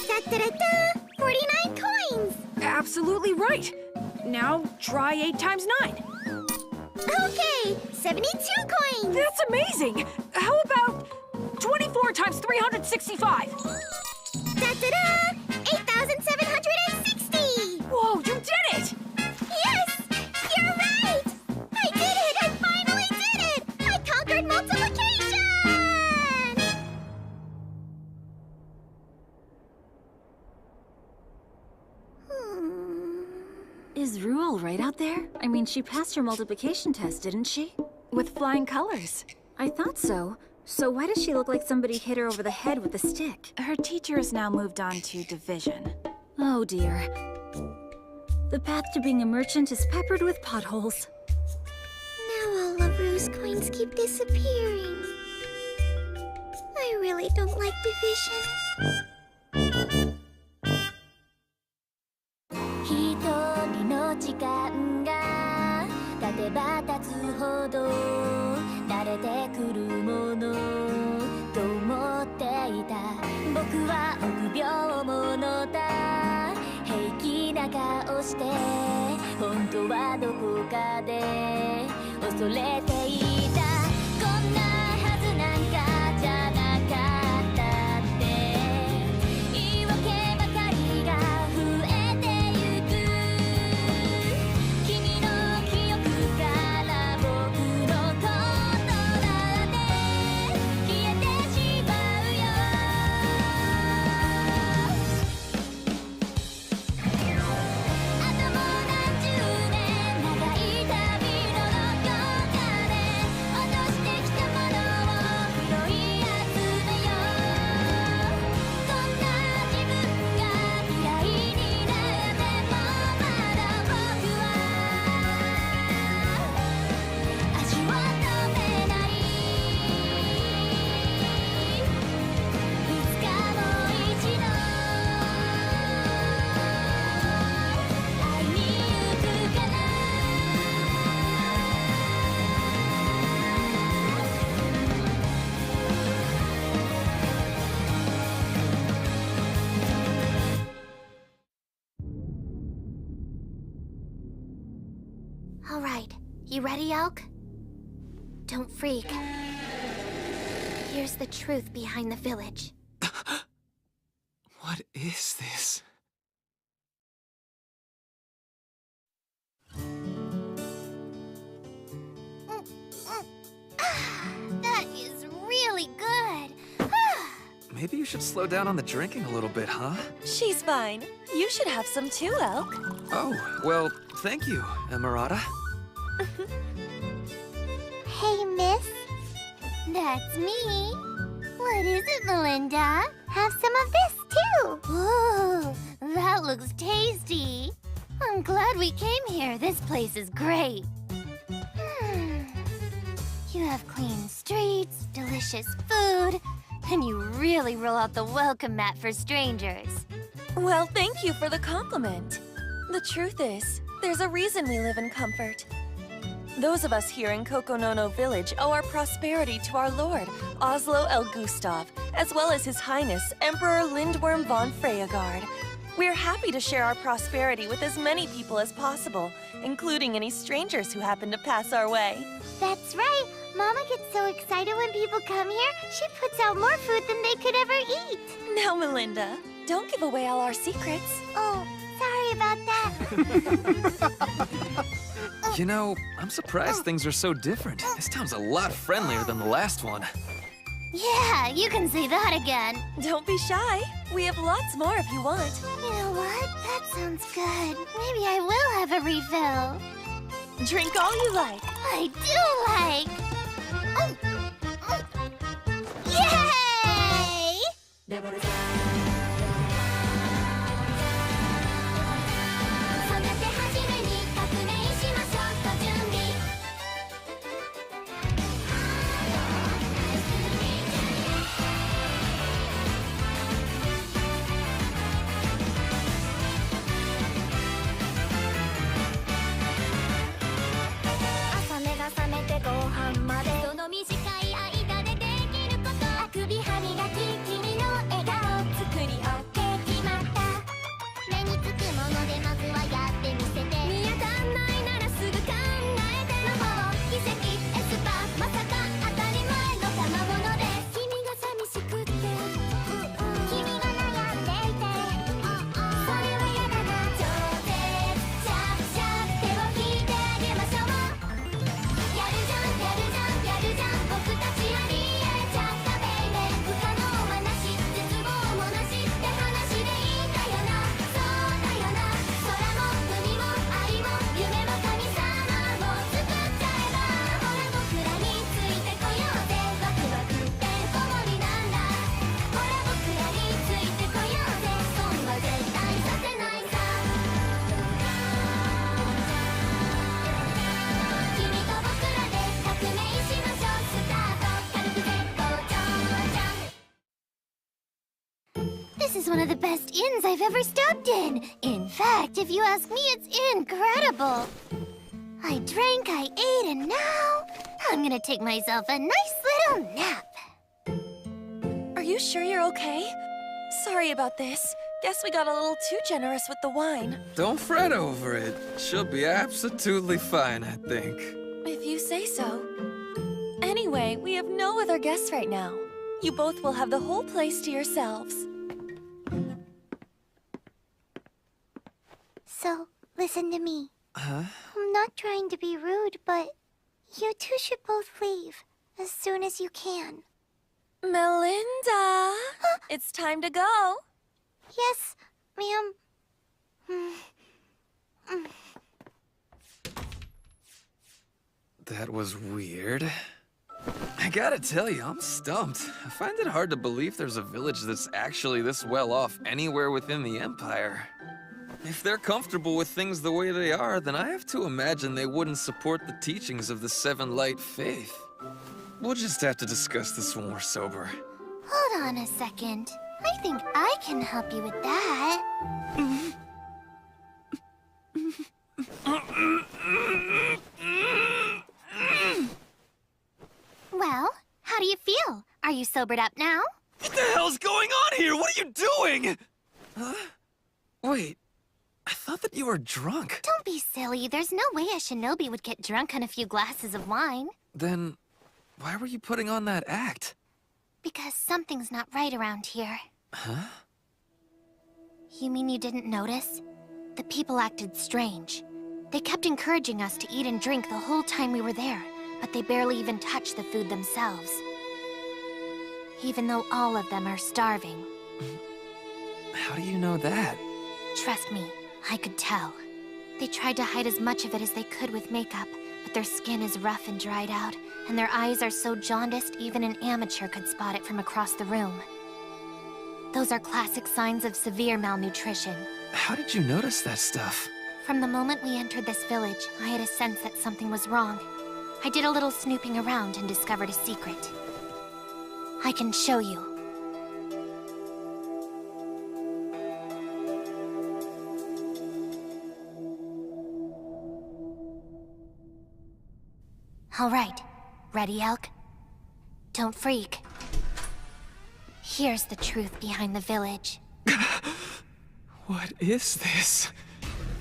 Da-da-da-da! 49 coins! Absolutely right. Now try 8 times 9. Okay, 72 coins! That's amazing! How about 24 times 365? Da-da-da! 8,760! Whoa, you did it! Yes! You're right! I did it! I finally did it! I conquered multiplication! Is Rue all right out there? I mean, she passed her multiplication test, didn't she? With flying colors. I thought so. So why does she look like somebody hit her over the head with a stick? Her teacher has now moved on to division. Oh dear. The path to being a merchant is peppered with potholes. Now all of Rue's coins keep disappearing. I really don't like division. 一人の時間が経てば経つほど慣れてくるものと思っていた僕は臆病者だ平気な顔して本当はどこかで恐れていたこんなはずなんかじゃなかったって言い訳ばかりが増えてゆく君の記憶から僕のことだって消えてしまうよあともう何十年長い旅のどこかで You ready, Elk? Don't freak. Here's the truth behind the village. What is this? That is really good. Maybe you should slow down on the drinking a little bit, huh? She's fine. You should have some too, Elk. Oh, well, thank you, Emerauda. Hey, miss. That's me. What is it, Melinda? Have some of this, too. Ooh, that looks tasty. I'm glad we came here. This place is great. You have clean streets, delicious food, and you really roll out the welcome mat for strangers. Well, thank you for the compliment. The truth is, there's a reason we live in comfort. Those of us here in Kokonono Village owe our prosperity to our lord, Oslo El Gustav, as well as His Highness, Emperor Lindworm von Freyagard. We're happy to share our prosperity with as many people as possible, including any strangers who happen to pass our way. That's right. Mama gets so excited when people come here, she puts out more food than they could ever eat. Now, Melinda, don't give away all our secrets. Oh, sorry about that. You know, I'm surprised things are so different. This town's a lot friendlier than the last one. Yeah, you can say that again. Don't be shy. We have lots more if you want. You know what? That sounds good. Maybe I will have a refill. Drink all you like. I do like. Yay! This is one of the best inns I've ever stopped in. In fact, if you ask me, it's incredible. I drank, I ate, and now I'm gonna take myself a nice little nap. Are you sure you're okay? Sorry about this. Guess we got a little too generous with the wine. Don't fret over it. She'll be absolutely fine, I think. If you say so. Anyway, we have no other guests right now. You both will have the whole place to yourselves. So, listen to me. Huh? I'm not trying to be rude, but you two should both leave as soon as you can. Melinda! It's time to go. Yes, ma'am. That was weird. I gotta tell you, I'm stumped. I find it hard to believe there's a village that's actually this well off anywhere within the Empire. If they're comfortable with things the way they are, then I have to imagine they wouldn't support the teachings of the Seven Light Faith. We'll just have to discuss this when we're sober. Hold on a second. I think I can help you with that. Well, how do you feel? Are you sobered up now? What the hell's going on here? What are you doing? Huh? Wait, I thought that you were drunk. Don't be silly. There's no way a shinobi would get drunk on a few glasses of wine. Then, why were you putting on that act? Because something's not right around here. Huh? You mean you didn't notice? The people acted strange. They kept encouraging us to eat and drink the whole time we were there, but they barely even touched the food themselves. Even though all of them are starving. How do you know that? Trust me, I could tell. They tried to hide as much of it as they could with makeup, but their skin is rough and dried out, and their eyes are so jaundiced even an amateur could spot it from across the room. Those are classic signs of severe malnutrition. How did you notice that stuff? From the moment we entered this village, I had a sense that something was wrong. I did a little snooping around and discovered a secret. I can show you. All right. Ready, Elk? Don't freak. Here's the truth behind the village. What is this?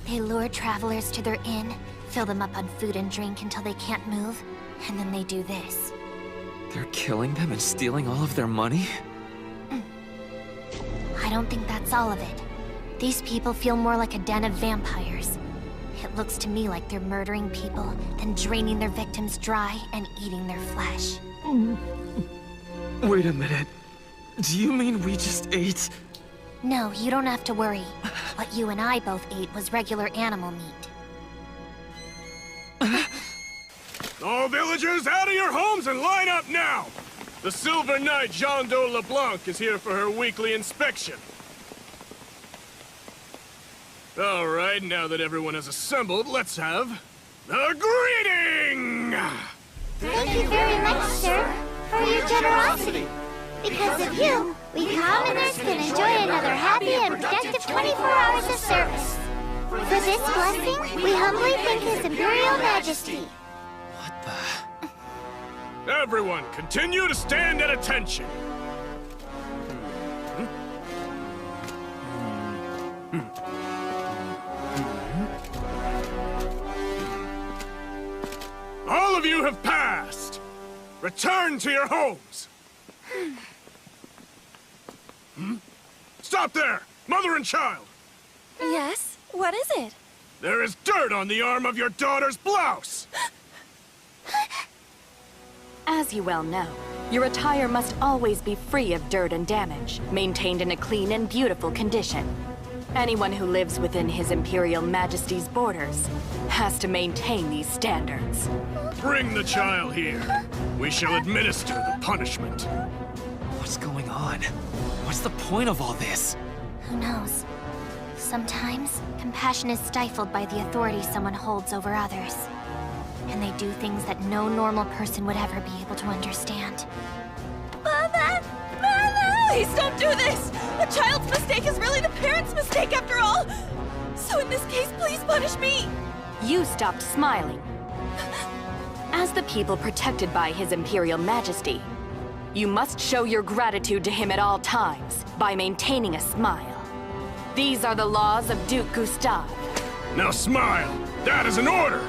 They lure travelers to their inn, fill them up on food and drink until they can't move, and then they do this. They're killing them and stealing all of their money? I don't think that's all of it. These people feel more like a den of vampires. It looks to me like they're murdering people, then draining their victims dry and eating their flesh. Wait a minute. Do you mean we just ate? No, you don't have to worry. What you and I both ate was regular animal meat. All villagers, out of your homes and line up now! The Silver Knight Jean de LeBlanc is here for her weekly inspection. All right, now that everyone has assembled, let's have the greeting! Thank you very much, sir, for your generosity. Because of you, we commoners can enjoy another happy and productive 24 hours of service. For this blessing, we humbly thank His Imperial Majesty. Everyone, continue to stand at attention. All of you have passed. Return to your homes. Stop there! Mother and child! Yes? What is it? There is dirt on the arm of your daughter's blouse! As you well know, your attire must always be free of dirt and damage, maintained in a clean and beautiful condition. Anyone who lives within His Imperial Majesty's borders has to maintain these standards. Bring the child here. We shall administer the punishment. What's going on? What's the point of all this? Who knows? Sometimes, compassion is stifled by the authority someone holds over others. And they do things that no normal person would ever be able to understand. Mother! Mother! Please don't do this! A child's mistake is really the parent's mistake after all! So in this case, please punish me! You stopped smiling. As the people protected by His Imperial Majesty, you must show your gratitude to him at all times by maintaining a smile. These are the laws of Duke Gustave. Now smile! That is an order!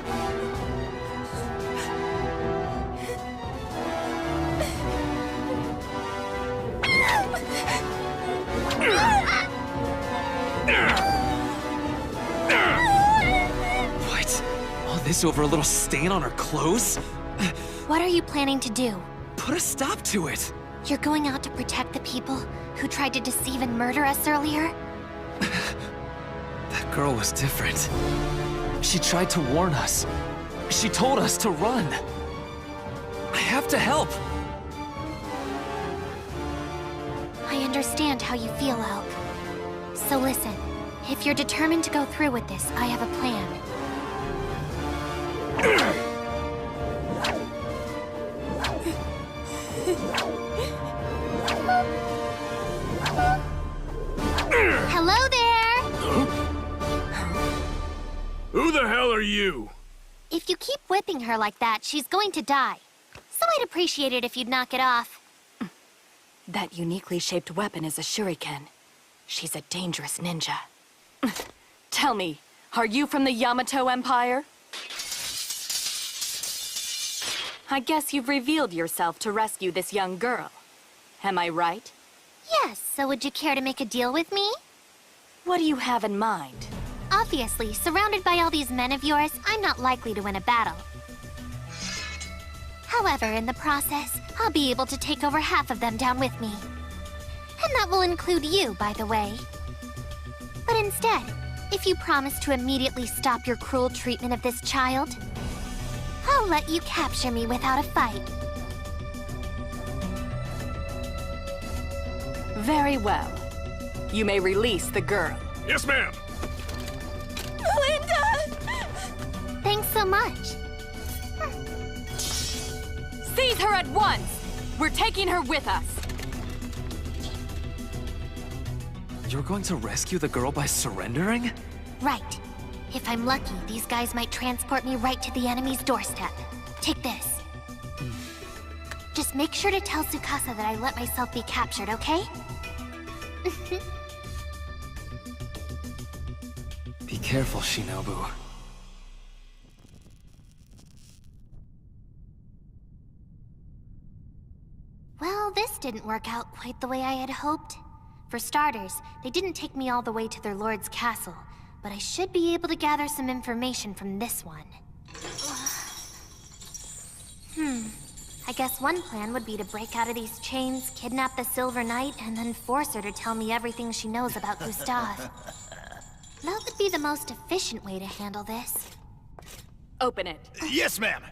What? All this over a little stain on her clothes? What are you planning to do? Put a stop to it! You're going out to protect the people who tried to deceive and murder us earlier? That girl was different. She tried to warn us. She told us to run. I have to help. I understand how you feel, Elk. So listen, if you're determined to go through with this, I have a plan. Hello there! Who the hell are you? If you keep whipping her like that, she's going to die. So I'd appreciate it if you'd knock it off. That uniquely shaped weapon is a shuriken. She's a dangerous ninja. Tell me, are you from the Yamato Empire? I guess you've revealed yourself to rescue this young girl. Am I right? Yes, so would you care to make a deal with me? What do you have in mind? Obviously, surrounded by all these men of yours, I'm not likely to win a battle. However, in the process, I'll be able to take over half of them down with me. And that will include you, by the way. But instead, if you promise to immediately stop your cruel treatment of this child, I'll let you capture me without a fight. Very well. You may release the girl. Yes, ma'am. Linda! Thanks so much. Seize her at once! We're taking her with us. You're going to rescue the girl by surrendering? Right. If I'm lucky, these guys might transport me right to the enemy's doorstep. Take this. Just make sure to tell Tsukasa that I let myself be captured, okay? Be careful, Shinobu. Well, this didn't work out quite the way I had hoped. For starters, they didn't take me all the way to their lord's castle, but I should be able to gather some information from this one. I guess one plan would be to break out of these chains, kidnap the Silver Knight, and then force her to tell me everything she knows about Gustav. That would be the most efficient way to handle this. Open it. Yes, ma'am.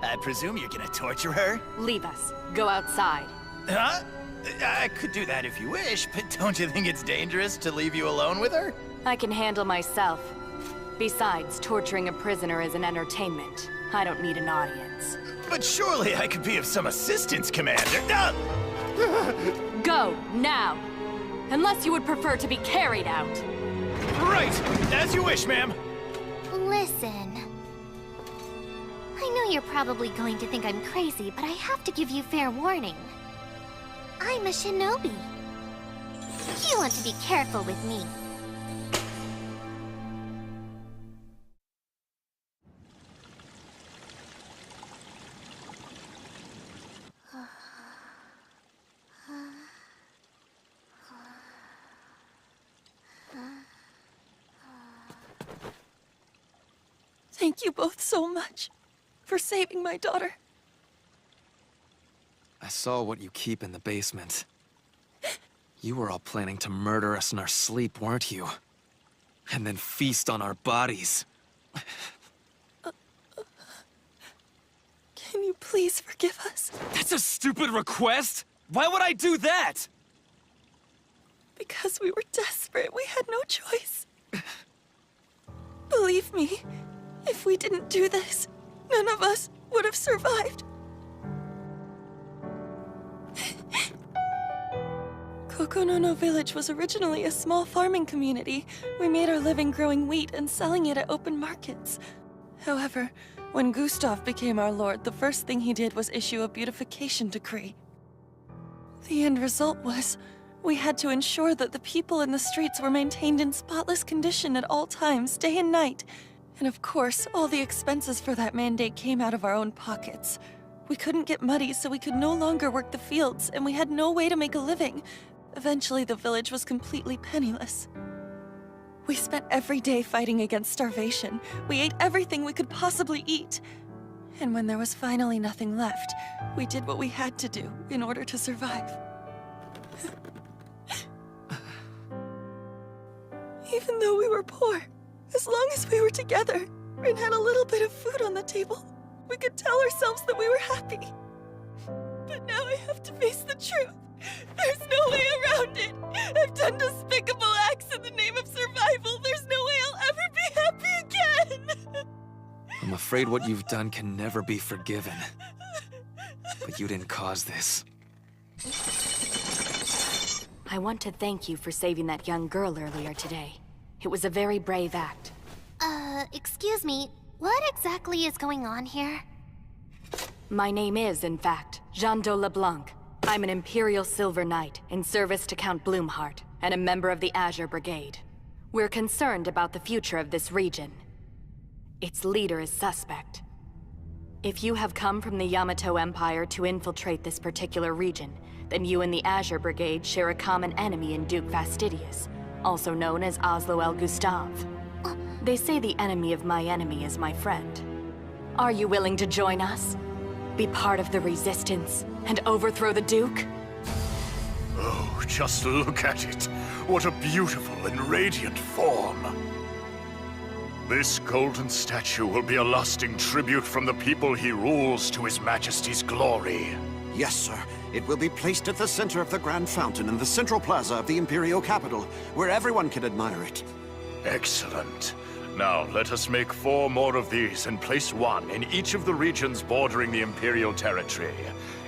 I presume you're gonna torture her? Leave us. Go outside. Huh? I could do that if you wish, but don't you think it's dangerous to leave you alone with her? I can handle myself. Besides, torturing a prisoner is an entertainment. I don't need an audience. But surely I could be of some assistance, Commander. Go, now! Unless you would prefer to be carried out. Right! As you wish, ma'am. Listen. I know you're probably going to think I'm crazy, but I have to give you fair warning. I'm a shinobi. You want to be careful with me. Thank you both so much for saving my daughter. I saw what you keep in the basement. You were all planning to murder us in our sleep, weren't you? And then feast on our bodies. Can you please forgive us? That's a stupid request! Why would I do that? Because we were desperate, we had no choice. Believe me, if we didn't do this, none of us would have survived. Kokonono Village was originally a small farming community. We made our living growing wheat and selling it at open markets. However, when Gustav became our lord, the first thing he did was issue a beautification decree. The end result was, we had to ensure that the people in the streets were maintained in spotless condition at all times, day and night. And of course, all the expenses for that mandate came out of our own pockets. We couldn't get muddy, so we could no longer work the fields, and we had no way to make a living. Eventually, the village was completely penniless. We spent every day fighting against starvation. We ate everything we could possibly eat. And when there was finally nothing left, we did what we had to do in order to survive. Even though we were poor, as long as we were together and had a little bit of food on the table, we could tell ourselves that we were happy. But now I have to face the truth. There's no way around it. I've done despicable acts in the name of survival. There's no way I'll ever be happy again. I'm afraid what you've done can never be forgiven. But you didn't cause this. I want to thank you for saving that young girl earlier today. It was a very brave act. Excuse me. What exactly is going on here? My name is, in fact, Jean-Do LeBlanc. I'm an Imperial Silver Knight in service to Count Bloomheart, and a member of the Azure Brigade. We're concerned about the future of this region. Its leader is suspect. If you have come from the Yamato Empire to infiltrate this particular region, then you and the Azure Brigade share a common enemy in Duke Fastidius, also known as Oslo El Gustave. They say the enemy of my enemy is my friend. Are you willing to join us? Be part of the resistance and overthrow the Duke? Oh, just look at it. What a beautiful and radiant form. This golden statue will be a lasting tribute from the people he rules to His Majesty's glory. Yes, sir. It will be placed at the center of the Grand Fountain in the central plaza of the Imperial capital, where everyone can admire it. Excellent. Now, let us make 4 more of these and place 1 in each of the regions bordering the Imperial territory.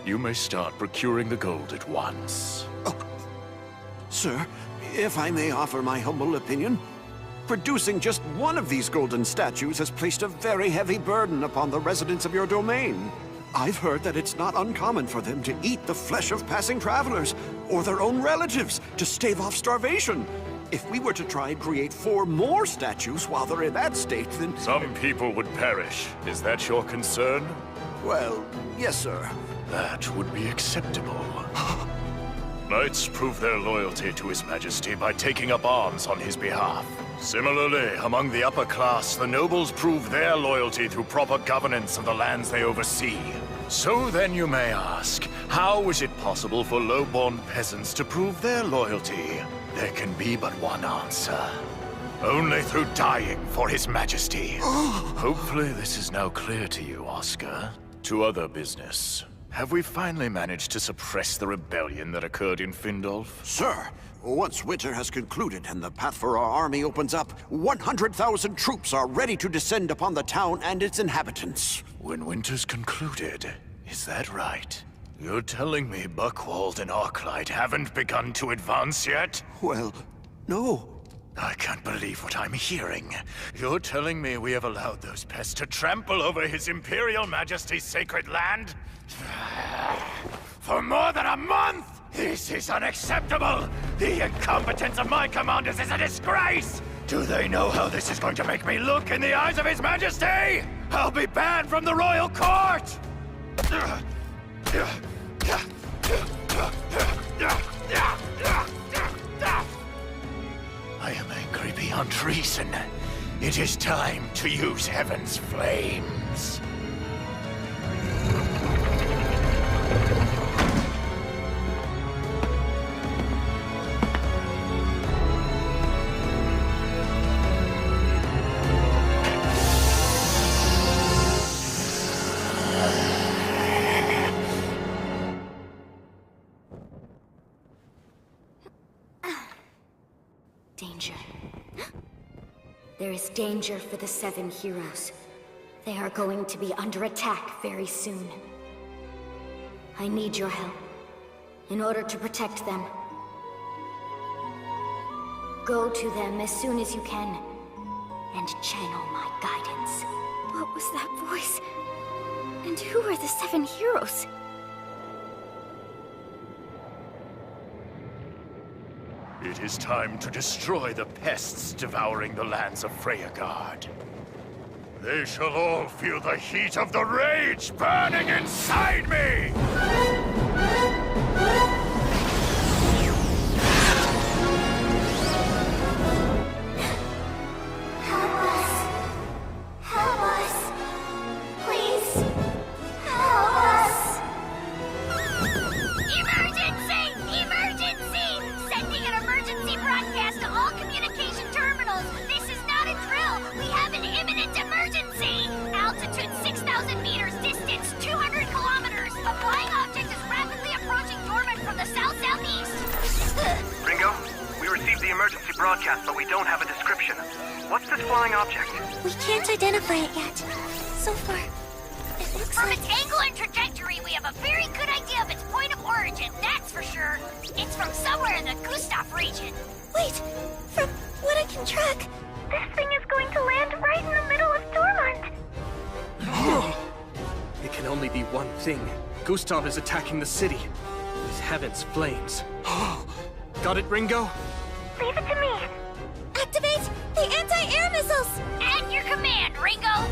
You may start procuring the gold at once. Oh. Sir, if I may offer my humble opinion, producing just one of these golden statues has placed a very heavy burden upon the residents of your domain. I've heard that it's not uncommon for them to eat the flesh of passing travelers or their own relatives to stave off starvation. If we were to try and create 4 more statues while they're in that state, then... Some people would perish. Is that your concern? Well, yes, sir. That would be acceptable. Knights prove their loyalty to His Majesty by taking up arms on his behalf. Similarly, among the upper class, the nobles prove their loyalty through proper governance of the lands they oversee. So then you may ask, how is it possible for low-born peasants to prove their loyalty? There can be but one answer. Only through dying for His Majesty. Hopefully this is now clear to you, Oscar. To other business. Have we finally managed to suppress the rebellion that occurred in Findolf? Sir, once winter has concluded and the path for our army opens up, 100,000 troops are ready to descend upon the town and its inhabitants. When winter's concluded, is that right? You're telling me Buckwald and Arclight haven't begun to advance yet? Well, no. I can't believe what I'm hearing. You're telling me we have allowed those pests to trample over His Imperial Majesty's sacred land? For more than a month? This is unacceptable! The incompetence of my commanders is a disgrace! Do they know how this is going to make me look in the eyes of His Majesty? I'll be banned from the royal court! I am angry beyond reason. It is time to use Heaven's flames. Danger. There is danger for the 7 heroes. They are going to be under attack very soon. I need your help in order to protect them. Go to them as soon as you can and channel my guidance. What was that voice? And who are the 7 heroes? It is time to destroy the pests devouring the lands of Freyagard. They shall all feel the heat of the rage burning inside me! Help us. Help us. Please. Help us. Emergency! Emergency! Sending an emergency broadcast to all communication terminals. This is not a drill. We have an imminent emergency. Altitude 6,000 meters, distance 200 kilometers. A flying object is rapidly approaching Dormant from the south-southeast. Ringo, we received the emergency broadcast, but we don't have a description. What's this flying object? We can't identify it yet. So far, it looks From like... its angle and trajectory, we have a very good idea of its point of origin, that's for sure. It's from somewhere in the Gustav region. Wait! From what I can track, this thing is going to land right in the middle of Dormont. be one thing. Gustav is attacking the city with Heaven's flames. Got it, Ringo? Leave it to me. Activate the anti-air missiles! At your command, Ringo!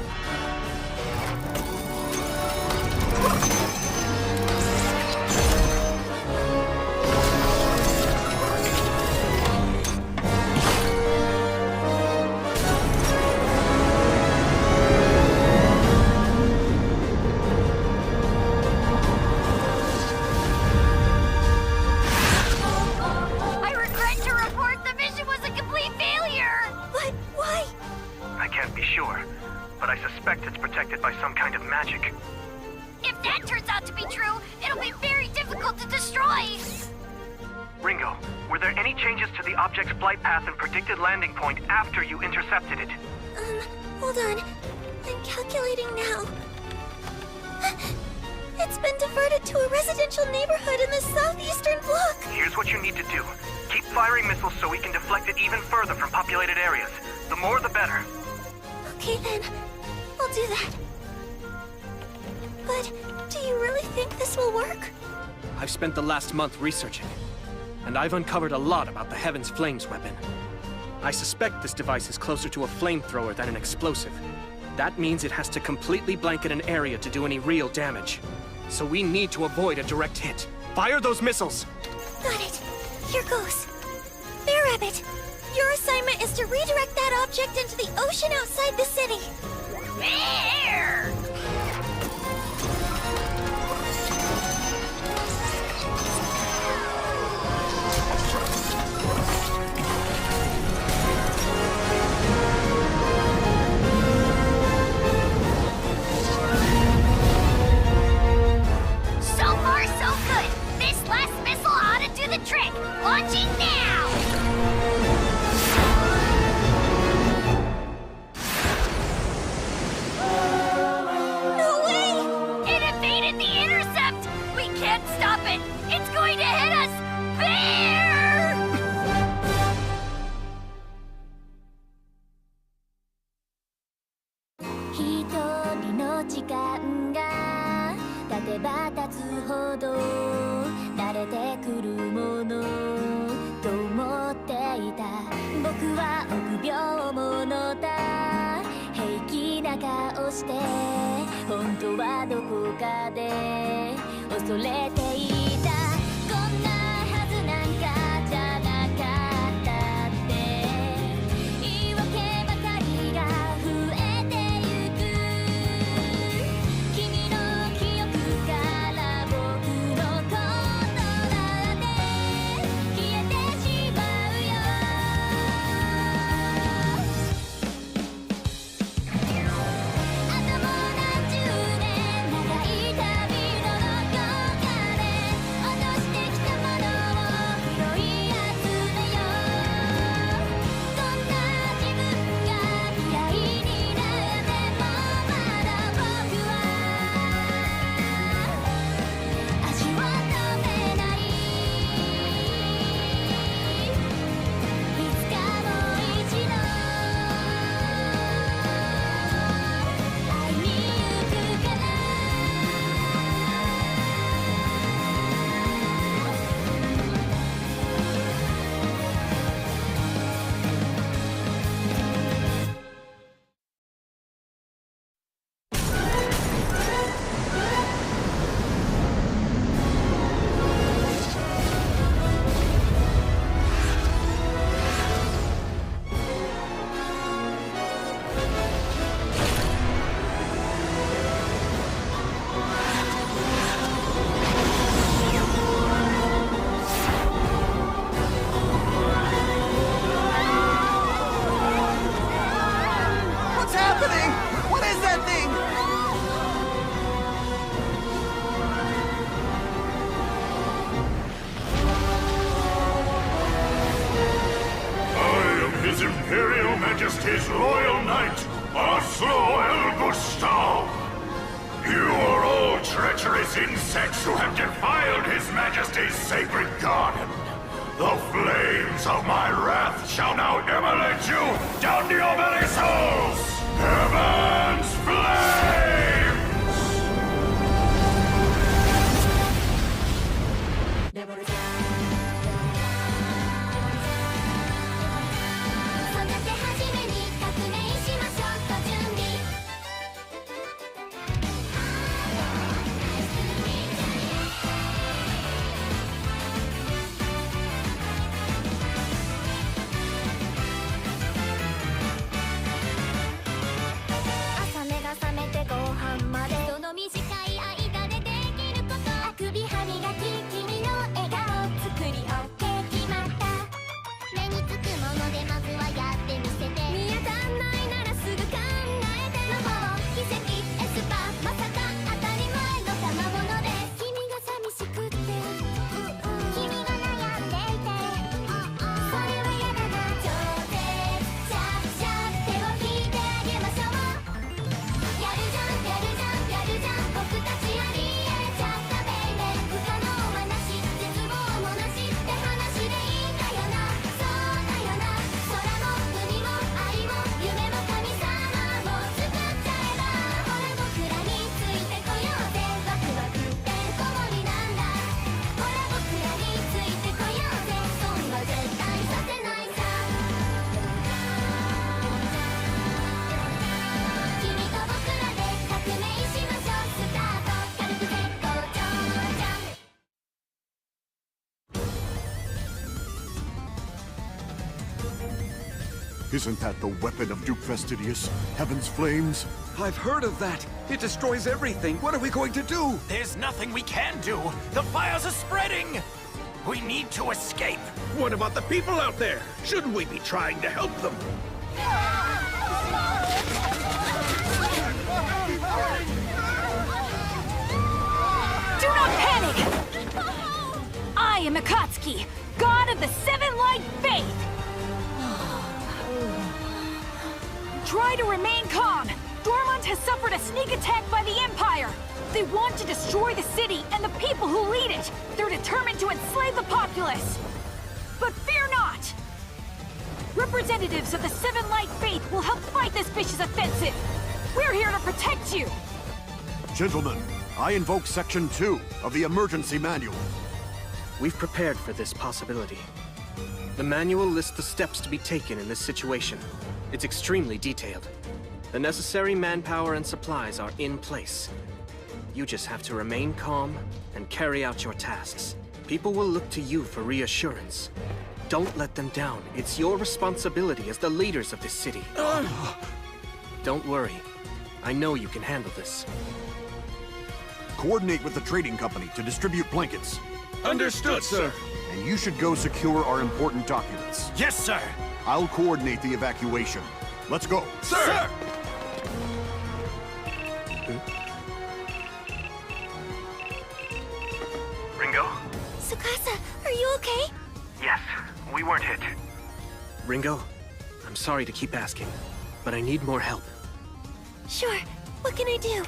I regret to report the mission was a complete failure! But why? I can't be sure, but I suspect it's protected by some kind of magic. If that turns out to be true, it'll be very difficult to destroy! Ringo, were there any changes to the object's flight path and predicted landing point after you intercepted it? Hold on. I'm calculating now. It's been diverted to a residential neighborhood in the southeastern block. Here's what you need to do. Keep firing missiles so we can deflect it even further from populated areas. The more, the better. Okay then, I'll do that. But do you really think this will work? I've spent the last month researching, and I've uncovered a lot about the Heaven's Flames weapon. I suspect this device is closer to a flamethrower than an explosive. That means it has to completely blanket an area to do any real damage. So we need to avoid a direct hit. Fire those missiles! Got it. Here goes. Bear Rabbit, your assignment is to redirect that object into the ocean outside the city. Bear! So far, so good. This last missile ought to do the trick. Launching now! No way! It evaded the intercept! We can't stop it! It's going to hit us! Bear! 一人の時間が経てば経つほど慣れてくるものと思っていた僕は臆病者だ平気な顔して本当はどこかで恐れていたこんなはずなんかじゃなかったって言い訳ばかりが増えてゆく君の記憶から僕のことなんて消えてしまうよあともう何十年長い旅のどこかで落としてきたものを拾い集めようこんな自分が嫌いになってもまだ僕は足を止めないいつかもう一度会いに行くからWhat's happening? What is that thing? I am His Imperial Majesty's Loyal Knight, Oslo El Gustav. You are all treacherous insects who have defiled His Majesty's sacred garden. The flames of my wrath shall now immolate you down to your very souls! Heaven's flames! のでまずはやってみせて見当たんないならすぐ考えて魔法奇跡エスパーまさか当たり前の賜物で君が寂しくって君が悩んでいてそれは嫌だな超絶シャッシャッ手を引いてあげましょうやるじゃんやるじゃんやるじゃん僕たちありえちゃったベイベー不可能はなし絶望もなしって話でいいんだよなそうだよな空も海も愛も夢も神様も作っちゃえばほら僕らについてこようぜワクワクってこもりなんだほら僕らについてこようぜ損は絶対させないさ君と僕らで革命しましょうスタート軽く絶好調じゃんIsn't that the weapon of Duke Fastidius? Heaven's flames? I've heard of that. It destroys everything. What are we going to do? There's nothing we can do. The fires are spreading. We need to escape. What about the people out there? Shouldn't we be trying to help them? Do not panic! I am Akatsuki, god of the Seven Light Faith! Try to remain calm! Dormont has suffered a sneak attack by the Empire! They want to destroy the city and the people who lead it! They're determined to enslave the populace! But fear not! Representatives of the Seven Light Faith will help fight this vicious offensive! We're here to protect you! Gentlemen, I invoke Section 2 of the Emergency Manual. We've prepared for this possibility. The manual lists the steps to be taken in this situation. It's extremely detailed. The necessary manpower and supplies are in place. You just have to remain calm and carry out your tasks. People will look to you for reassurance. Don't let them down. It's your responsibility as the leaders of this city. Don't worry. I know you can handle this. Coordinate with the trading company to distribute blankets. Understood, sir. And you should go secure our important documents. Yes, sir. I'll coordinate the evacuation. Let's go. Sir! Ringo? Tsukasa, are you okay? Yes, we weren't hit. Ringo, I'm sorry to keep asking, but I need more help. Sure. What can I do?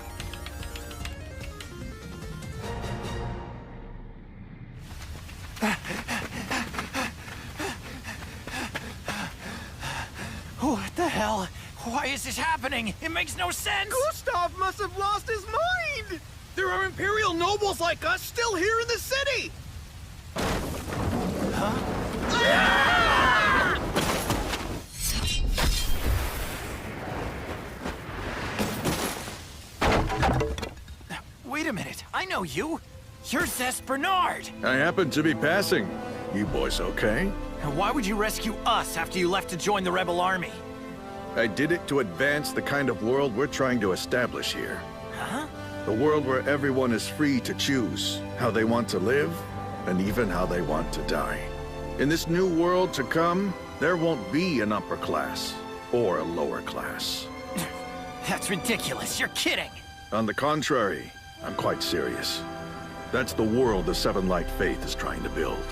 What the hell? Why is this happening? It makes no sense! Gustav must have lost his mind! There are Imperial nobles like us still here in the city! Wait a minute, I know you! You're Zest Bernard! I happened to be passing. You boys okay? And why would you rescue us after you left to join the rebel army? I did it to advance the kind of world we're trying to establish here. Huh? A world where everyone is free to choose how they want to live and even how they want to die. In this new world to come, there won't be an upper class or a lower class. That's ridiculous, you're kidding! On the contrary, I'm quite serious. That's the world the Seven Light Faith is trying to build.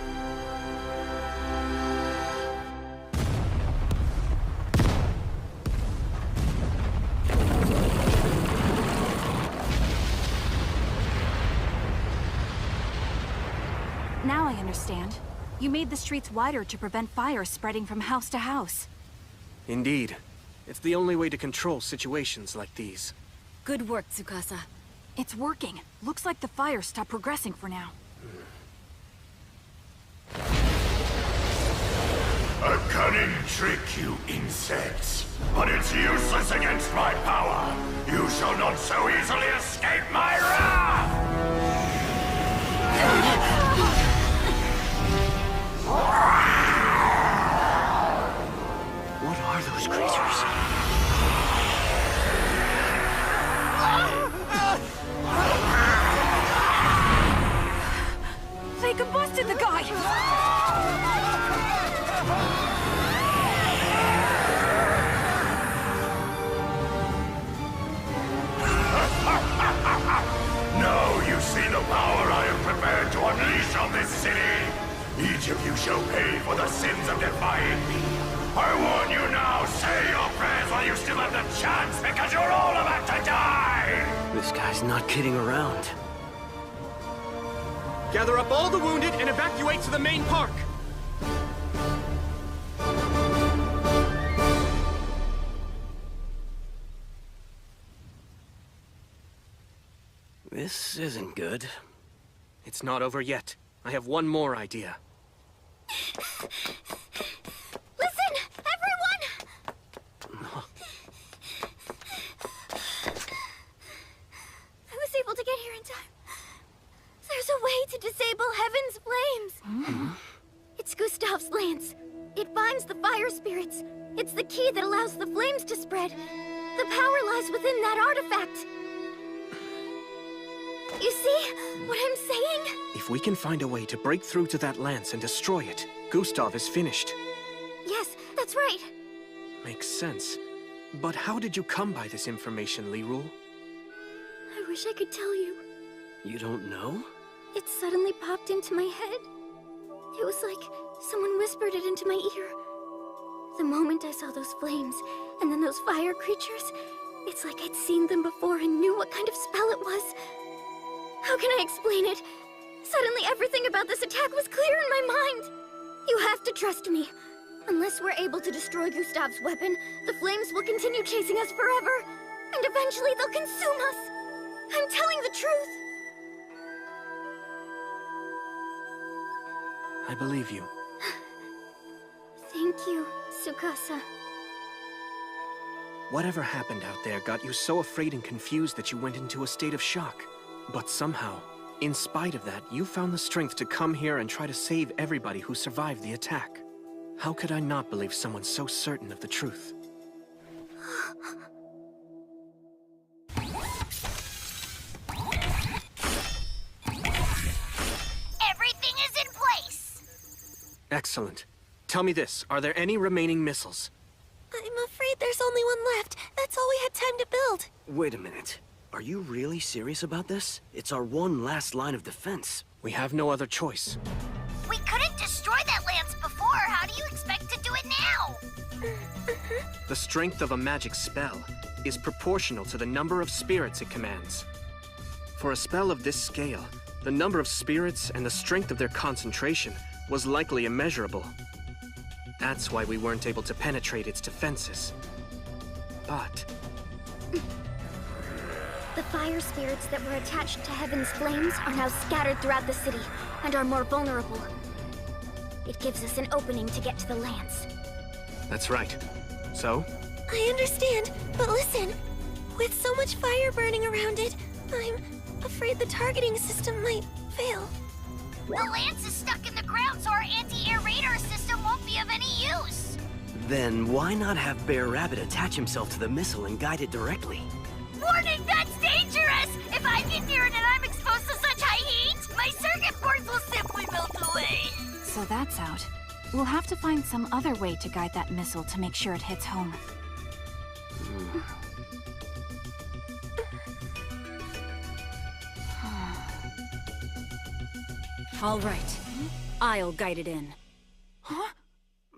Now I understand. You made the streets wider to prevent fire spreading from house to house. Indeed. It's the only way to control situations like these. Good work, Tsukasa. It's working. Looks like the fire stopped progressing for now. A cunning trick, you insects. But it's useless against my power. You shall not so easily escape my wrath! What are those creatures? They combusted the guy! I warn you now, say your prayers while you still have the chance, because you're all about to die! This guy's not kidding around. Gather up all the wounded and evacuate to the main park. This isn't good. It's not over yet. I have one more idea. Listen, everyone! I was able to get here in time. There's a way to disable Heaven's flames. It's Gustav's lance. It binds the fire spirits. It's the key that allows the flames to spread. The power lies within that artifact. You see what I'm saying? If we can find a way to break through to that lance and destroy it, Gustav is finished. Yes, that's right. Makes sense. But how did you come by this information, Lirul? I wish I could tell you. You don't know? It suddenly popped into my head. It was like someone whispered it into my ear. The moment I saw those flames, and then those fire creatures, it's like I'd seen them before and knew what kind of spell it was. How can I explain it? Suddenly everything about this attack was clear in my mind. You have to trust me. Unless we're able to destroy Gustav's weapon, the flames will continue chasing us forever. And eventually they'll consume us. I'm telling the truth. I believe you. Thank you, Tsukasa. Whatever happened out there got you so afraid and confused that you went into a state of shock. But somehow, in spite of that, you found the strength to come here and try to save everybody who survived the attack. How could I not believe someone so certain of the truth? Everything is in place! Excellent. Tell me this, are there any remaining missiles? I'm afraid there's only one left. That's all we had time to build. Wait a minute. Are you really serious about this? It's our one last line of defense. We have no other choice. We couldn't destroy that lance before. How do you expect to do it now? The strength of a magic spell is proportional to the number of spirits it commands. For a spell of this scale, the number of spirits and the strength of their concentration was likely immeasurable. That's why we weren't able to penetrate its defenses. But the fire spirits that were attached to Heaven's flames are now scattered throughout the city and are more vulnerable. It gives us an opening to get to the lance. That's right. So? I understand, but listen. With so much fire burning around it, I'm afraid the targeting system might fail. The lance is stuck in the ground, so our anti-air radar system won't be of any use. Then why not have Bear Rabbit attach himself to the missile and guide it directly? Warning, that's dangerous! If I get near it and I'm exposed to such high heat, my circuit boards will simply melt away. So that's out. We'll have to find some other way to guide that missile to make sure it hits home. All right. I'll guide it in.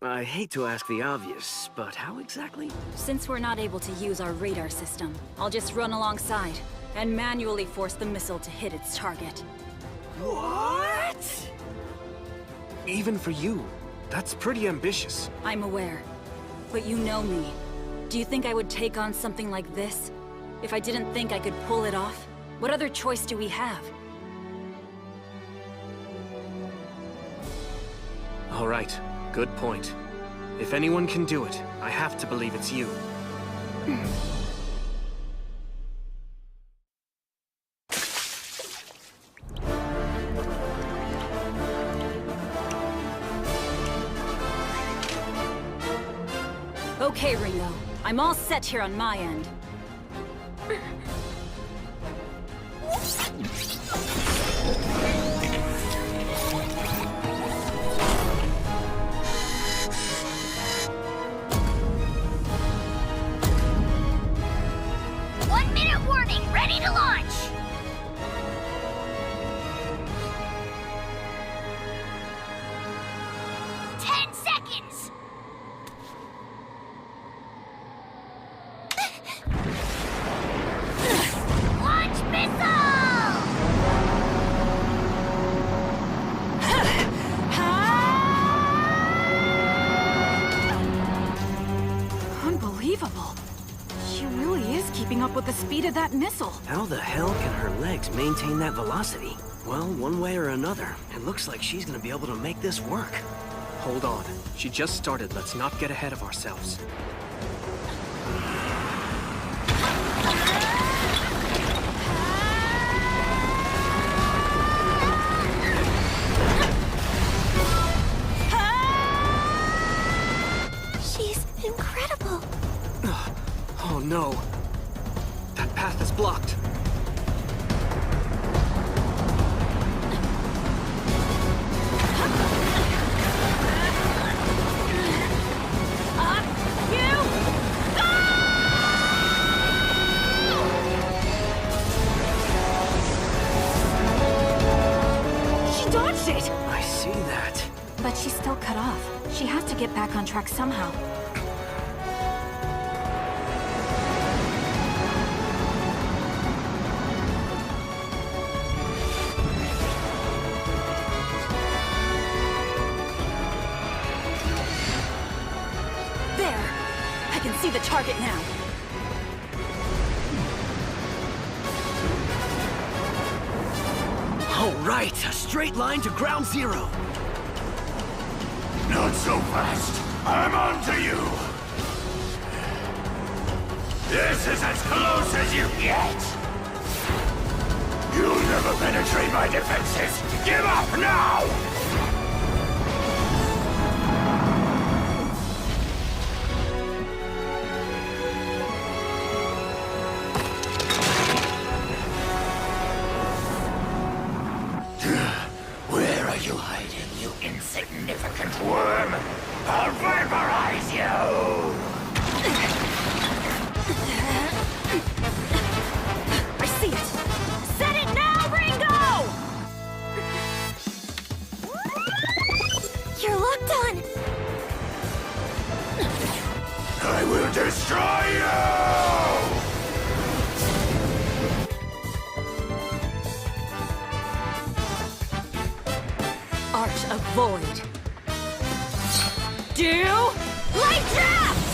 I hate to ask the obvious, but how exactly? Since we're not able to use our radar system, I'll just run alongside and manually force the missile to hit its target. What? Even for you, that's pretty ambitious. I'm aware. But you know me. Do you think I would take on something like this? If I didn't think I could pull it off? What other choice do we have? All right. Good point. If anyone can do it, I have to believe it's you. Okay, Ringo. I'm all set here on my end. Ready to launch! unbelievable. She really is keeping up with the speed of that missile. How the hell can her legs maintain that velocity? Well, one way or another, it looks like she's gonna be able to make this work. Hold on. She just started. Let's not get ahead of ourselves. She's incredible. Oh no. That path is blocked. I see that. But she's still cut off. She has to get back on track somehow. There! I can see the target now. All right, a straight line to ground zero. Not so fast. I'm on to you. This is as close as you get. You'll never penetrate my defenses. Give up now! Where are you hiding, you insignificant worm? I'll vaporize you! I see it! Set it now, Ringo! You're locked on. I will destroy you! Arch of Void. Do light draft!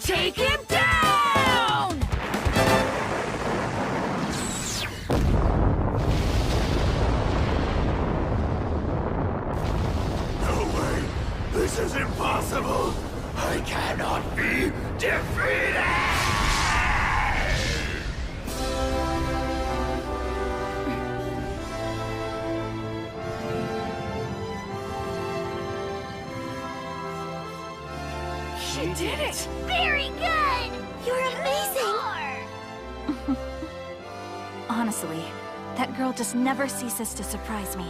Take him down! No way! This is impossible! I cannot be defeated! She did it! Very good. You're amazing. Honestly, that girl just never ceases to surprise me.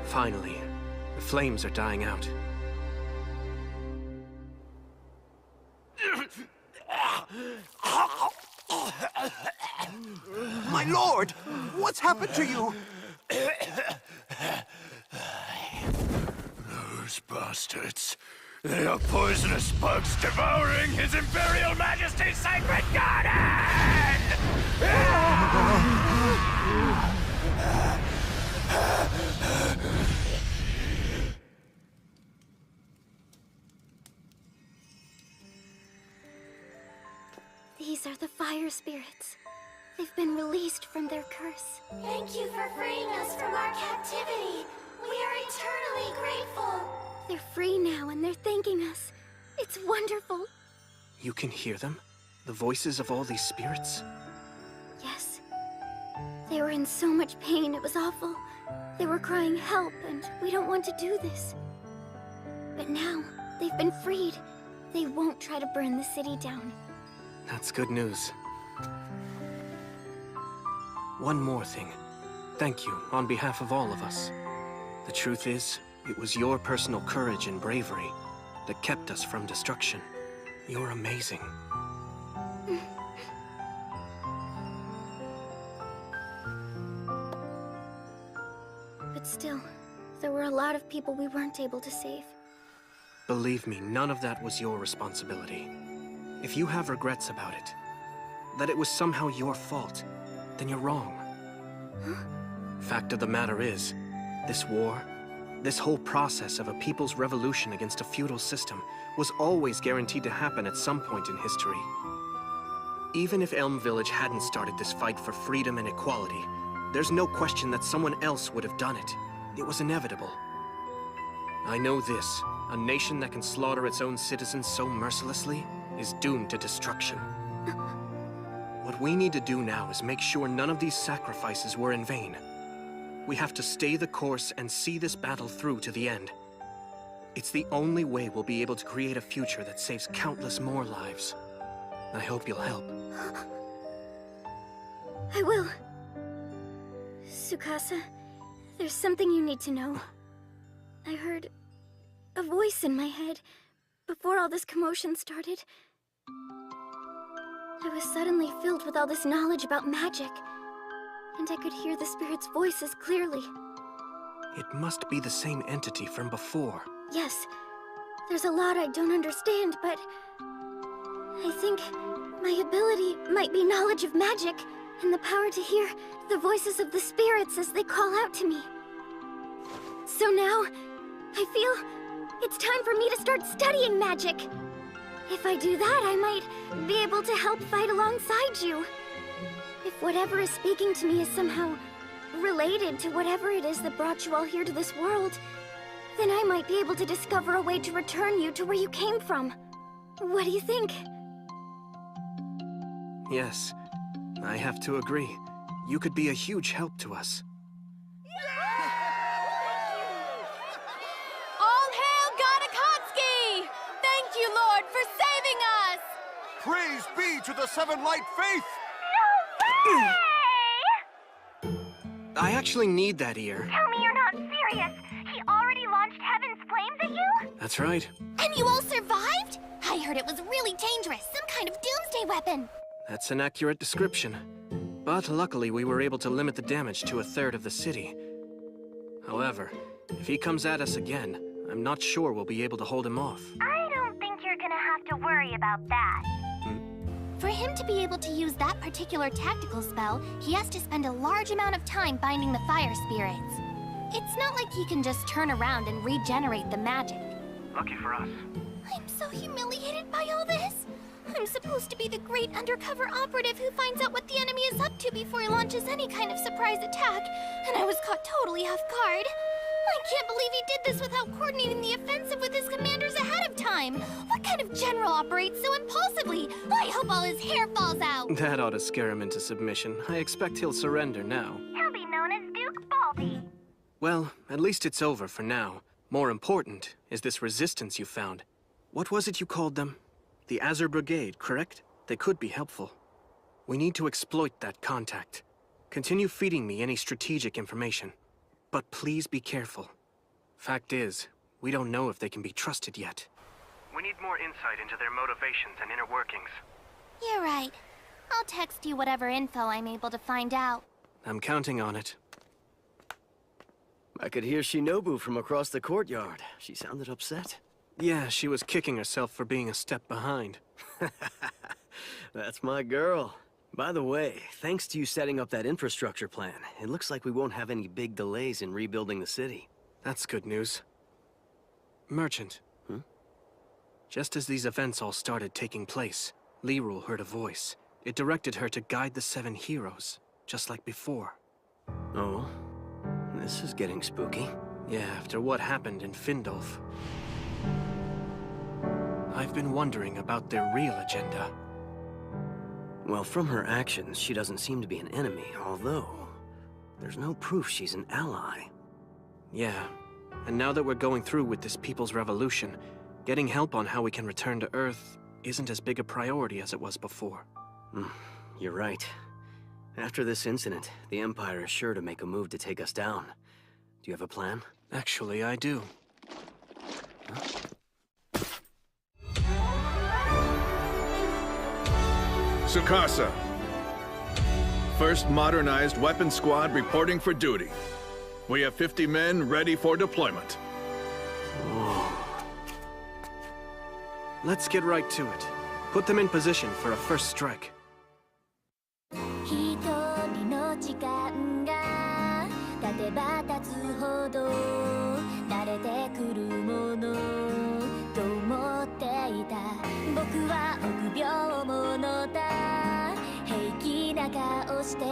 Finally, the flames are dying out. My lord! What's happened to you? Those bastards. They are poisonous bugs devouring His Imperial Majesty's sacred garden! These are the fire spirits. They've been released from their curse. Thank you for freeing us from our captivity. We are eternally grateful. They're free now and they're thanking us. It's wonderful. You can hear them? The voices of all these spirits? Yes. They were in so much pain, it was awful. They were crying help, and we don't want to do this. But now, they've been freed. They won't try to burn the city down. That's good news. One more thing. Thank you on behalf of all of us. The truth is, it was your personal courage and bravery that kept us from destruction. You're amazing. But still, there were a lot of people we weren't able to save. Believe me, none of that was your responsibility. If you have regrets about it, that it was somehow your fault, then you're wrong. Fact of the matter is, this war, this whole process of a people's revolution against a feudal system was always guaranteed to happen at some point in history. Even if Elm Village hadn't started this fight for freedom and equality, there's no question that someone else would have done it. It was inevitable. I know this, a nation that can slaughter its own citizens so mercilessly is doomed to destruction. What we need to do now is make sure none of these sacrifices were in vain. We have to stay the course and see this battle through to the end. It's the only way we'll be able to create a future that saves countless more lives. I hope you'll help. I will. Tsukasa, there's something you need to know. I heard a voice in my head before all this commotion started. I was suddenly filled with all this knowledge about magic, and I could hear the spirit's voices clearly. It must be the same entity from before. Yes, there's a lot I don't understand, but I think my ability might be knowledge of magic and the power to hear the voices of the spirits as they call out to me. So now, I feel it's time for me to start studying magic. If I do that, I might be able to help fight alongside you. If whatever is speaking to me is somehow related to whatever it is that brought you all here to this world, then I might be able to discover a way to return you to where you came from. What do you think? Yes, I have to agree. You could be a huge help to us. All hail God Akatsuki! Thank you, Lord, for saving us! Praise be to the Seven Light Faith! I actually need that ear. Tell me you're not serious! He already launched Heaven's Flames at you? That's right. And you all survived? I heard it was really dangerous, some kind of doomsday weapon. That's an accurate description. But luckily we were able to limit the damage to 1/3 of the city. However, if he comes at us again, I'm not sure we'll be able to hold him off. I don't think you're gonna have to worry about that. For him to be able to use that particular tactical spell, he has to spend a large amount of time binding the fire spirits. It's not like he can just turn around and regenerate the magic. Lucky for us. I'm so humiliated by all this. I'm supposed to be the great undercover operative who finds out what the enemy is up to before he launches any kind of surprise attack, and I was caught totally off guard. I can't believe he did this without coordinating the offensive with his commanders ahead of time. What kind of general operates so impulsively? I hope all his hair falls out. That ought to scare him into submission. I expect he'll surrender now. He'll be known as Duke Baldy. Well, at least it's over for now. More important is this resistance you found. What was it you called them? The Azure Brigade, correct? They could be helpful. We need to exploit that contact. Continue feeding me any strategic information. But please be careful. Fact is, we don't know if they can be trusted yet. We need more insight into their motivations and inner workings. You're right. I'll text you whatever info I'm able to find out. I'm counting on it. I could hear Shinobu from across the courtyard. She sounded upset. Yeah, she was kicking herself for being a step behind. That's my girl. By the way, thanks to you setting up that infrastructure plan, it looks like we won't have any big delays in rebuilding the city. That's good news. Merchant. Just as these events all started taking place, Lirul heard a voice. It directed her to guide the 7 heroes, just like before. Oh? This is getting spooky. Yeah, after what happened in Findolf. I've been wondering about their real agenda. Well, from her actions, she doesn't seem to be an enemy, although there's no proof she's an ally. Yeah, and now that we're going through with this People's Revolution, getting help on how we can return to Earth isn't as big a priority as it was before. You're right. After this incident, the Empire is sure to make a move to take us down. Do you have a plan? Actually, I do. Tsukasa. First modernized weapon squad reporting for duty. We have 50 men ready for deployment. Let's get right to it. Put them in position for a first strike. ばたつほど慣れてくるものと思っていた。僕は臆病者だ、平気な顔して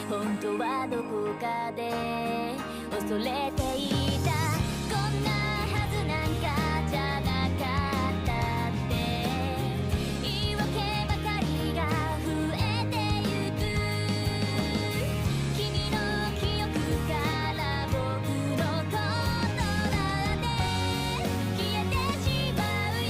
本当はどこかで恐れていた。こんなはずなんかじゃなかったって言い訳ばかりが増えてゆく。君の記憶から僕のことなんて消えてしまうよ。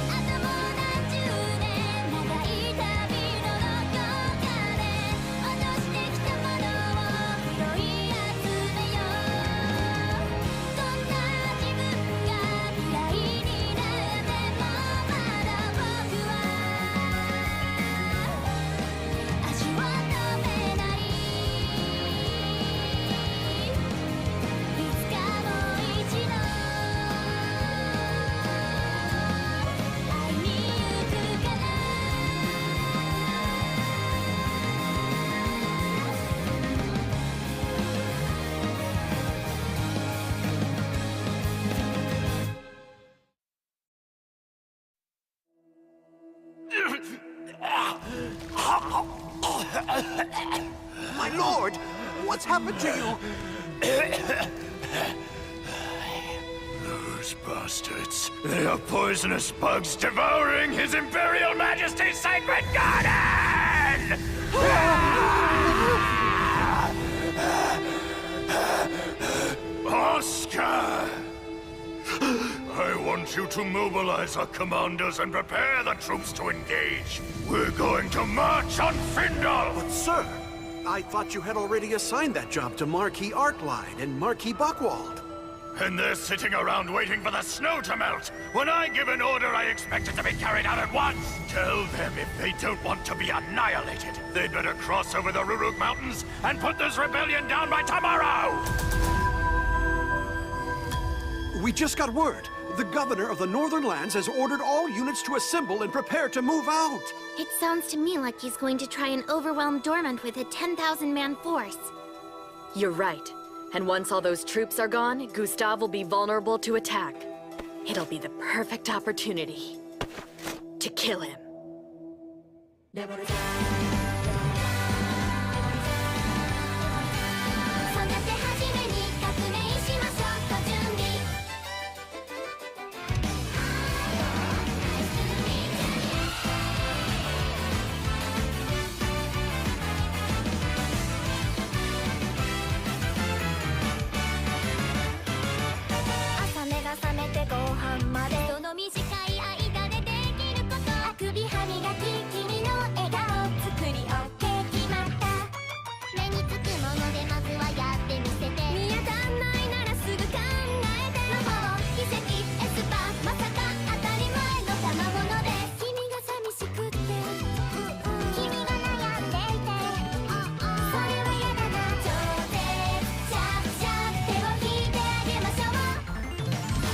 あともう何十年長い旅のどこかで落としてきたものを拾い集めよう。そんな自分が嫌いになってもまだ僕は足を止めない。いつかもう一度会いに行くから。My lord! What's happened to you? Those bastards. They are poisonous bugs devouring His Imperial Majesty's sacred garden! Oscar! I want you to mobilize our commanders and prepare the troops to engage. We're going to march on Findal! But sir, I thought you had already assigned that job to Marquis Artline and Marquis Buckwald. And they're sitting around waiting for the snow to melt. When I give an order, I expect it to be carried out at once. Tell them if they don't want to be annihilated, they'd better cross over the Ruruk Mountains and put this rebellion down by tomorrow! We just got word. The governor of the Northern Lands has ordered all units to assemble and prepare to move out. It sounds to me like he's going to try and overwhelm Dormant with a 10,000-man force. You're right. And once all those troops are gone, Gustav will be vulnerable to attack. It'll be the perfect opportunity to kill him. そんな手始めに革命しましょう。ご準備。朝目が覚めてご飯までその短い間でできること。あくび歯磨き、君の笑顔作り OK 決まった。目につくものでまずはやってみせて。見当たんないならすぐ考えて。魔法、奇跡、エスパー、まさか当たり前の賜物で。君が寂しくって君が悩んでいてそれは嫌だな。超絶シャープシャープ手を引いてあげましょう。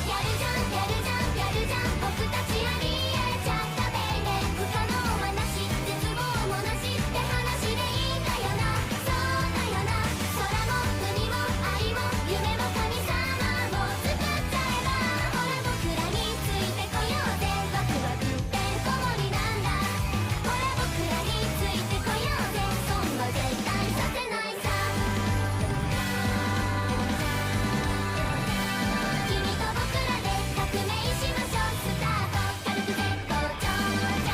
やるじゃんやるじゃんやるじゃん僕たちありえちゃったベイベー。不可能はなし絶望もなしって話でいいんだよな。そうだよな。空も海も愛も夢も神様も作っちゃえば。ほら僕らについてこようぜ。ワクワクってんこ盛りなんだ。ほら僕らについてこようぜ。損は絶対させないさ。君と僕らで革命しましょう。スタート軽く絶好調じゃん。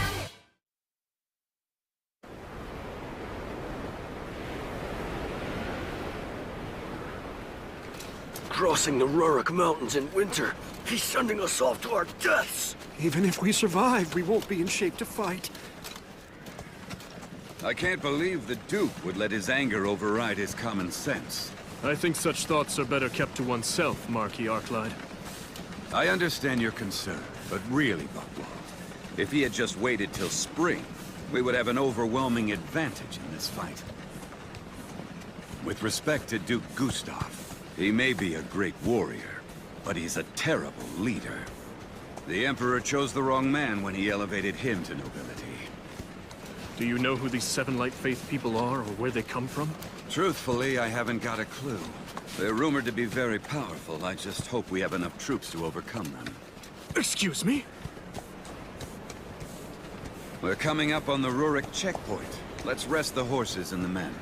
Crossing the Ruruk Mountains in winter. He's sending us off to our deaths. Even if we survive, we won't be in shape to fight. I can't believe the Duke would let his anger override his common sense. I think such thoughts are better kept to oneself, Marquis Arclide. I understand your concern, but really, Buckwald, if he had just waited till spring, we would have an overwhelming advantage in this fight. With respect to Duke Gustav, he may be a great warrior, but he's a terrible leader. The Emperor chose the wrong man when he elevated him to nobility. Do you know who these Seven Light Faith people are or where they come from? Truthfully, I haven't got a clue. They're rumored to be very powerful. I just hope we have enough troops to overcome them. Excuse me? We're coming up on the Rurik checkpoint. Let's rest the horses and the men.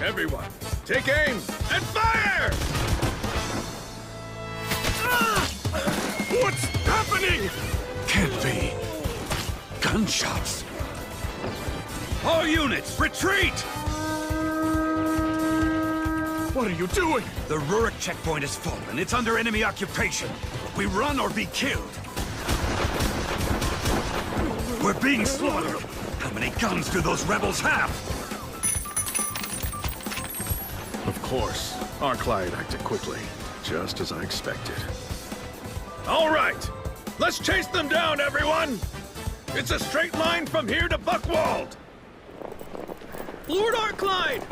Everyone, take aim and fire! What's happening? Can't be. Gunshots. All units, retreat! What are you doing? The Rurik checkpoint has fallen. It's under enemy occupation. We run or be killed. We're being slaughtered. How many guns do those rebels have? Of course. Arclight acted quickly, just as I expected. All right, let's chase them down, everyone! It's a straight line from here to Buckwald! Lord Arclight!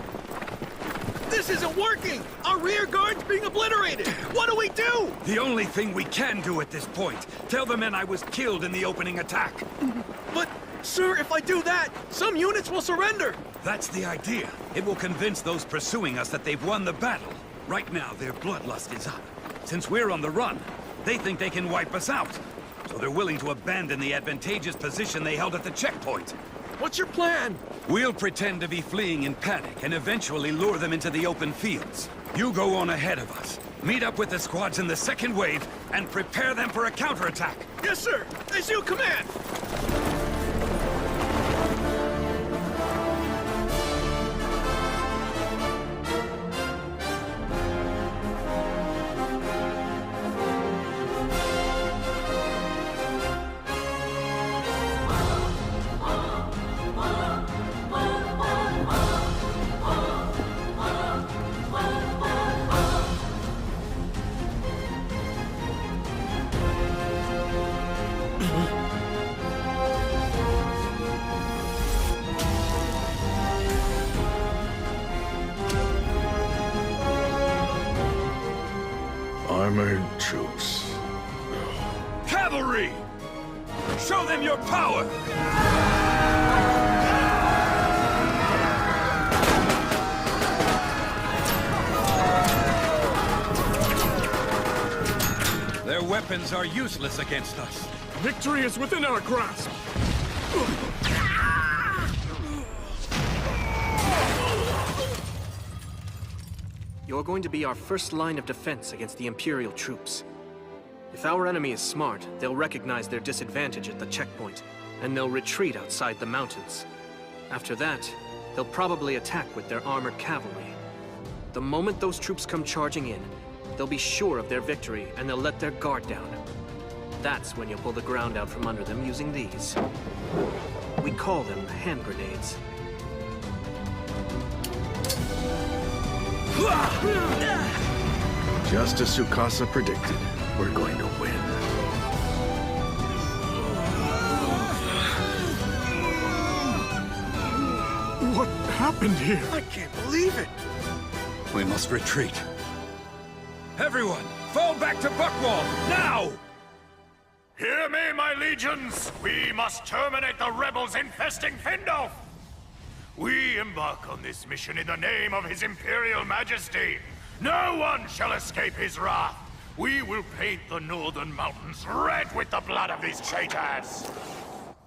This isn't working! Our rear guard's being obliterated! What do we do? The only thing we can do at this point. Tell the men I was killed in the opening attack. But, sir, if I do that, some units will surrender! That's the idea. It will convince those pursuing us that they've won the battle. Right now, their bloodlust is up. Since we're on the run, they think they can wipe us out. So they're willing to abandon the advantageous position they held at the checkpoint. What's your plan? We'll pretend to be fleeing in panic and eventually lure them into the open fields. You go on ahead of us. Meet up with the squads in the second wave and prepare them for a counterattack. Yes, sir! As you command! Armored troops. Cavalry! Show them your power! Their weapons are useless against us. Victory is within our grasp. You're going to be our first line of defense against the Imperial troops. If our enemy is smart, they'll recognize their disadvantage at the checkpoint, and they'll retreat outside the mountains. After that, they'll probably attack with their armored cavalry. The moment those troops come charging in, they'll be sure of their victory, and they'll let their guard down. That's when you'll pull the ground out from under them using these. We call them hand grenades. Just as Tsukasa predicted, we're going to win. What happened here? I can't believe it! We must retreat. Everyone, fall back to Buckwald, now! Hear me, my legions! We must terminate the rebels infesting Findolf! We embark on this mission in the name of His Imperial Majesty. No one shall escape his wrath. We will paint the northern mountains red with the blood of these traitors.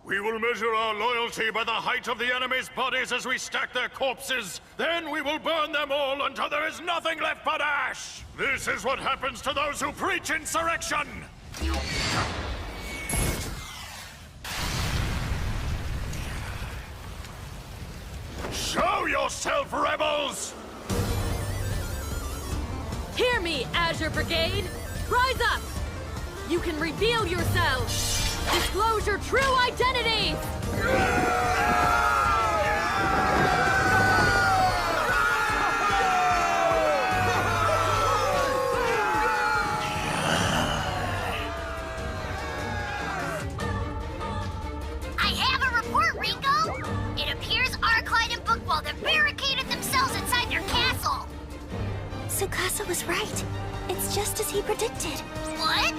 We will measure our loyalty by the height of the enemy's bodies as we stack their corpses. Then we will burn them all until there is nothing left but ash. This is what happens to those who preach insurrection. Show yourself, rebels! Hear me, Azure Brigade! Rise up! You can reveal yourselves! Disclose your true identities! I have a report, Ringo! It appears Arclight and Buckwald have barricaded themselves inside their castle! Tsukasa was right. It's just as he predicted. What?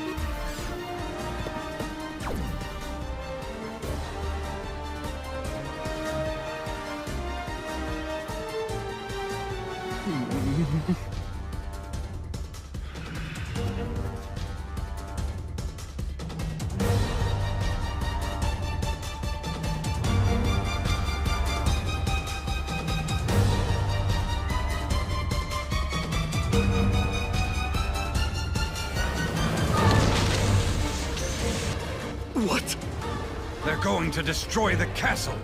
going to destroy the castle.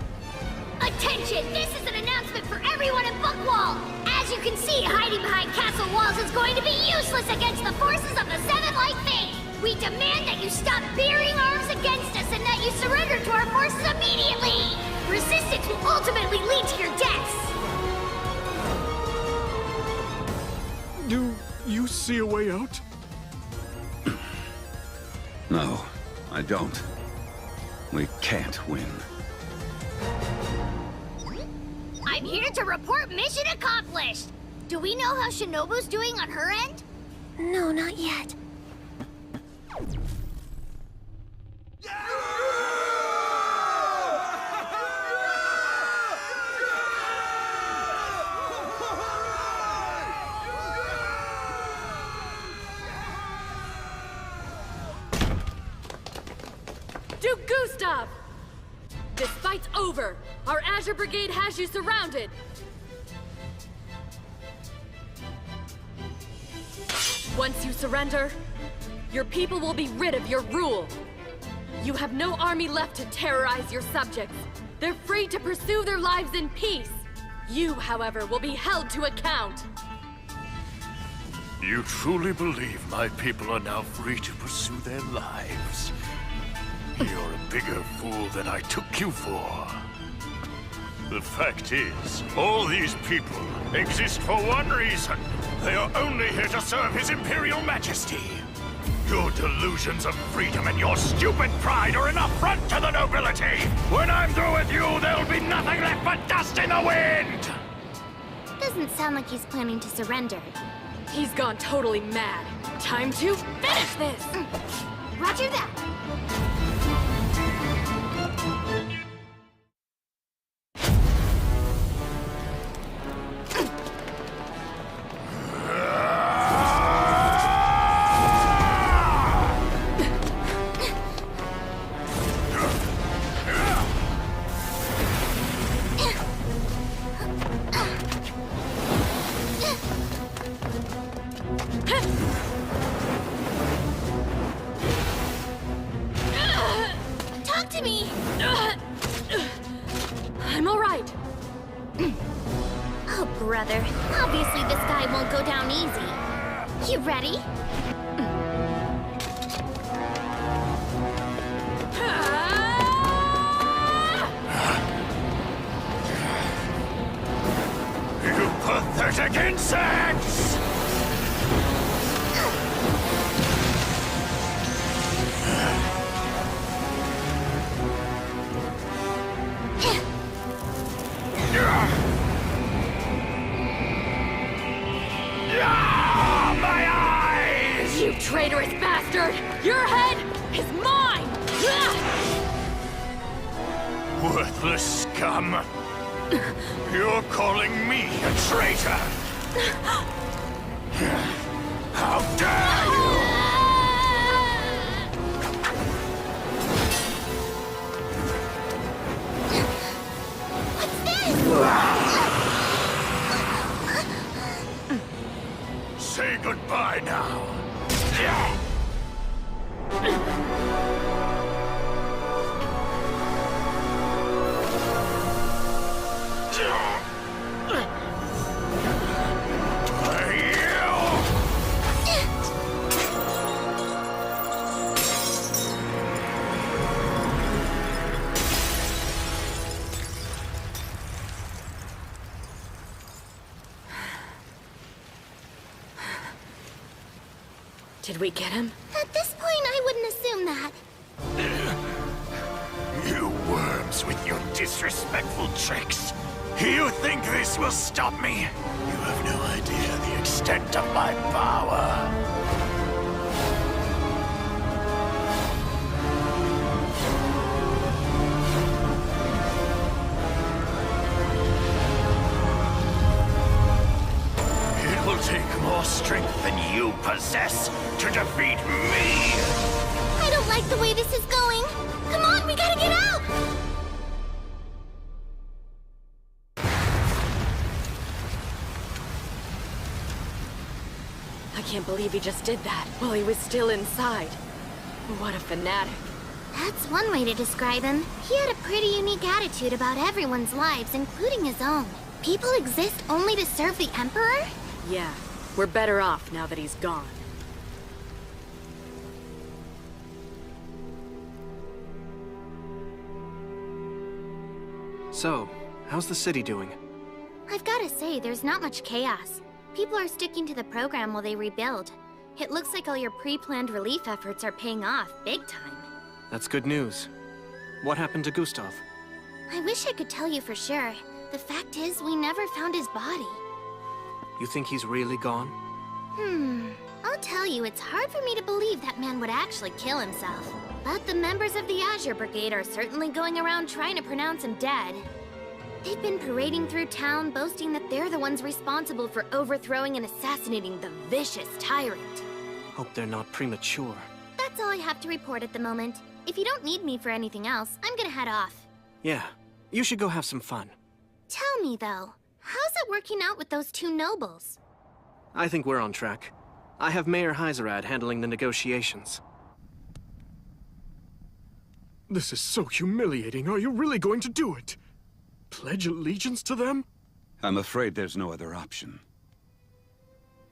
Attention! This is an announcement for everyone in Buckwall! As you can see, hiding behind castle walls is going to be useless against the forces of the Seven Light Faith! We demand that you stop bearing arms against us and that you surrender to our forces immediately! Resistance will ultimately lead to your deaths! Do you see a way out? No, I don't. We can't win. I'm here to report mission accomplished! Do we know how Shinobu's doing on her end? No, not yet. Duke Gustav! This fight's over! Our Azure Brigade has you surrounded! Once you surrender, your people will be rid of your rule. You have no army left to terrorize your subjects. They're free to pursue their lives in peace. You, however, will be held to account. You truly believe my people are now free to pursue their lives? You're a bigger fool than I took you for. The fact is, all these people exist for one reason. They are only here to serve His Imperial Majesty. Your delusions of freedom and your stupid pride are an affront to the nobility. When I'm through with you, there'll be nothing left but dust in the wind! Doesn't sound like he's planning to surrender. He's gone totally mad. Time to finish this! Roger that! Talk to me! I'm all right. Oh, brother. Obviously this guy won't go down easy. You ready? You pathetic insects! My eyes! You traitorous bastard! Your head is mine! Worthless scum! You're calling me a traitor! How dare you! Say goodbye now. Did we get him? At this point, I wouldn't assume that. You worms with your disrespectful tricks. You think this will stop me? You have no idea the extent of my power. It will take more strength than you possess to defeat me! I don't like the way this is going. Come on, we gotta get out! I can't believe he just did that while he was still inside. What a fanatic. That's one way to describe him. He had a pretty unique attitude about everyone's lives, including his own. People exist only to serve the Emperor? Yeah, we're better off now that he's gone. So, how's the city doing? I've gotta say, there's not much chaos. People are sticking to the program while they rebuild. It looks like all your pre-planned relief efforts are paying off, big time. That's good news. What happened to Gustav? I wish I could tell you for sure. The fact is, we never found his body. You think he's really gone? I'll tell you, it's hard for me to believe that man would actually kill himself. But the members of the Azure Brigade are certainly going around trying to pronounce him dead. They've been parading through town, boasting that they're the ones responsible for overthrowing and assassinating the vicious tyrant. Hope they're not premature. That's all I have to report at the moment. If you don't need me for anything else, I'm gonna head off. Yeah, you should go have some fun. Tell me, though, how's it working out with those two nobles? I think we're on track. I have Mayor Hyzerad handling the negotiations. This is so humiliating. Are you really going to do it? Pledge allegiance to them? I'm afraid there's no other option.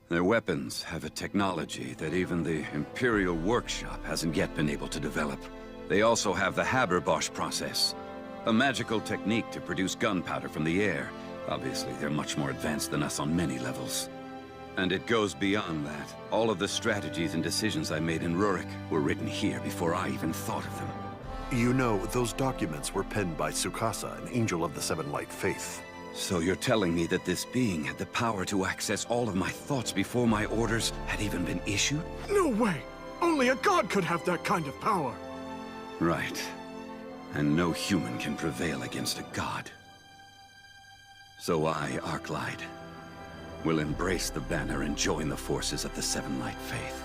Their weapons have a technology that even the Imperial Workshop hasn't yet been able to develop. They also have the Haberbosch process, a magical technique to produce gunpowder from the air. Obviously, they're much more advanced than us on many levels. And it goes beyond that. All of the strategies and decisions I made in Rurik were written here before I even thought of them. You know, those documents were penned by Tsukasa, an angel of the Seven Light Faith. So you're telling me that this being had the power to access all of my thoughts before my orders had even been issued? No way! Only a god could have that kind of power! Right. And no human can prevail against a god. So I, Arclight, will embrace the banner and join the forces of the Seven Light Faith.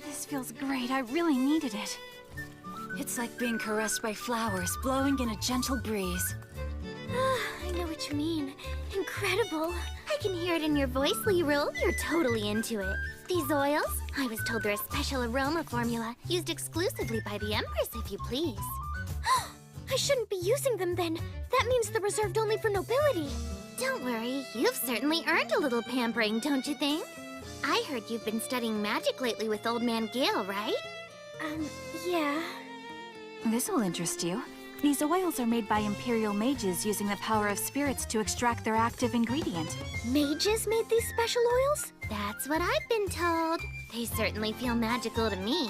This feels great. I really needed it. It's like being caressed by flowers, blowing in a gentle breeze. I know what you mean. Incredible. I can hear it in your voice, Lirul. You're totally into it. These oils? I was told they're a special aroma formula, used exclusively by the Empress, if you please. I shouldn't be using them then. That means they're reserved only for nobility. Don't worry, you've certainly earned a little pampering, don't you think? I heard you've been studying magic lately with Old Man Gale, right? Yeah. This will interest you. These oils are made by Imperial mages using the power of spirits to extract their active ingredient. Mages made these special oils? That's what I've been told. They certainly feel magical to me.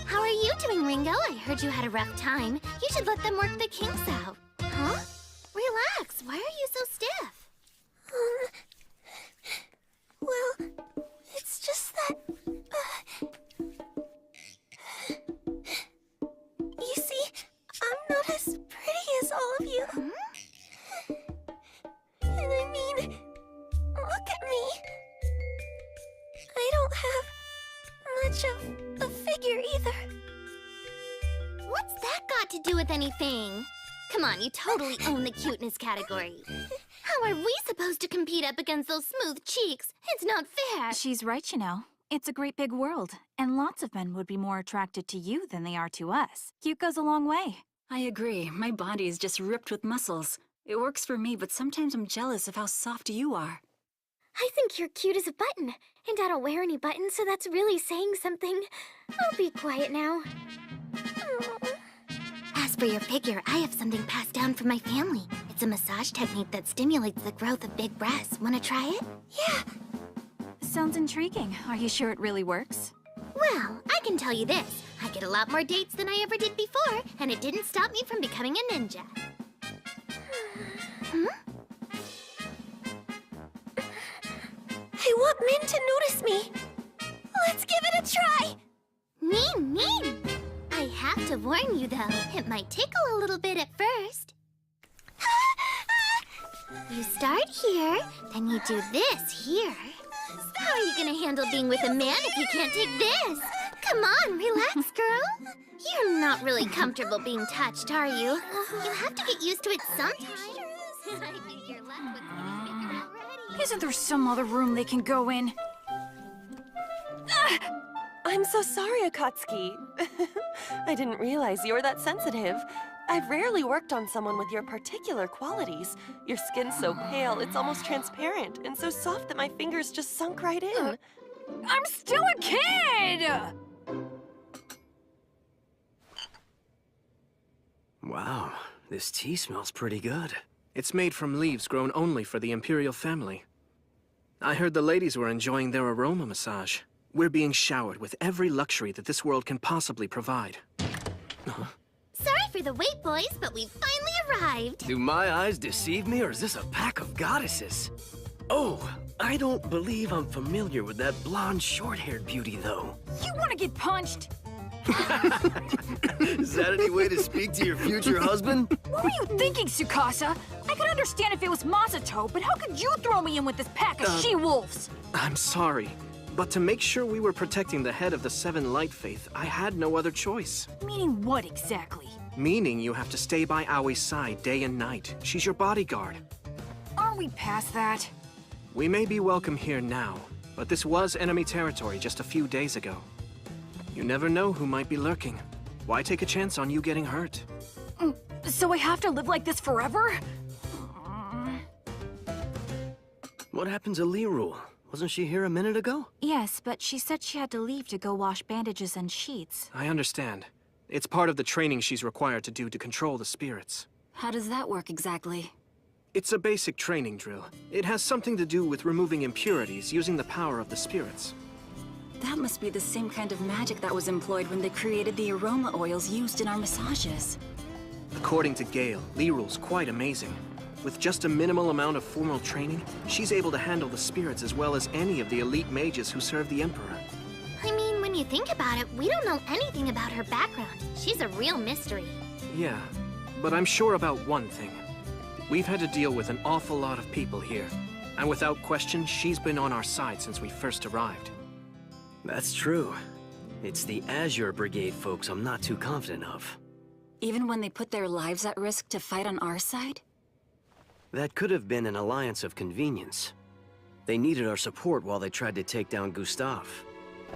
How are you doing, Ringo? I heard you had a rough time. You should let them work the kinks out. Huh? Relax. Why are you so stiff? Well, it's just that... You see, I'm not as pretty as all of you. And I mean, look at me. I don't have much of a figure either. What's that got to do with anything? Come on, you totally own the cuteness category. How are we supposed to compete up against those smooth cheeks? It's not fair. She's right, you know. It's a great big world, and lots of men would be more attracted to you than they are to us. Cute goes a long way. I agree. My body is just ripped with muscles. It works for me, but sometimes I'm jealous of how soft you are. I think you're cute as a button, and I don't wear any buttons, so that's really saying something. I'll be quiet now. As for your figure, I have something passed down from my family. It's a massage technique that stimulates the growth of big breasts. Want to try it? Yeah. Sounds intriguing. Are you sure it really works? Well, I can tell you this. I get a lot more dates than I ever did before, and it didn't stop me from becoming a ninja. I want Min to notice me. Let's give it a try. Min! I have to warn you, though. It might tickle a little bit at first. You start here, then you do this here. How are you gonna handle being with a man if you can't take this? Come on, relax, girl. You're not really comfortable being touched, are you? You have to get used to it sometime. I think you're left with something to figure out already. Isn't there some other room they can go in? I'm so sorry, Akatsuki. I didn't realize you were that sensitive. I've rarely worked on someone with your particular qualities. Your skin's so pale, it's almost transparent, and so soft that my fingers just sunk right in. I'm still a kid! Wow, this tea smells pretty good. It's made from leaves grown only for the Imperial family. I heard the ladies were enjoying their aroma massage. We're being showered with every luxury that this world can possibly provide. Sorry for the wait, boys, but we finally arrived. Do my eyes deceive me, or is this a pack of goddesses? Oh, I don't believe I'm familiar with that blonde, short-haired beauty, though. You want to get punched? Is that any way to speak to your future husband? What were you thinking, Tsukasa? I could understand if it was Masato, but how could you throw me in with this pack of she-wolves? I'm sorry, but to make sure we were protecting the head of the Seven Light Faith, I had no other choice. Meaning what exactly? Meaning you have to stay by Aoi's side day and night. She's your bodyguard. Aren't we past that? We may be welcome here now, but this was enemy territory just a few days ago. You never know who might be lurking. Why take a chance on you getting hurt? So I have to live like this forever? What happened to Lirul? Wasn't she here a minute ago? Yes, but she said she had to leave to go wash bandages and sheets. I understand. It's part of the training she's required to do to control the spirits. How does that work exactly? It's a basic training drill. It has something to do with removing impurities using the power of the spirits. That must be the same kind of magic that was employed when they created the aroma oils used in our massages. According to Gale, Lirul's quite amazing. With just a minimal amount of formal training, she's able to handle the spirits as well as any of the elite mages who serve the Emperor. I mean, when you think about it, we don't know anything about her background. She's a real mystery. Yeah, but I'm sure about one thing. We've had to deal with an awful lot of people here, and without question, she's been on our side since we first arrived. That's true. It's the Azure Brigade folks I'm not too confident of. Even when they put their lives at risk to fight on our side? That could have been an alliance of convenience. They needed our support while they tried to take down Gustav.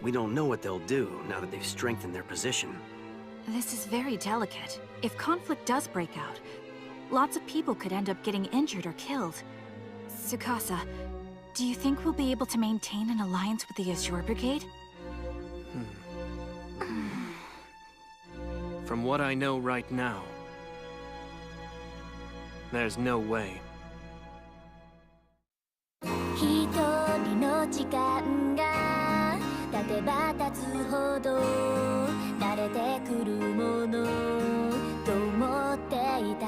We don't know what they'll do now that they've strengthened their position. This is very delicate. If conflict does break out, lots of people could end up getting injured or killed. Tsukasa, do you think we'll be able to maintain an alliance with the Azure Brigade? From what I know right now, there's no way. 一人の時間が経てば経つほど慣れてくるものと思っていた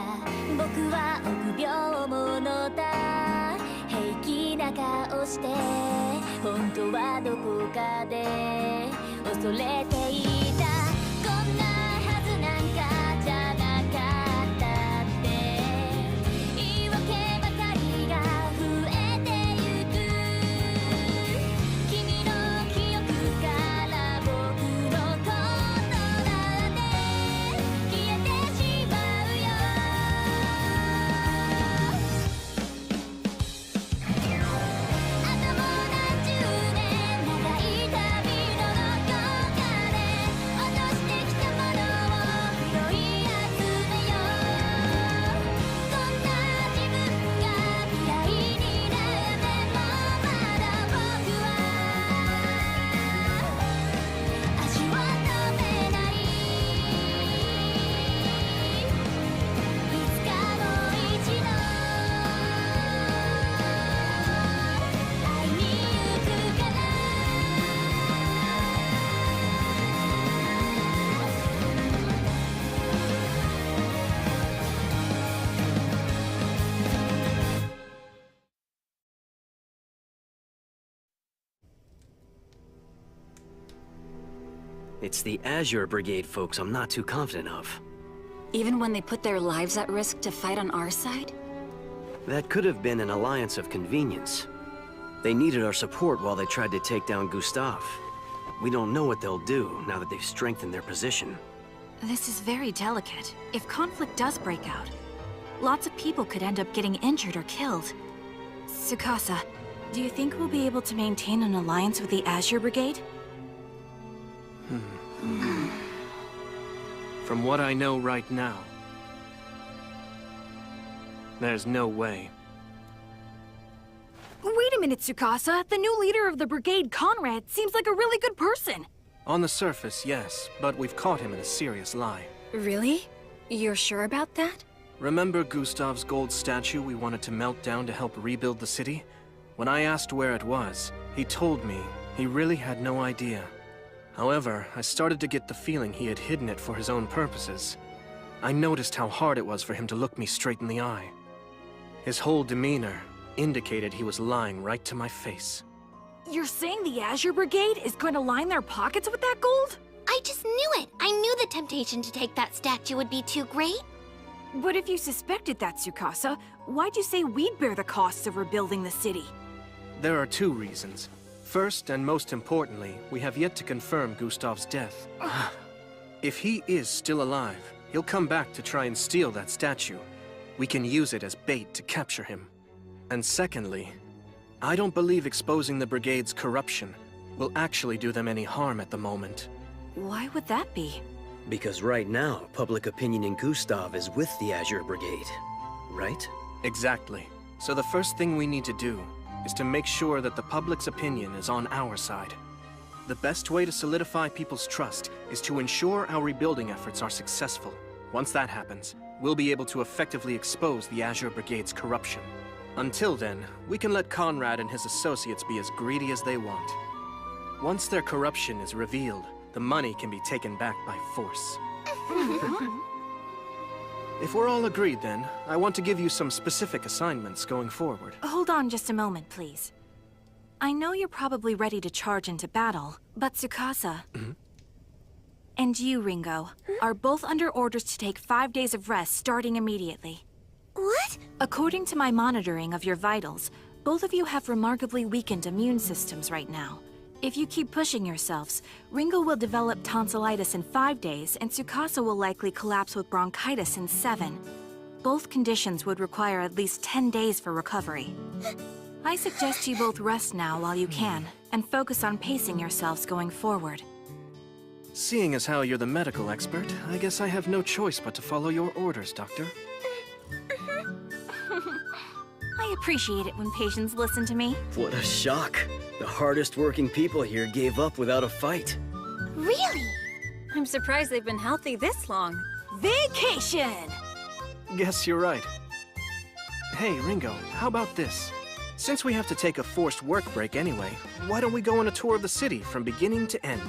僕は臆病者だ平気な顔して本当はどこかで恐れていたこんなはずなんかじゃなかったって言い訳ばかりが増えてゆく君の記憶から僕のことなんて消えてしまうよあともう何十年長い旅のどこかで落としてきたものを拾い集めようこんな自分が嫌いになってもまだ僕は足を止めないいつかもう一度会いに行くからIt's the Azure Brigade folks I'm not too confident of. Even when they put their lives at risk to fight on our side? That could have been an alliance of convenience. They needed our support while they tried to take down Gustav. We don't know what they'll do now that they've strengthened their position. This is very delicate. If conflict does break out, lots of people could end up getting injured or killed. Tsukasa, do you think we'll be able to maintain an alliance with the Azure Brigade? From what I know right now, there's no way. Wait a minute, Tsukasa. The new leader of the brigade, Conrad, seems like a really good person. On the surface, yes, but we've caught him in a serious lie. Really? You're sure about that? Remember Gustav's gold statue we wanted to melt down to help rebuild the city? When I asked where it was, he told me he really had no idea. However, I started to get the feeling he had hidden it for his own purposes. I noticed how hard it was for him to look me straight in the eye. His whole demeanor indicated he was lying right to my face. You're saying the Azure Brigade is going to line their pockets with that gold? I just knew it! I knew the temptation to take that statue would be too great. But if you suspected that, Tsukasa, why'd you say we'd bear the costs of rebuilding the city? There are two reasons. First, and most importantly, we have yet to confirm Gustav's death. If he is still alive, he'll come back to try and steal that statue. We can use it as bait to capture him. And secondly, I don't believe exposing the Brigade's corruption will actually do them any harm at the moment. Why would that be? Because right now, public opinion in Gustav is with the Azure Brigade, right? Exactly. So the first thing we need to do is to make sure that the public's opinion is on our side. The best way to solidify people's trust is to ensure our rebuilding efforts are successful. Once that happens, we'll be able to effectively expose the Azure Brigade's corruption. Until then, we can let Conrad and his associates be as greedy as they want. Once their corruption is revealed, the money can be taken back by force. If we're all agreed then, I want to give you some specific assignments going forward. Hold on just a moment, please. I know you're probably ready to charge into battle, but Tsukasa and you, Ringo, are both under orders to take 5 days of rest starting immediately. What? According to my monitoring of your vitals, both of you have remarkably weakened immune systems right now. If you keep pushing yourselves, Ringo will develop tonsillitis in 5 days, and Tsukasa will likely collapse with bronchitis in 7. Both conditions would require at least 10 days for recovery. I suggest you both rest now while you can, and focus on pacing yourselves going forward. Seeing as how you're the medical expert, I guess I have no choice but to follow your orders, Doctor. I appreciate it when patients listen to me. What a shock. The hardest working people here gave up without a fight. Really? I'm surprised they've been healthy this long. Vacation! Guess you're right. Hey, Ringo, how about this? Since we have to take a forced work break anyway, why don't we go on a tour of the city from beginning to end?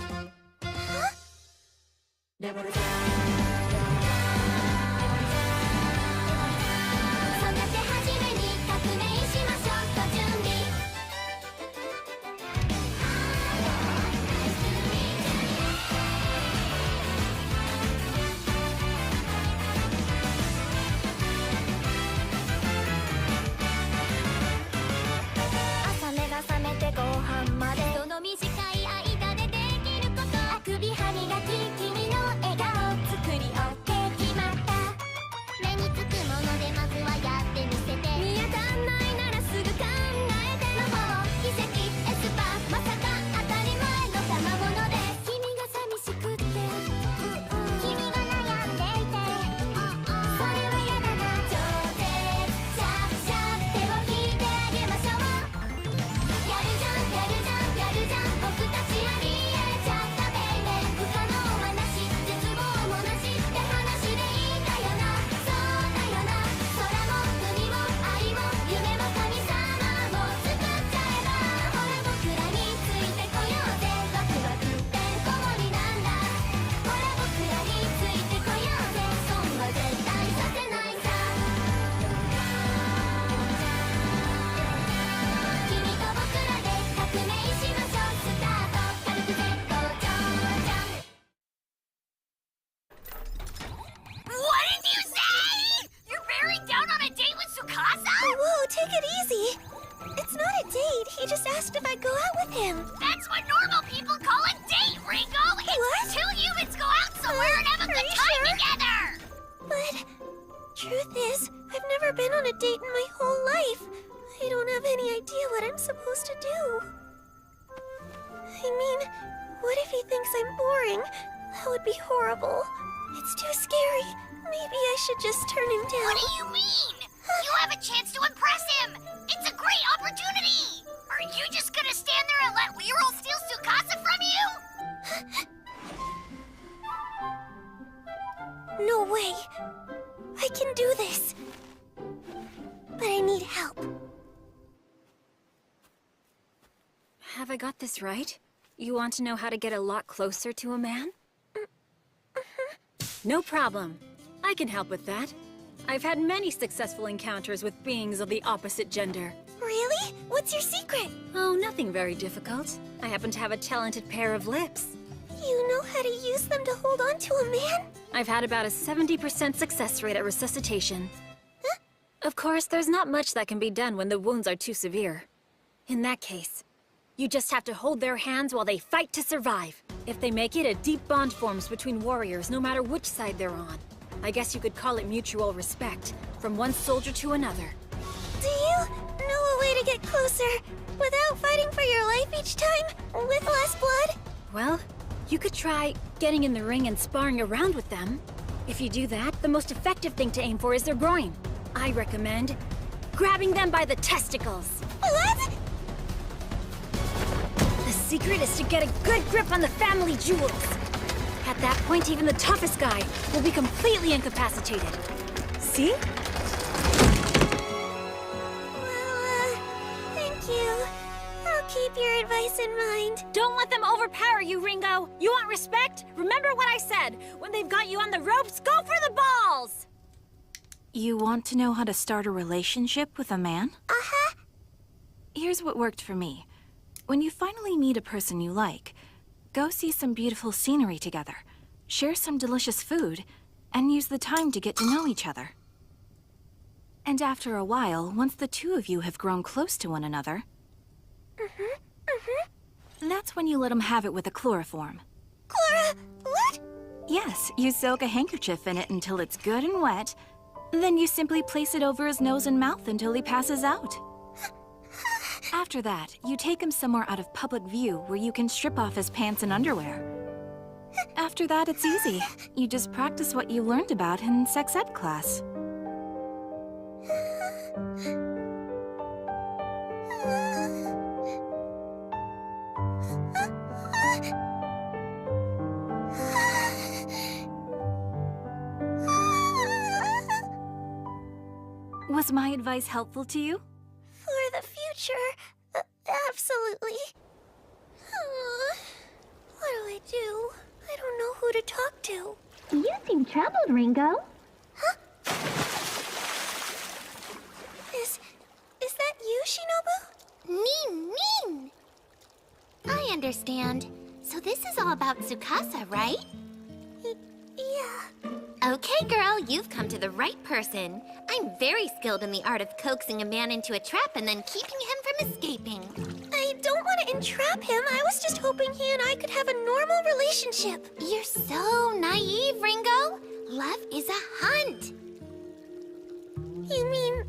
Take it easy. It's not a date. He just asked if I'd go out with him. That's what normal people call a date! truth is, I've never been on a date in my whole life. I don't have any idea what I'm supposed to do. I mean, what if he thinks I'm boring? That would be horrible. It's too scary. Maybe I should just turn him down. What do you mean? You have a chance to impress him! It's a great opportunity! Are you just gonna stand there and let Leroy steal Tsukasa from you? No way. I can do this. But I need help. Have I got this right? You want to know how to get a lot closer to a man? No problem. I can help with that. I've had many successful encounters with beings of the opposite gender. Really? What's your secret? Oh, nothing very difficult. I happen to have a talented pair of lips. You know how to use them to hold on to a man? I've had about a 70% success rate at resuscitation. Huh? Of course, there's not much that can be done when the wounds are too severe. In that case, you just have to hold their hands while they fight to survive. If they make it, a deep bond forms between warriors, no matter which side they're on. I guess you could call it mutual respect, from one soldier to another. Do you know a way to get closer without fighting for your life each time, with less blood? Well, you could try getting in the ring and sparring around with them. If you do that, the most effective thing to aim for is their groin. I recommend grabbing them by the testicles. What? The secret is to get a good grip on the family jewels. At that point, even the toughest guy will be completely incapacitated. See? Well, thank you. I'll keep your advice in mind. Don't let them overpower you, Ringo! You want respect? Remember what I said! When they've got you on the ropes, go for the balls! You want to know how to start a relationship with a man? Uh-huh. Here's what worked for me. When you finally meet a person you like, go see some beautiful scenery together, share some delicious food, and use the time to get to know each other. And after a while, once the two of you have grown close to one another, that's when you let him have it with a chloroform. What? Yes, you soak a handkerchief in it until it's good and wet, then you simply place it over his nose and mouth until he passes out. After that, you take him somewhere out of public view where you can strip off his pants and underwear. After that, it's easy. You just practice what you learned about in sex ed class. Was my advice helpful to you? For the future, absolutely. What do I do? I don't know who to talk to. You seem troubled, Ringo. Huh? Is that you, Shinobu? Mean! I understand. So this is all about Tsukasa, right? Yeah. Okay, girl, you've come to the right person. I'm very skilled in the art of coaxing a man into a trap and then keeping him from escaping. I don't want to entrap him. I was just hoping he and I could have a normal relationship. You're so naive, Ringo. Love is a hunt. You mean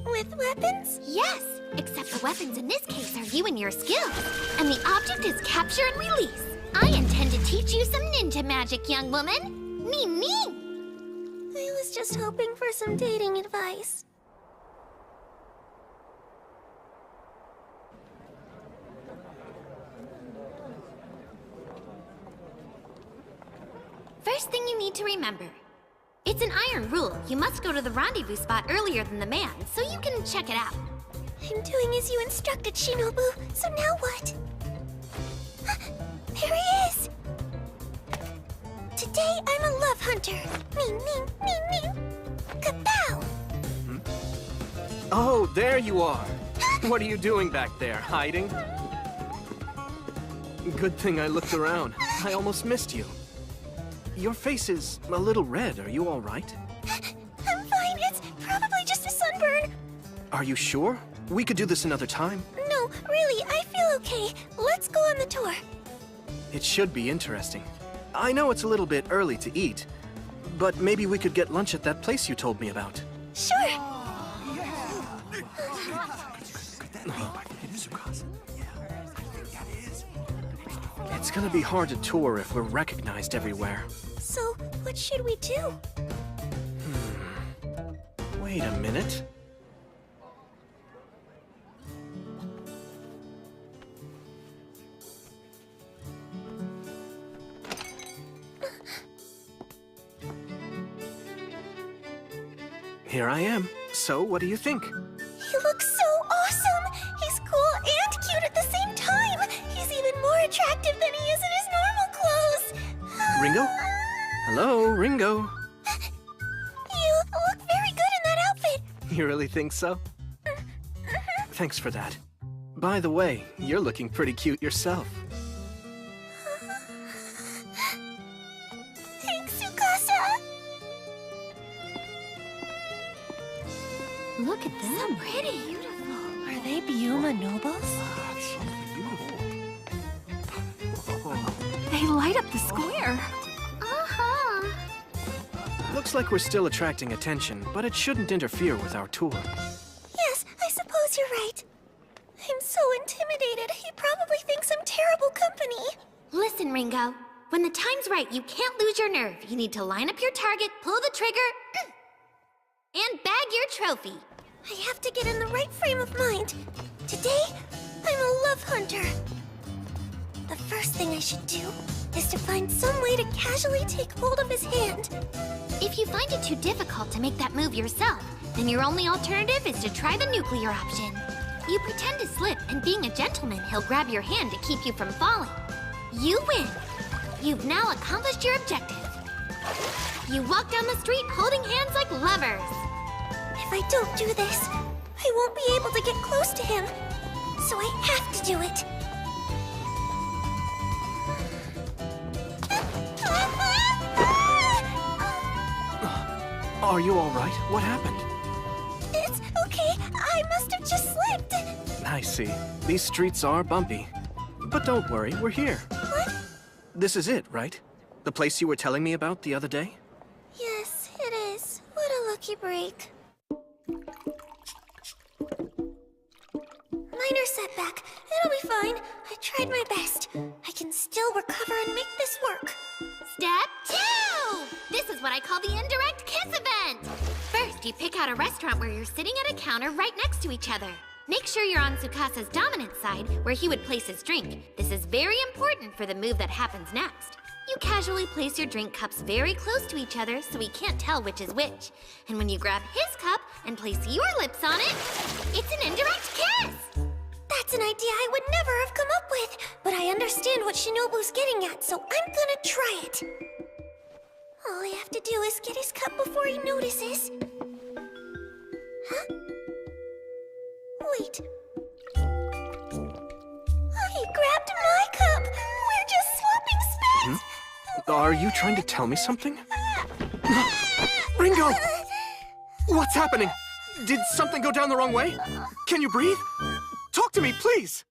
with weapons? Yes, except the weapons in this case are you and your skills. And the object is capture and release. I intend to teach you some ninja magic, young woman. Me. I was just hoping for some dating advice. First thing you need to remember. It's an iron rule. You must go to the rendezvous spot earlier than the man, so you can check it out. I'm doing as you instructed, Shinobu. So now what? There he is! Today, I'm a love hunter. Me. Kapow! Oh, there you are. What are you doing back there, hiding? Good thing I looked around. I almost missed you. Your face is a little red. Are you all right? I'm fine. It's probably just a sunburn. Are you sure? We could do this another time. No, really, I feel okay. Let's go on the tour. It should be interesting. I know it's a little bit early to eat, but maybe we could get lunch at that place you told me about. Sure. It's gonna be hard to tour if we're recognized everywhere. So, what should we do? Wait a minute. Here I am. So, what do you think? He looks so awesome! He's cool and cute at the same time! He's even more attractive than he is in his normal clothes! Ringo? Hello, Ringo. You look very good in that outfit! You really think so? Thanks for that. By the way, you're looking pretty cute yourself. Thanks, Tsukasa! Look at them. So pretty! Are they Byuma nobles? They light up the square. Uh-huh. Looks like we're still attracting attention, but it shouldn't interfere with our tour. Yes, I suppose you're right. I'm so intimidated. He probably thinks I'm terrible company. Listen, Ringo. When the time's right, you can't lose your nerve. You need to line up your target, pull the trigger, and bag your trophy. I have to get in the right frame of mind. Today, I'm a love hunter. The first thing I should do is to find some way to casually take hold of his hand. If you find it too difficult to make that move yourself, then your only alternative is to try the nuclear option. You pretend to slip, and being a gentleman, he'll grab your hand to keep you from falling. You win. You've now accomplished your objective. You walk down the street holding hands like lovers. If I don't do this, I won't be able to get close to him. So I have to do it. Are you all right? What happened? It's okay. I must have just slipped. I see. These streets are bumpy. But don't worry, we're here. What? This is it, right? The place you were telling me about the other day? Yes, it is. What a lucky break. Minor setback. It'll be fine. I tried my best. I can still recover and make this work. Step 2! This is what I call the indirect kiss event! First, you pick out a restaurant where you're sitting at a counter right next to each other. Make sure you're on Tsukasa's dominant side, where he would place his drink. This is very important for the move that happens next. You casually place your drink cups very close to each other so he can't tell which is which. And when you grab his cup and place your lips on it, it's an indirect kiss! That's an idea I would never have come up with, but I understand what Shinobu's getting at, so I'm gonna try it. All I have to do is get his cup before he notices. Huh? Wait. He grabbed my cup! We're just swapping spits! Are you trying to tell me something? Ringo! What's happening? Did something go down the wrong way? Can you breathe? Talk to me, please!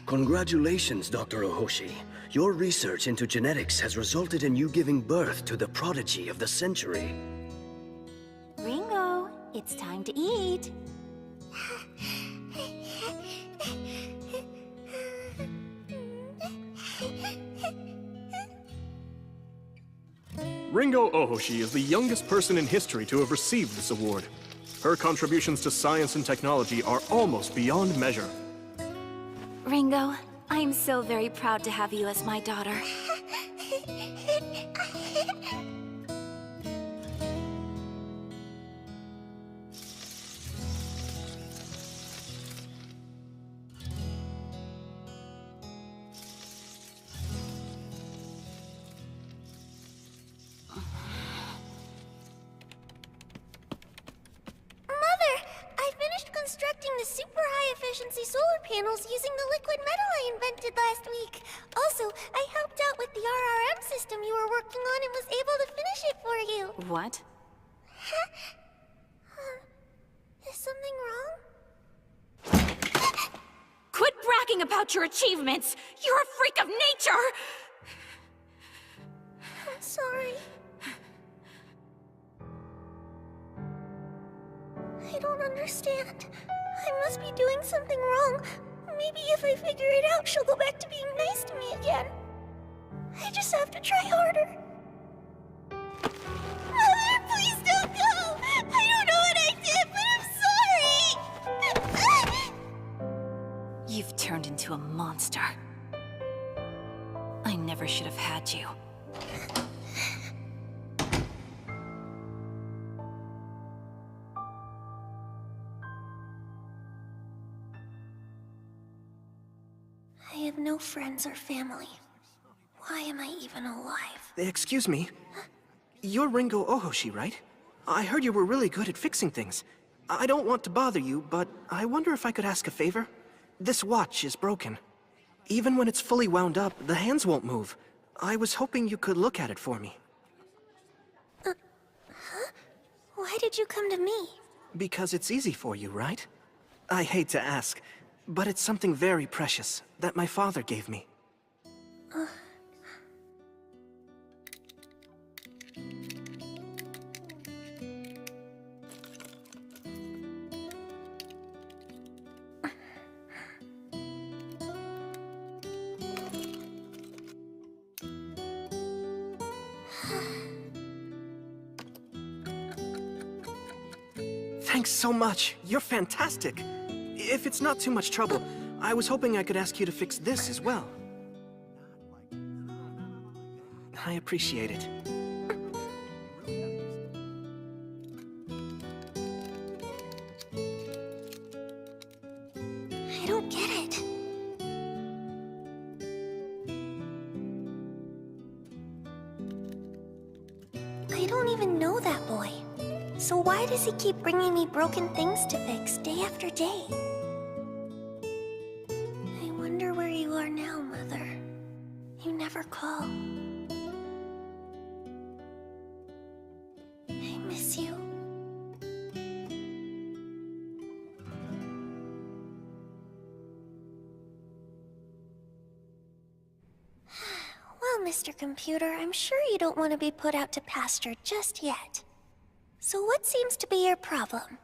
Congratulations, Dr. Ohoshi. Your research into genetics has resulted in you giving birth to the prodigy of the century. Ringo, it's time to eat. Ringo Ohoshi is the youngest person in history to have received this award. Her contributions to science and technology are almost beyond measure. Ringo, I'm so very proud to have you as my daughter. Constructing the super high-efficiency solar panels using the liquid metal I invented last week. Also, I helped out with the RRM system you were working on and was able to finish it for you. What? Is something wrong? Quit bragging about about your achievements! You're a freak of nature! I'm sorry. I don't understand. I must be doing something wrong. Maybe if I figure it out, she'll go back to being nice to me again. I just have to try harder. Mother, please don't go! I don't know what I did, but I'm sorry! You've turned into a monster. I never should have had you. I have no friends or family. Why am I even alive? Excuse me. You're Ringo Ohoshi, right? I heard you were really good at fixing things. I don't want to bother you, but I wonder if I could ask a favor? This watch is broken. Even when it's fully wound up, the hands won't move. I was hoping you could look at it for me. Huh? Why did you come to me? Because it's easy for you, right? I hate to ask, but it's something very precious that my father gave me. Thanks so much. You're fantastic. If it's not too much trouble, I was hoping I could ask you to fix this as well. I appreciate it. I don't get it. I don't even know that boy. So why does he keep bringing me broken things to fix day after day? I wonder where you are now, Mother. You never call. I miss you. Well, Mr. Computer, I'm sure you don't want to be put out to pasture just yet. So what seems to be your problem?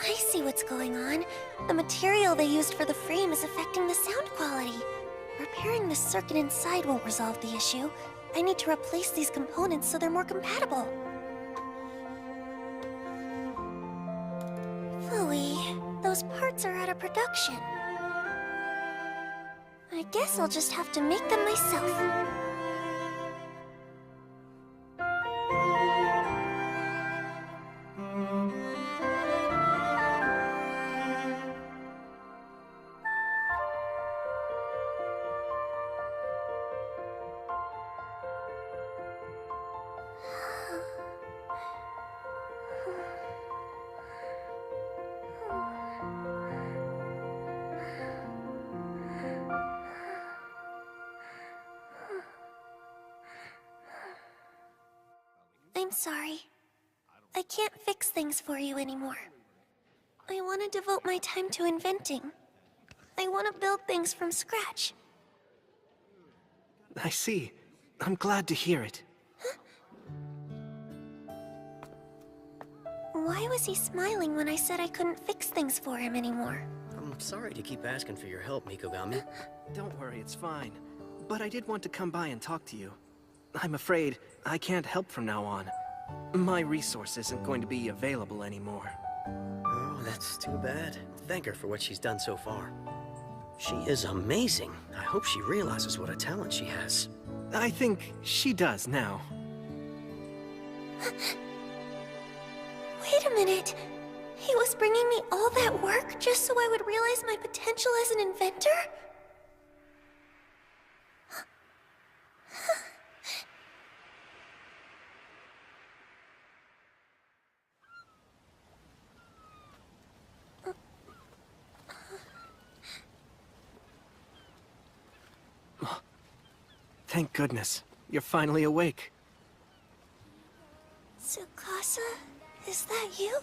I see what's going on. The material they used for the frame is affecting the sound quality. Repairing the circuit inside won't resolve the issue. I need to replace these components so they're more compatible. Phooey, those parts are out of production. I guess I'll just have to make them myself. I'm sorry. I can't fix things for you anymore. I want to devote my time to inventing. I want to build things from scratch. I see. I'm glad to hear it. Why was he smiling when I said I couldn't fix things for him anymore? I'm sorry to keep asking for your help, Mikogami. Don't worry, it's fine. But I did want to come by and talk to you. I'm afraid I can't help from now on. My resource isn't going to be available anymore. Oh, that's too bad. Thank her for what she's done so far. She is amazing. I hope she realizes what a talent she has. I think she does now. Wait a minute. He was bringing me all that work just so I would realize my potential as an inventor? Thank goodness. You're finally awake. Tsukasa, is that you?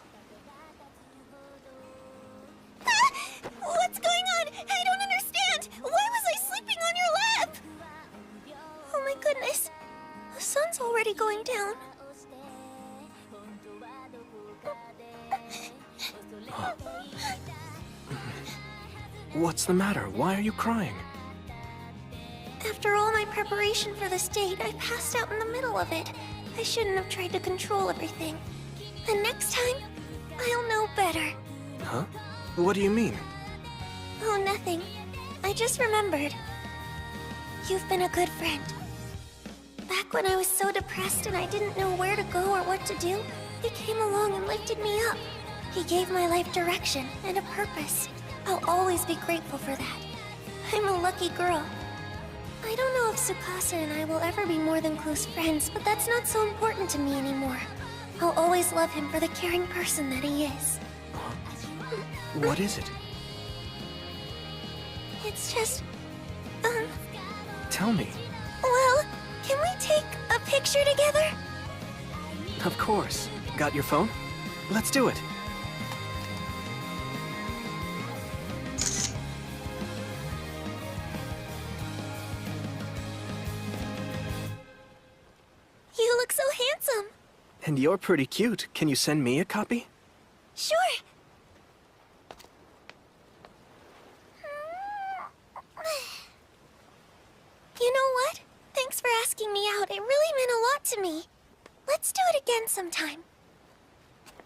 What's going on? I don't understand! Why was I sleeping on your lap? Oh my goodness. The sun's already going down. What's the matter? Why are you crying? After all my preparation for this date, I passed out in the middle of it. I shouldn't have tried to control everything. And next time, I'll know better. Huh? What do you mean? Oh, nothing. I just remembered. You've been a good friend. Back when I was so depressed and I didn't know where to go or what to do, he came along and lifted me up. He gave my life direction and a purpose. I'll always be grateful for that. I'm a lucky girl. I don't know if Tsukasa and I will ever be more than close friends, but that's not so important to me anymore. I'll always love him for the caring person that he is. What is it? It's just... Tell me. Well, can we take a picture together? Of course. Got your phone? Let's do it. You look so handsome. And you're pretty cute. Can you send me a copy? Sure. You know what? Thanks for asking me out. It really meant a lot to me. Let's do it again sometime.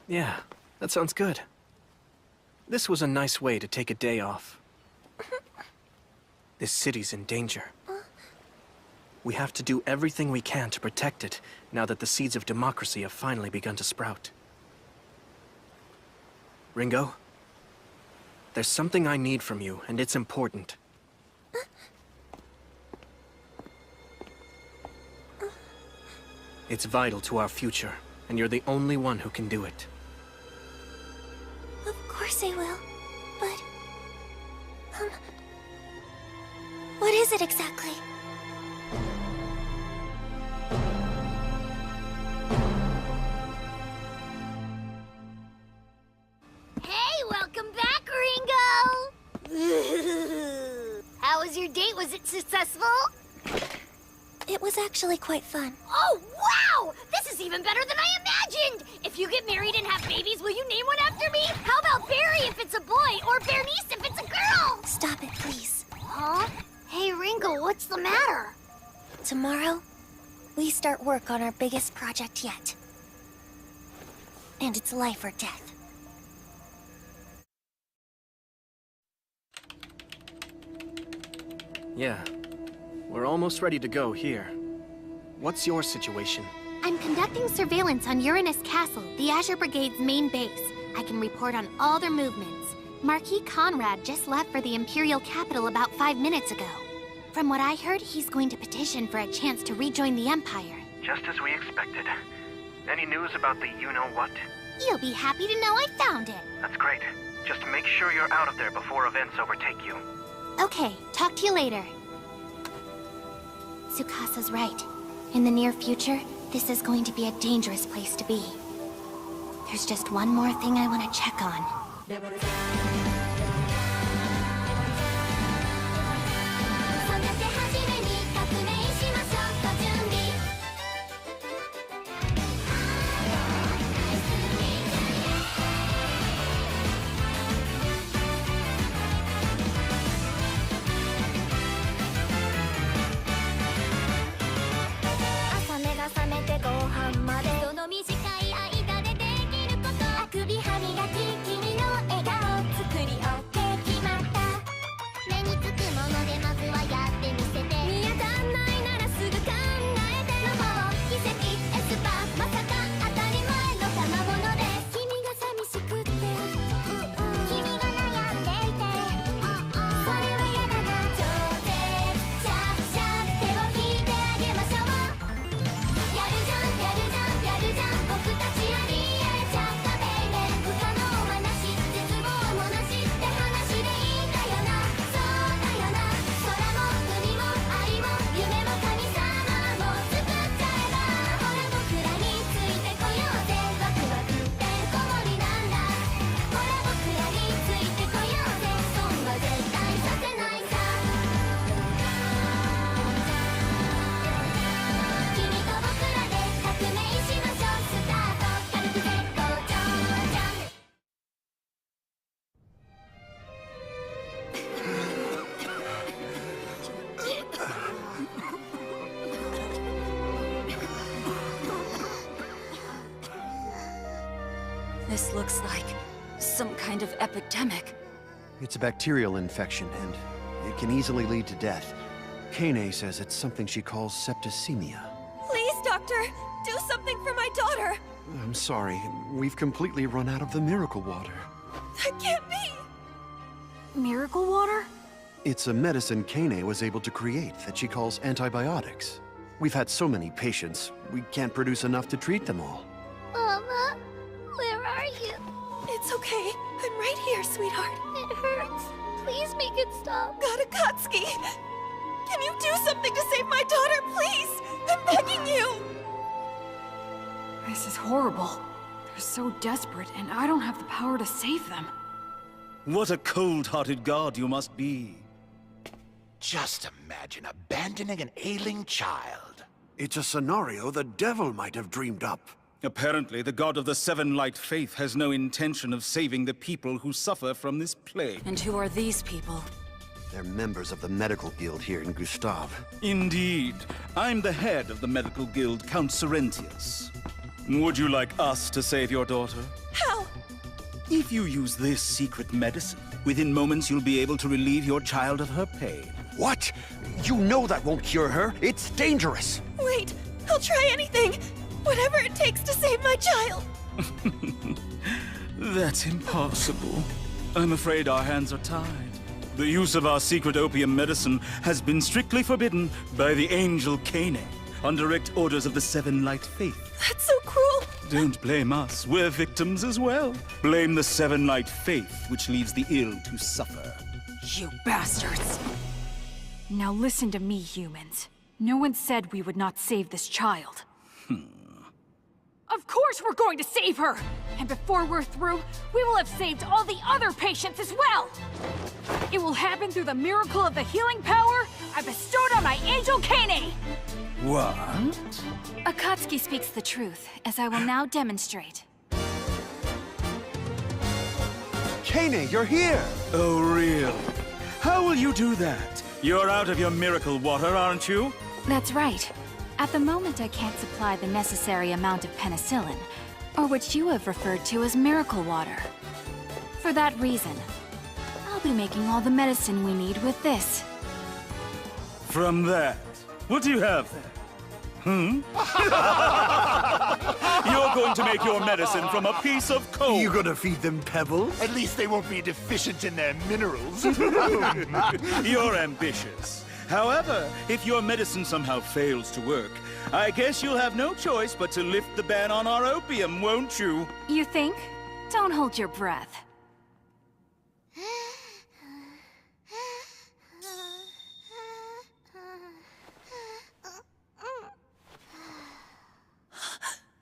Yeah, that sounds good. This was a nice way to take a day off. This city's in danger. We have to do everything we can to protect it, now that the seeds of democracy have finally begun to sprout. Ringo, there's something I need from you, and it's important. It's vital to our future, and you're the only one who can do it. Of course I will, but... what is it exactly? Hey, welcome back, Ringo! How was your date? Was it successful? It was actually quite fun. Oh, wow! This is even better than I imagined! If you get married and have babies, will you name one after me? How about Barry if it's a boy, or Bernice if it's a girl? Stop it, please. Huh? Hey, Ringo, what's the matter? Tomorrow, we start work on our biggest project yet. And it's life or death. Yeah. We're almost ready to go here. What's your situation? I'm conducting surveillance on Uranus Castle, the Azure Brigade's main base. I can report on all their movements. Marquis Conrad just left for the Imperial capital about 5 minutes ago. From what I heard, he's going to petition for a chance to rejoin the Empire. Just as we expected. Any news about the you-know-what? You'll be happy to know I found it. That's great. Just make sure you're out of there before events overtake you. Okay, talk to you later. Tsukasa's right. In the near future, this is going to be a dangerous place to be. There's just one more thing I want to check on. This looks like some kind of epidemic. It's a bacterial infection, and it can easily lead to death. Kane says it's something she calls septicemia. Please, Doctor, do something for my daughter. I'm sorry, we've completely run out of the miracle water. That can't be. Miracle water? It's a medicine Kane was able to create that she calls antibiotics. We've had so many patients, we can't produce enough to treat them all. Mama, where are you? It's okay. I'm right here, sweetheart. It hurts. Please make it stop. God Akatsuki! Can you do something to save my daughter, please? I'm begging you! This is horrible. They're so desperate, and I don't have the power to save them. What a cold-hearted god you must be. Just imagine abandoning an ailing child. It's a scenario the devil might have dreamed up. Apparently, the god of the Seven Light Faith has no intention of saving the people who suffer from this plague. And who are these people? They're members of the medical guild here in Gustav. Indeed. I'm the head of the medical guild, Count Sorrentius. Would you like us to save your daughter? How? If you use this secret medicine, within moments you'll be able to relieve your child of her pain. What? You know that won't cure her. It's dangerous. Wait, I'll try anything. Whatever it takes to save my child. That's impossible. I'm afraid our hands are tied. The use of our secret opium medicine has been strictly forbidden by the angel Kane, on direct orders of the Seven Light Faith. That's so cruel. Don't blame us. We're victims as well. Blame the Seven Light Faith, which leaves the ill to suffer. You bastards! Now listen to me, humans. No one said we would not save this child. Of course we're going to save her! And before we're through, we will have saved all the other patients as well! It will happen through the miracle of the healing power I bestowed on my angel Kane! What? Akatsuki speaks the truth, as I will now demonstrate. Kane, you're here! Oh, really? How will you do that? You're out of your miracle water, aren't you? That's right. At the moment, I can't supply the necessary amount of penicillin, or what you have referred to as miracle water. For that reason, I'll be making all the medicine we need with this. From that, what do you have there? You're going to make your medicine from a piece of coal. You gonna feed them pebbles? At least they won't be deficient in their minerals. You're ambitious. However, if your medicine somehow fails to work, I guess you'll have no choice but to lift the ban on our opium, won't you? You think? Don't hold your breath.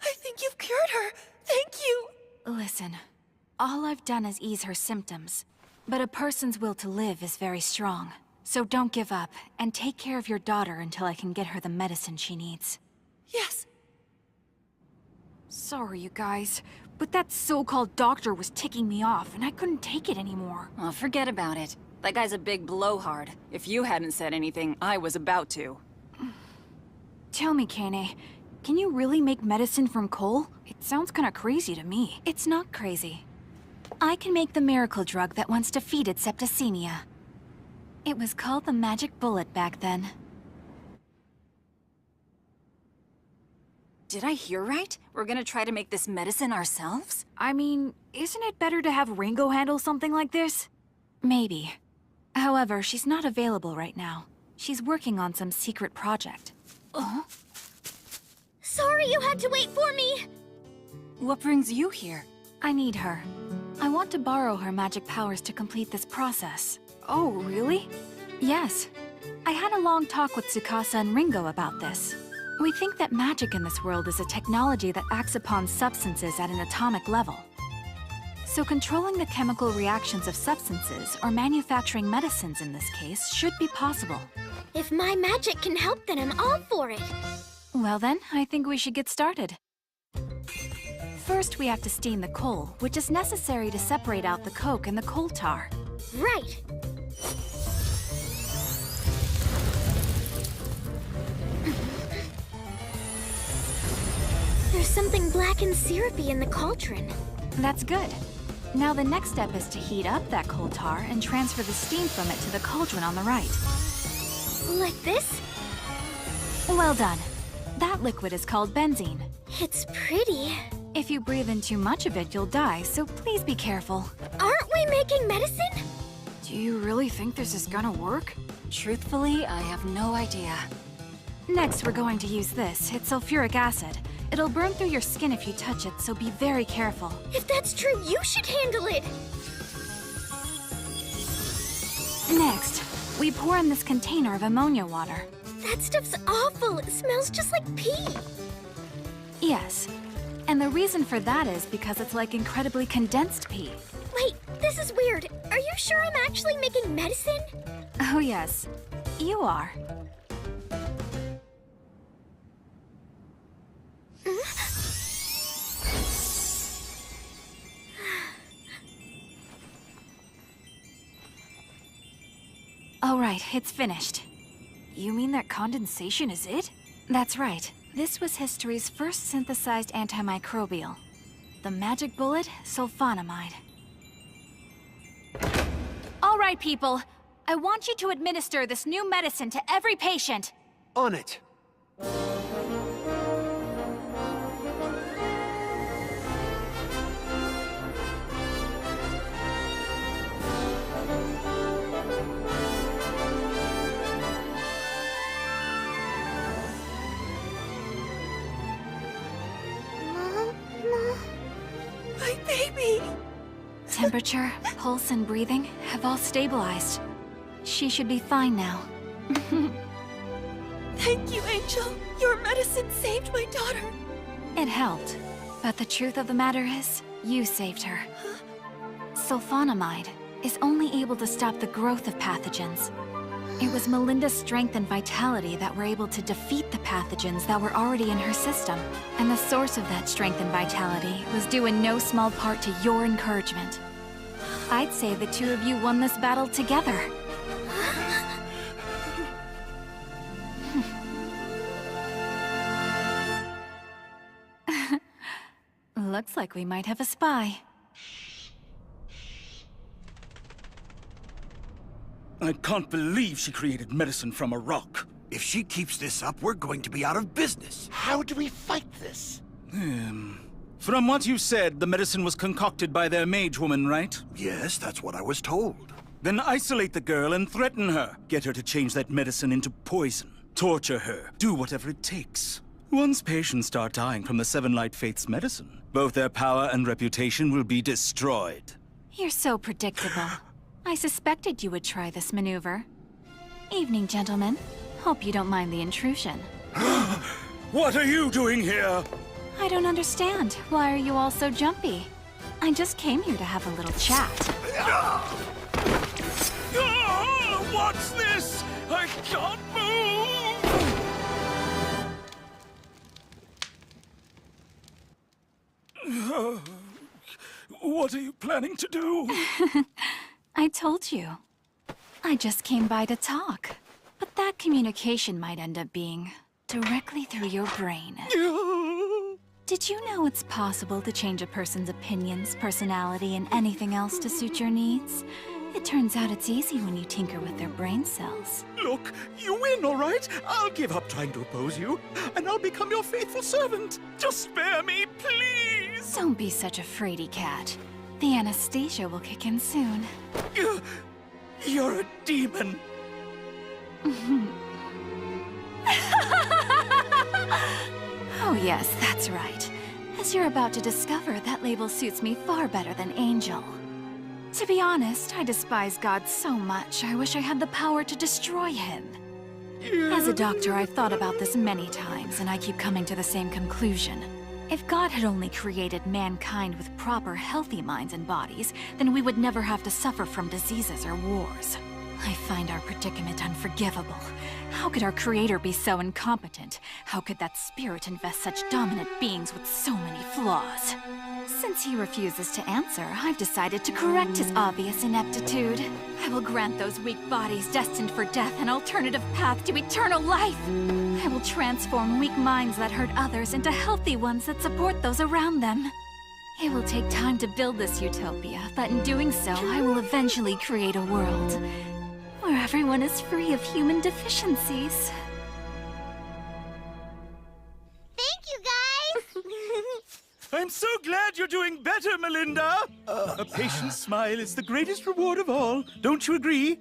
I think you've cured her. Thank you. Listen, all I've done is ease her symptoms. But a person's will to live is very strong. So don't give up, and take care of your daughter until I can get her the medicine she needs. Yes. Sorry, you guys, but that so-called doctor was ticking me off, and I couldn't take it anymore. Well, forget about it. That guy's a big blowhard. If you hadn't said anything, I was about to. Tell me, Kane, can you really make medicine from coal? It sounds kinda crazy to me. It's not crazy. I can make the miracle drug that once defeated septicemia. It was called the Magic Bullet back then. Did I hear right? We're gonna try to make this medicine ourselves? I mean, isn't it better to have Ringo handle something like this? Maybe. However, she's not available right now. She's working on some secret project. Sorry you had to wait for me! What brings you here? I need her. I want to borrow her magic powers to complete this process. Oh, really? Yes. I had a long talk with Tsukasa and Ringo about this. We think that magic in this world is a technology that acts upon substances at an atomic level. So controlling the chemical reactions of substances, or manufacturing medicines in this case, should be possible. If my magic can help, then I'm all for it. Well then, I think we should get started. First, we have to steam the coal, which is necessary to separate out the coke and the coal tar. Right. There's something black and syrupy in the cauldron. That's good. Now the next step is to heat up that coal tar and transfer the steam from it to the cauldron on the right. Like this? Well done. That liquid is called benzene. It's pretty. If you breathe in too much of it, you'll die, so please be careful. Aren't we making medicine? Do you really think this is gonna work? Truthfully, I have no idea. Next, we're going to use this. It's sulfuric acid. It'll burn through your skin if you touch it, so be very careful. If that's true, you should handle it! Next, we pour in this container of ammonia water. That stuff's awful! It smells just like pee! Yes. And the reason for that is because it's like incredibly condensed pee. Wait, this is weird. Are you sure I'm actually making medicine? Oh yes, you are. All right, it's finished. You mean that condensation is it? That's right. This was history's first synthesized antimicrobial. The magic bullet, sulfonamide. All right, people. I want you to administer this new medicine to every patient. On it. My baby! Temperature, pulse, and breathing have all stabilized. She should be fine now. Thank you, Angel. Your medicine saved my daughter. It helped. But the truth of the matter is, you saved her. Sulfonamide is only able to stop the growth of pathogens. It was Melinda's strength and vitality that were able to defeat the pathogens that were already in her system. And the source of that strength and vitality was due in no small part to your encouragement. I'd say the two of you won this battle together. Looks like we might have a spy. I can't believe she created medicine from a rock. If she keeps this up, we're going to be out of business. How do we fight this? From what you said, the medicine was concocted by their mage woman, right? Yes, that's what I was told. Then isolate the girl and threaten her. Get her to change that medicine into poison. Torture her. Do whatever it takes. Once patients start dying from the Seven Light Faith's medicine, both their power and reputation will be destroyed. You're so predictable. I suspected you would try this maneuver. Evening, gentlemen. Hope you don't mind the intrusion. What are you doing here? I don't understand. Why are you all so jumpy? I just came here to have a little chat. What's this? I can't move! What are you planning to do? I told you. I just came by to talk. But that communication might end up being directly through your brain. Did you know it's possible to change a person's opinions, personality, and anything else to suit your needs? It turns out it's easy when you tinker with their brain cells. Look, you win, all right? I'll give up trying to oppose you, and I'll become your faithful servant. Just spare me, please! Don't be such a fraidy cat. The anesthesia will kick in soon. You're a demon. Oh yes, that's right. As you're about to discover, that label suits me far better than Angel. To be honest, I despise God so much, I wish I had the power to destroy him. As a doctor, I've thought about this many times, and I keep coming to the same conclusion. If God had only created mankind with proper, healthy minds and bodies, then we would never have to suffer from diseases or wars. I find our predicament unforgivable. How could our creator be so incompetent? How could that spirit invest such dominant beings with so many flaws? Since he refuses to answer, I've decided to correct his obvious ineptitude. I will grant those weak bodies destined for death an alternative path to eternal life. I will transform weak minds that hurt others into healthy ones that support those around them. It will take time to build this utopia, but in doing so, I will eventually create a world where everyone is free of human deficiencies. Thank you, guys! I'm so glad you're doing better, Melinda! A patient smile is the greatest reward of all. Don't you agree?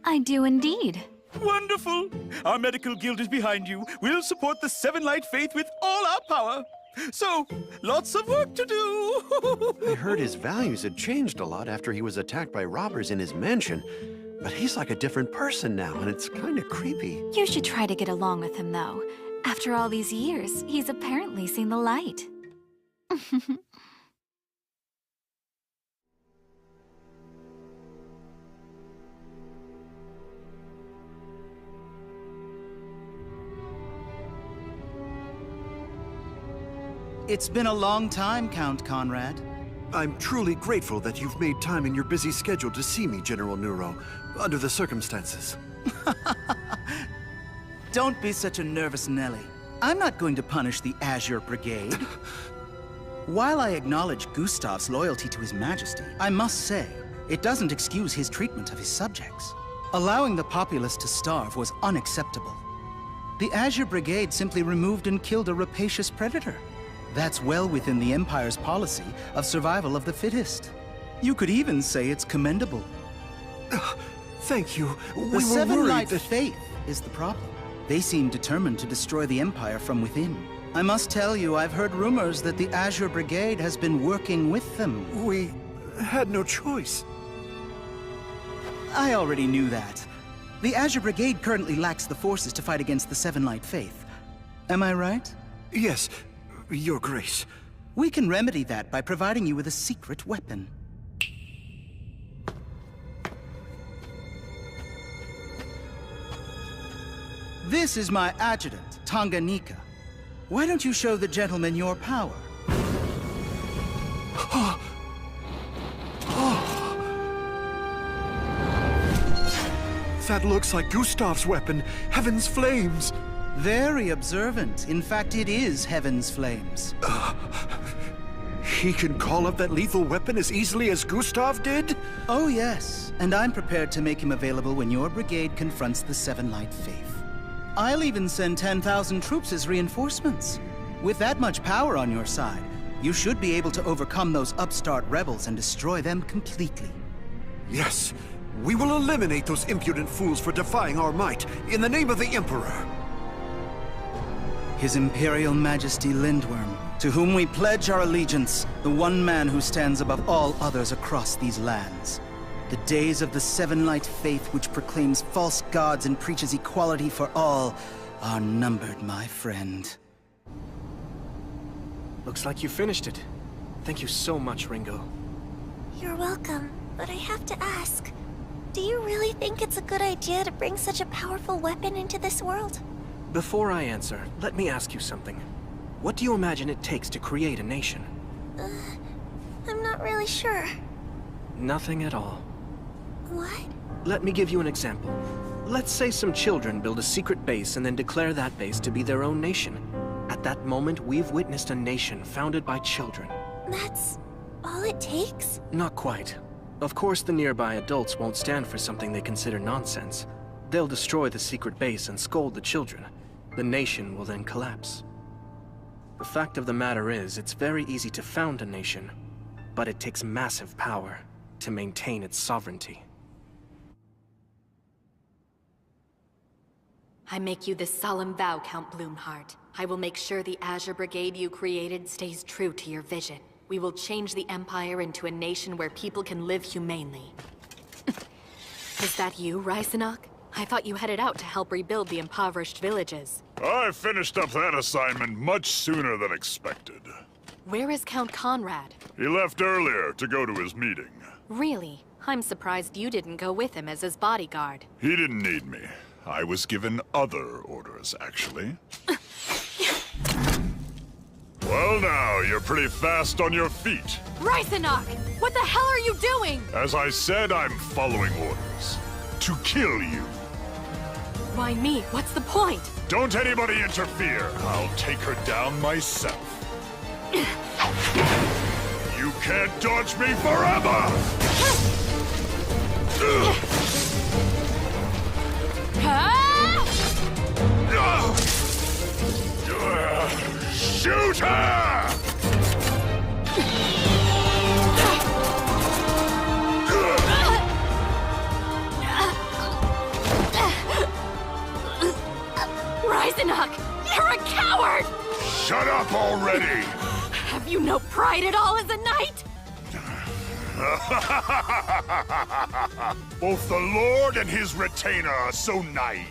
I do indeed. Wonderful! Our medical guild is behind you. We'll support the Seven Light Faith with all our power. So, lots of work to do! I heard his values had changed a lot after he was attacked by robbers in his mansion. But he's like a different person now, and it's kind of creepy. You should try to get along with him, though. After all these years, he's apparently seen the light. It's been a long time, Count Conrad. I'm truly grateful that you've made time in your busy schedule to see me, General Nero, under the circumstances. Don't be such a nervous Nelly. I'm not going to punish the Azure Brigade. While I acknowledge Gustav's loyalty to His Majesty, I must say, it doesn't excuse his treatment of his subjects. Allowing the populace to starve was unacceptable. The Azure Brigade simply removed and killed a rapacious predator. That's well within the Empire's policy of survival of the fittest. You could even say it's commendable. Thank you. The Seven Light Faith is the problem. They seem determined to destroy the Empire from within. I must tell you, I've heard rumors that the Azure Brigade has been working with them. We had no choice. I already knew that. The Azure Brigade currently lacks the forces to fight against the Seven Light Faith. Am I right? Yes, Your Grace. We can remedy that by providing you with a secret weapon. This is my adjutant, Tanganyika. Why don't you show the gentleman your power? That looks like Gustav's weapon, Heaven's Flames. Very observant. In fact, it is Heaven's Flames. He can call up that lethal weapon as easily as Gustav did? Oh, yes. And I'm prepared to make him available when your brigade confronts the Seven Light Faith. I'll even send 10,000 troops as reinforcements. With that much power on your side, you should be able to overcome those upstart rebels and destroy them completely. Yes. We will eliminate those impudent fools for defying our might, in the name of the Emperor. His Imperial Majesty Lindworm, to whom we pledge our allegiance, the one man who stands above all others across these lands. The days of the Seven Light Faith, which proclaims false gods and preaches equality for all, are numbered, my friend. Looks like you finished it. Thank you so much, Ringo. You're welcome, but I have to ask, do you really think it's a good idea to bring such a powerful weapon into this world? Before I answer, let me ask you something. What do you imagine it takes to create a nation? I'm not really sure. Nothing at all. What? Let me give you an example. Let's say some children build a secret base and then declare that base to be their own nation. At that moment, we've witnessed a nation founded by children. That's all it takes? Not quite. Of course, the nearby adults won't stand for something they consider nonsense. They'll destroy the secret base and scold the children. The nation will then collapse. The fact of the matter is, it's very easy to found a nation, but it takes massive power to maintain its sovereignty. I make you this solemn vow, Count Bloomheart. I will make sure the Azure Brigade you created stays true to your vision. We will change the Empire into a nation where people can live humanely. Is that you, Reisenach? I thought you headed out to help rebuild the impoverished villages. I finished up that assignment much sooner than expected. Where is Count Conrad? He left earlier to go to his meeting. Really? I'm surprised you didn't go with him as his bodyguard. He didn't need me. I was given other orders, actually. Well now, you're pretty fast on your feet. Reisenach! What the hell are you doing? As I said, I'm following orders. To kill you. Why me? What's the point? Don't anybody interfere. I'll take her down myself. You can't dodge me forever! Shoot her! Reisenach, you're a coward! Shut up already! Have you no pride at all as a knight? Both the Lord and his retainer are so naive.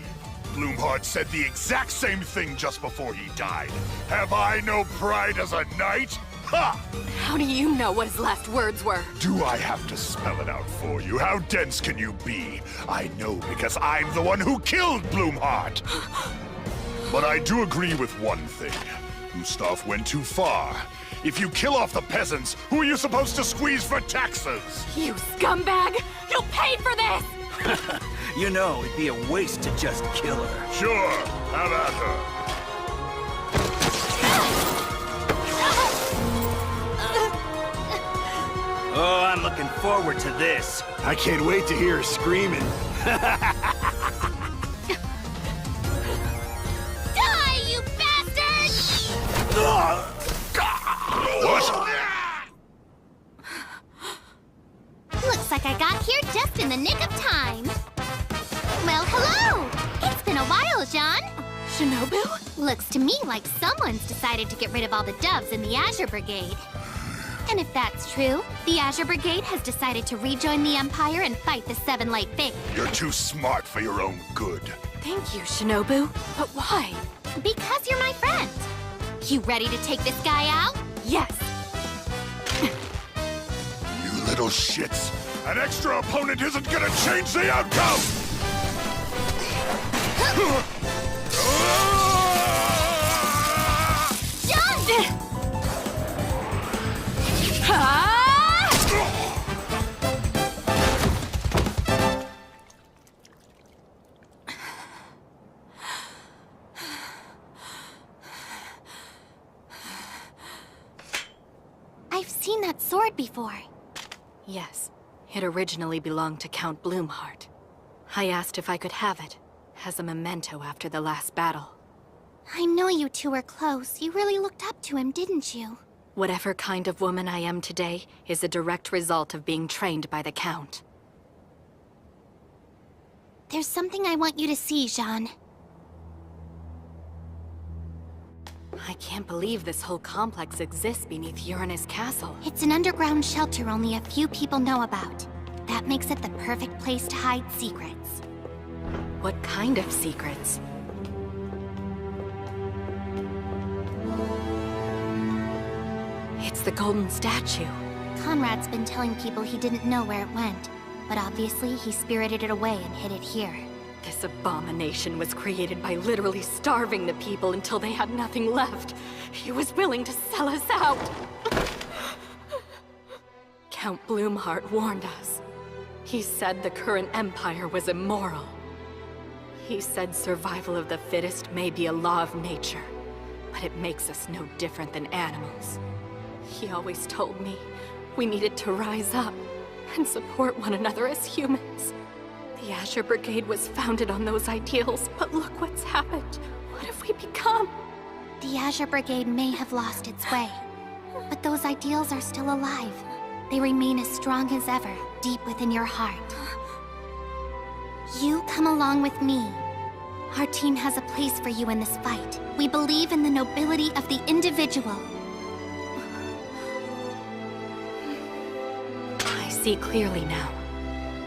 Bloomheart said the exact same thing just before he died. Have I no pride as a knight? Ha! How do you know what his last words were? Do I have to spell it out for you? How dense can you be? I know because I'm the one who killed Bloomheart. But I do agree with one thing. Gustav went too far. If you kill off the peasants, who are you supposed to squeeze for taxes? You scumbag! You paid for this! You know, it'd be a waste to just kill her. Sure, have at her. Oh, I'm looking forward to this. I can't wait to hear her screaming. Die, you bastard! What? Looks like I got here just in the nick of time. Well, hello! It's been a while, Jean. Shinobu? Looks to me like someone's decided to get rid of all the doves in the Azure Brigade. And if that's true, the Azure Brigade has decided to rejoin the Empire and fight the Seven Light Faith. You're too smart for your own good. Thank you, Shinobu. But why? Because you're my friend. You ready to take this guy out? Yes. You little shits. An extra opponent isn't gonna change the outcome! John! I've seen that sword before. Yes. It originally belonged to Count Bloomheart. I asked if I could have it, as a memento after the last battle. I know you two were close. You really looked up to him, didn't you? Whatever kind of woman I am today is a direct result of being trained by the Count. There's something I want you to see, Jean. I can't believe this whole complex exists beneath Uranus Castle. It's an underground shelter only a few people know about. That makes it the perfect place to hide secrets. What kind of secrets? It's the golden statue. Conrad's been telling people he didn't know where it went, but obviously he spirited it away and hid it here. This abomination was created by literally starving the people until they had nothing left. He was willing to sell us out. Count Bloomheart warned us. He said the current empire was immoral. He said survival of the fittest may be a law of nature, but it makes us no different than animals. He always told me we needed to rise up and support one another as humans. The Azure Brigade was founded on those ideals, but look what's happened. What have we become? The Azure Brigade may have lost its way, but those ideals are still alive. They remain as strong as ever, deep within your heart. You come along with me. Our team has a place for you in this fight. We believe in the nobility of the individual. I see clearly now.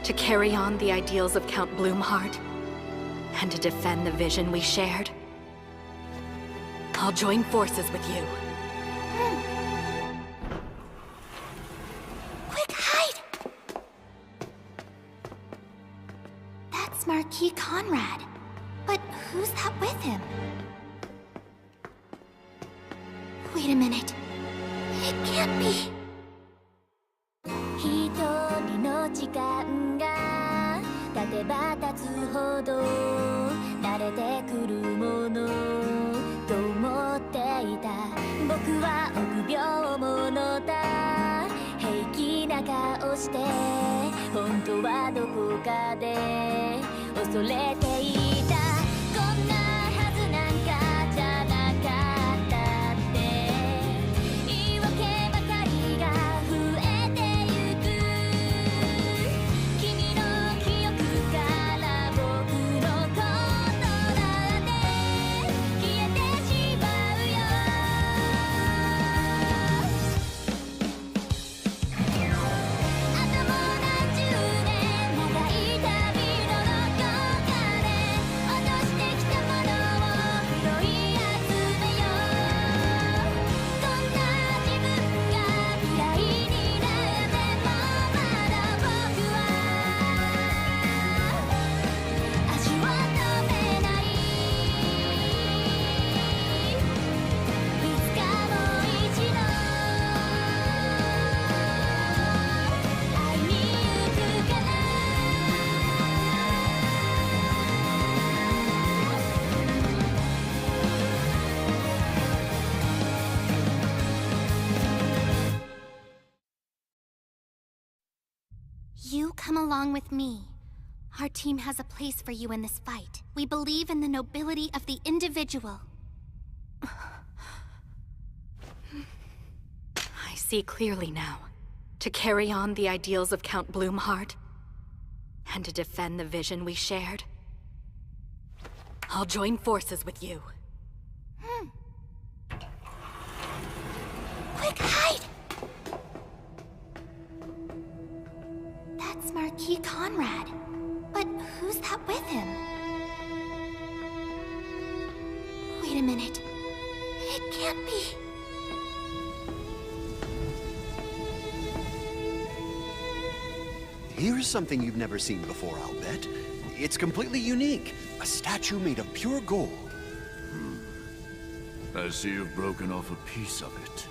To carry on the ideals of Count Bloomheart, and to defend the vision we shared, I'll join forces with you. Quick, hide! That's Marquis Conrad. But who's that with him? Wait a minute. It can't be. 一人の時間が経てば経つほど慣れてくるものと思っていた僕は臆病者だ平はどこかで恐れていたこんなはずなんかじゃなかったって言い訳ばかりが増えてゆく君の記憶から僕のことなんて消えてしまうよあともう何十年長い旅のどこかで落としてきたものを拾い集めようこんな自分が嫌いになってもまだ僕は足を止めないいつかもう一度会いに行くから You come along with me. Our team has a place for you in this fight. We believe in the nobility of the individual. I see clearly now. To carry on the ideals of Count Bloomheart, and to defend the vision we shared, I'll join forces with you. Quick, hide! That's Marquis Conrad. But who's that with him? Wait a minute. It can't be. Here is something you've never seen before, I'll bet. It's completely unique. A statue made of pure gold. I see you've broken off a piece of it.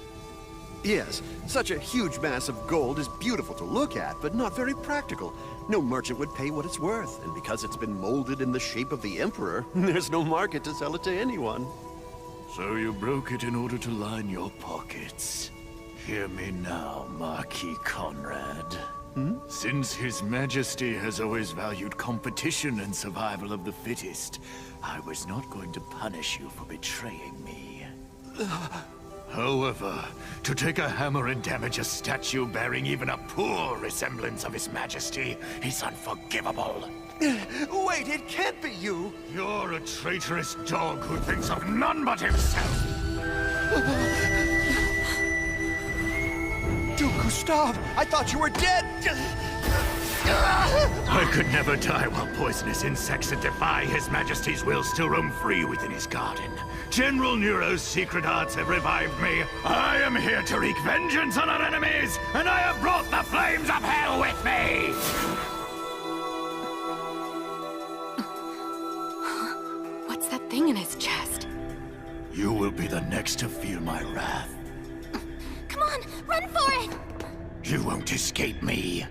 Yes, such a huge mass of gold is beautiful to look at, but not very practical. No merchant would pay what it's worth, and because it's been molded in the shape of the Emperor, there's no market to sell it to anyone. So you broke it in order to line your pockets. Hear me now, Marquis Conrad. Since His Majesty has always valued competition and survival of the fittest, I was not going to punish you for betraying me. However, to take a hammer and damage a statue bearing even a poor resemblance of His Majesty is unforgivable. Wait, it can't be you! You're a traitorous dog who thinks of none but himself! Duke Gustav, I thought you were dead! I could never die while poisonous insects that defy His Majesty's will still roam free within his garden. General Nero's secret arts have revived me. I am here to wreak vengeance on our enemies, and I have brought the flames of hell with me! What's that thing in his chest? You will be the next to feel my wrath. Come on, run for it! You won't escape me.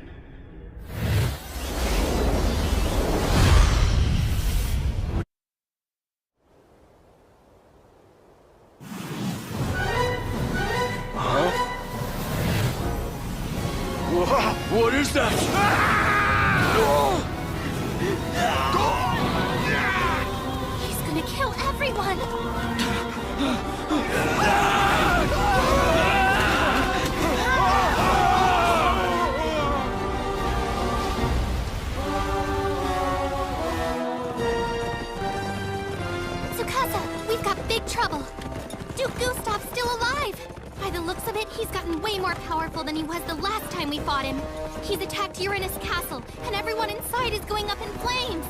What is that? He's gonna kill everyone! Tsukasa, we've got big trouble. Duke Gustav's still alive. By the looks of it, he's gotten way more powerful than he was the last time we fought him. He's attacked Uranus Castle, and everyone inside is going up in flames.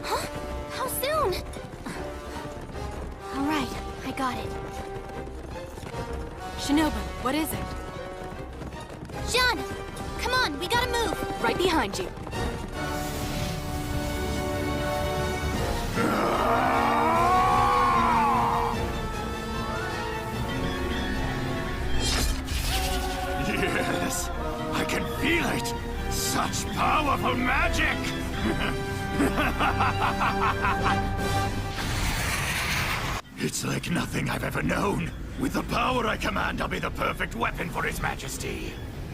Huh? How soon? All right, I got it. Shinobu, what is it? Jean, come on, we gotta move. Right behind you. Yes, I can feel it. Such powerful magic! It's like nothing I've ever known. With the power I command, I'll be the perfect weapon for His Majesty.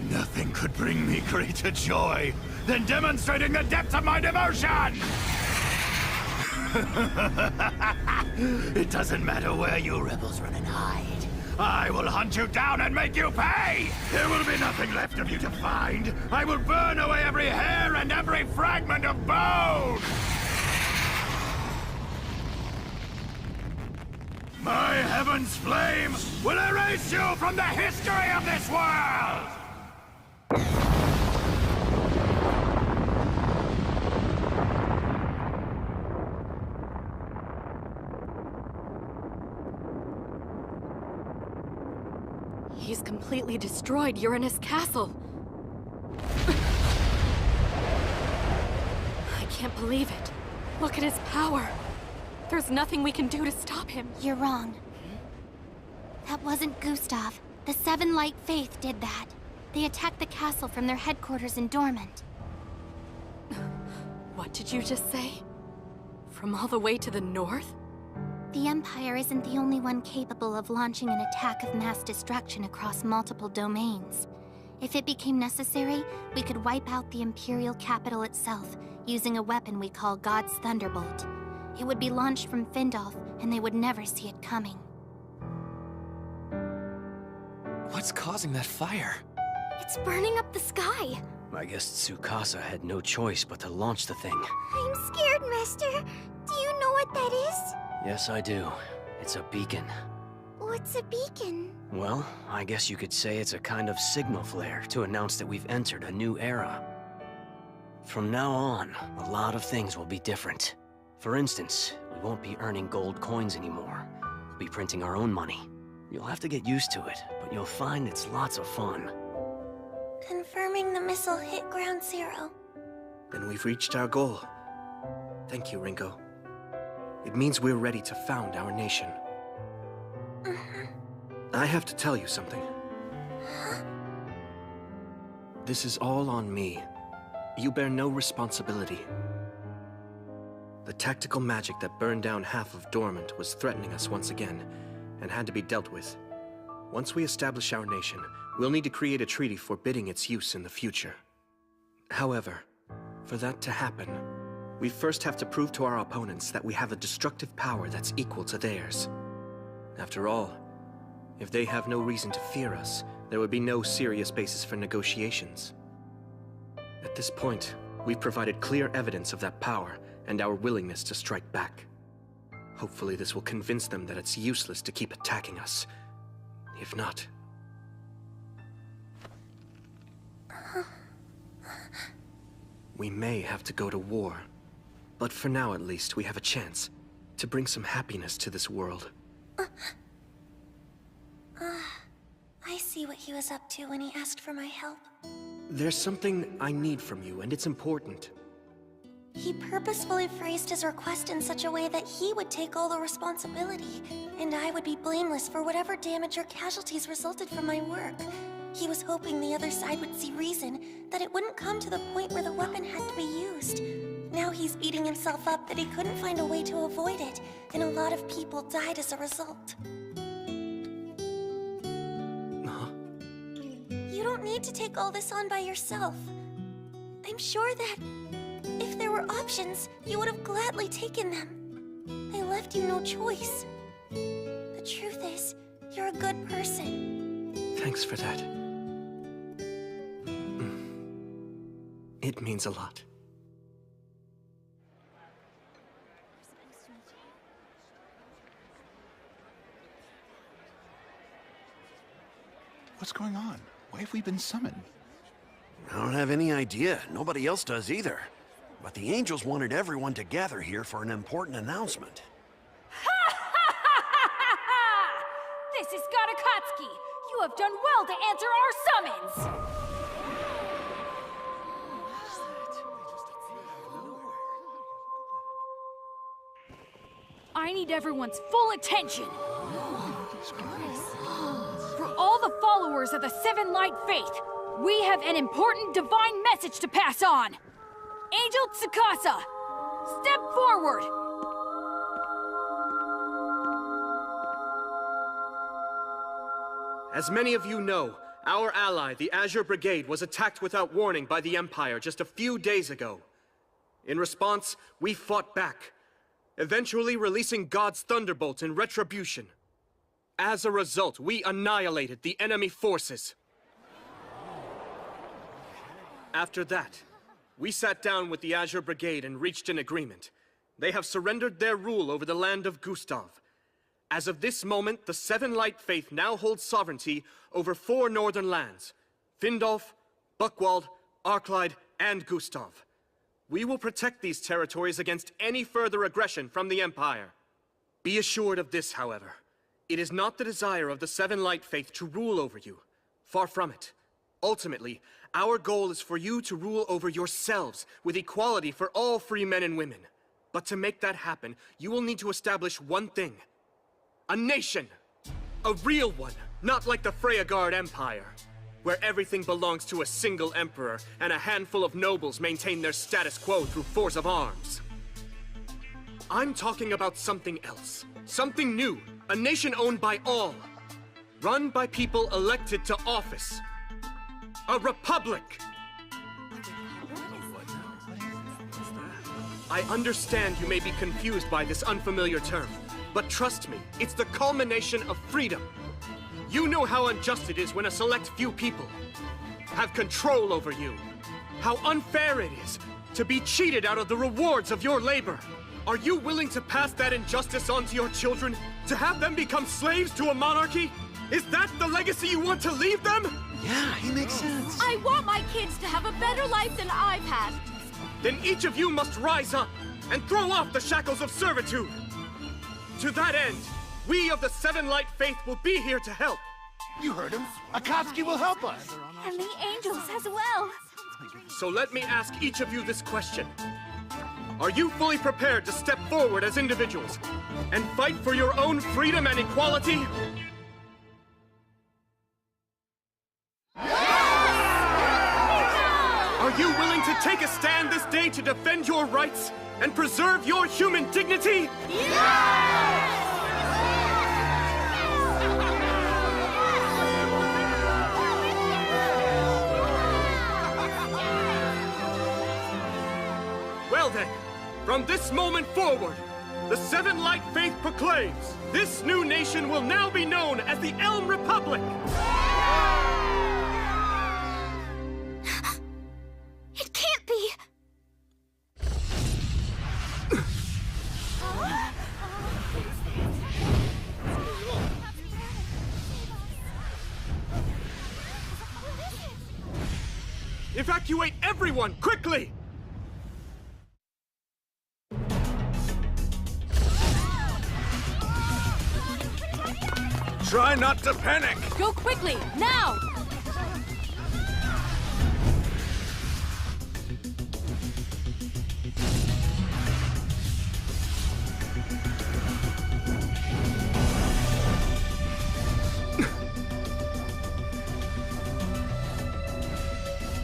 Nothing could bring me greater joy than demonstrating the depth of my devotion! It doesn't matter where you rebels run and hide. I will hunt you down and make you pay! There will be nothing left of you to find. I will burn away every hair and every fragment of bone! My heaven's flame will erase you from the history of this world! He's completely destroyed Uranus Castle. I can't believe it. Look at his power. There's nothing we can do to stop him. You're wrong. That wasn't Gustav. The Seven Light Faith did that. They attacked the castle from their headquarters in Dormant. What did you just say? From all the way to the north? The Empire isn't the only one capable of launching an attack of mass destruction across multiple domains. If it became necessary, we could wipe out the Imperial capital itself using a weapon we call God's Thunderbolt. It would be launched from Findolf, and they would never see it coming. What's causing that fire? It's burning up the sky. I guess Tsukasa had no choice but to launch the thing. I'm scared, Master. Do you know what that is? Yes, I do. It's a beacon. What's a beacon? Well, I guess you could say it's a kind of signal flare to announce that we've entered a new era. From now on, a lot of things will be different. For instance, we won't be earning gold coins anymore. We'll be printing our own money. You'll have to get used to it, but you'll find it's lots of fun. Confirming the missile hit ground zero. Then we've reached our goal. Thank you, Ringo. It means we're ready to found our nation. I have to tell you something. This is all on me. You bear no responsibility. The tactical magic that burned down half of Dormant was threatening us once again, and had to be dealt with. Once we establish our nation, we'll need to create a treaty forbidding its use in the future. However, for that to happen, we first have to prove to our opponents that we have a destructive power that's equal to theirs. After all, if they have no reason to fear us, there would be no serious basis for negotiations. At this point, we've provided clear evidence of that power and our willingness to strike back. Hopefully this will convince them that it's useless to keep attacking us. If not... we may have to go to war. But for now, at least, we have a chance to bring some happiness to this world. I see what he was up to when he asked for my help. There's something I need from you, and it's important. He purposefully phrased his request in such a way that he would take all the responsibility, and I would be blameless for whatever damage or casualties resulted from my work. He was hoping the other side would see reason, that it wouldn't come to the point where the weapon had to be used. Now he's beating himself up that he couldn't find a way to avoid it, and a lot of people died as a result. You don't need to take all this on by yourself. I'm sure that if there were options, you would have gladly taken them. I left you no choice. The truth is, you're a good person. Thanks for that. It means a lot. What's going on? Why have we been summoned? I don't have any idea. Nobody else does either. But the Angels wanted everyone to gather here for an important announcement. This is Gatakatsuki! You have done well to answer our summons! I need everyone's full attention! For all the followers of the Seven Light Faith, we have an important divine message to pass on! Angel Tsukasa, step forward! As many of you know, our ally, the Azure Brigade, was attacked without warning by the Empire just a few days ago. In response, we fought back, eventually releasing God's Thunderbolt in retribution. As a result, we annihilated the enemy forces. After that, we sat down with the Azure Brigade and reached an agreement. They have surrendered their rule over the land of Gustav. As of this moment, the Seven Light Faith now holds sovereignty over 4 northern lands: Findolf, Buckwald, Arclight, and Gustav. We will protect these territories against any further aggression from the Empire. Be assured of this, however. It is not the desire of the Seven Light Faith to rule over you. Far from it. Ultimately, our goal is for you to rule over yourselves with equality for all free men and women. But to make that happen, you will need to establish one thing. A nation! A real one, not like the Freyagard Empire, where everything belongs to a single emperor and a handful of nobles maintain their status quo through force of arms. I'm talking about something else. Something new. A nation owned by all. Run by people elected to office. A republic! I understand you may be confused by this unfamiliar term, but trust me, it's the culmination of freedom. You know how unjust it is when a select few people have control over you. How unfair it is to be cheated out of the rewards of your labor. Are you willing to pass that injustice on to your children? To have them become slaves to a monarchy? Is that the legacy you want to leave them? Yeah, he makes sense. I want my kids to have a better life than I've had. Then each of you must rise up and throw off the shackles of servitude. To that end, we of the Seven Light Faith will be here to help. You heard him. Akatsuki will help us. And the angels as well. So let me ask each of you this question. Are you fully prepared to step forward as individuals and fight for your own freedom and equality? Are you willing to take a stand this day to defend your rights and preserve your human dignity? Well then, from this moment forward, the Seven Light Faith proclaims, this new nation will now be known as the Elm Republic! It can't be! Evacuate everyone, quickly! Try not to panic! Go quickly, now!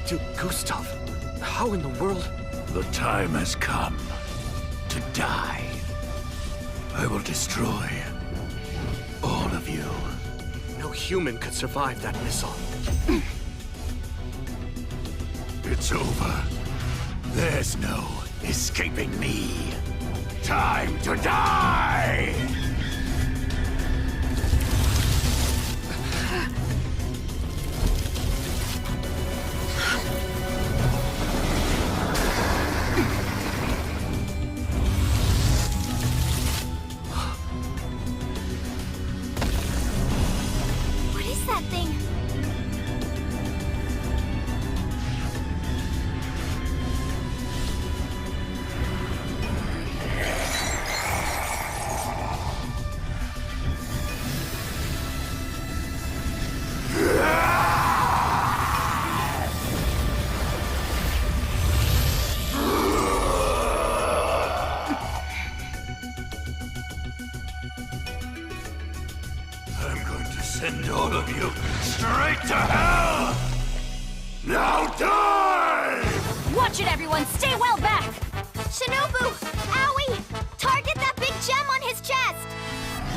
To Gustav? How in the world? The time has come to die. I will destroy all of you. No human could survive that missile. It's over. There's no escaping me. Time to die! What is that thing? I'm going to send all of you straight to hell! Now die! Watch it, everyone! Stay well back! Shinobu! Owie! Target that big gem on his chest!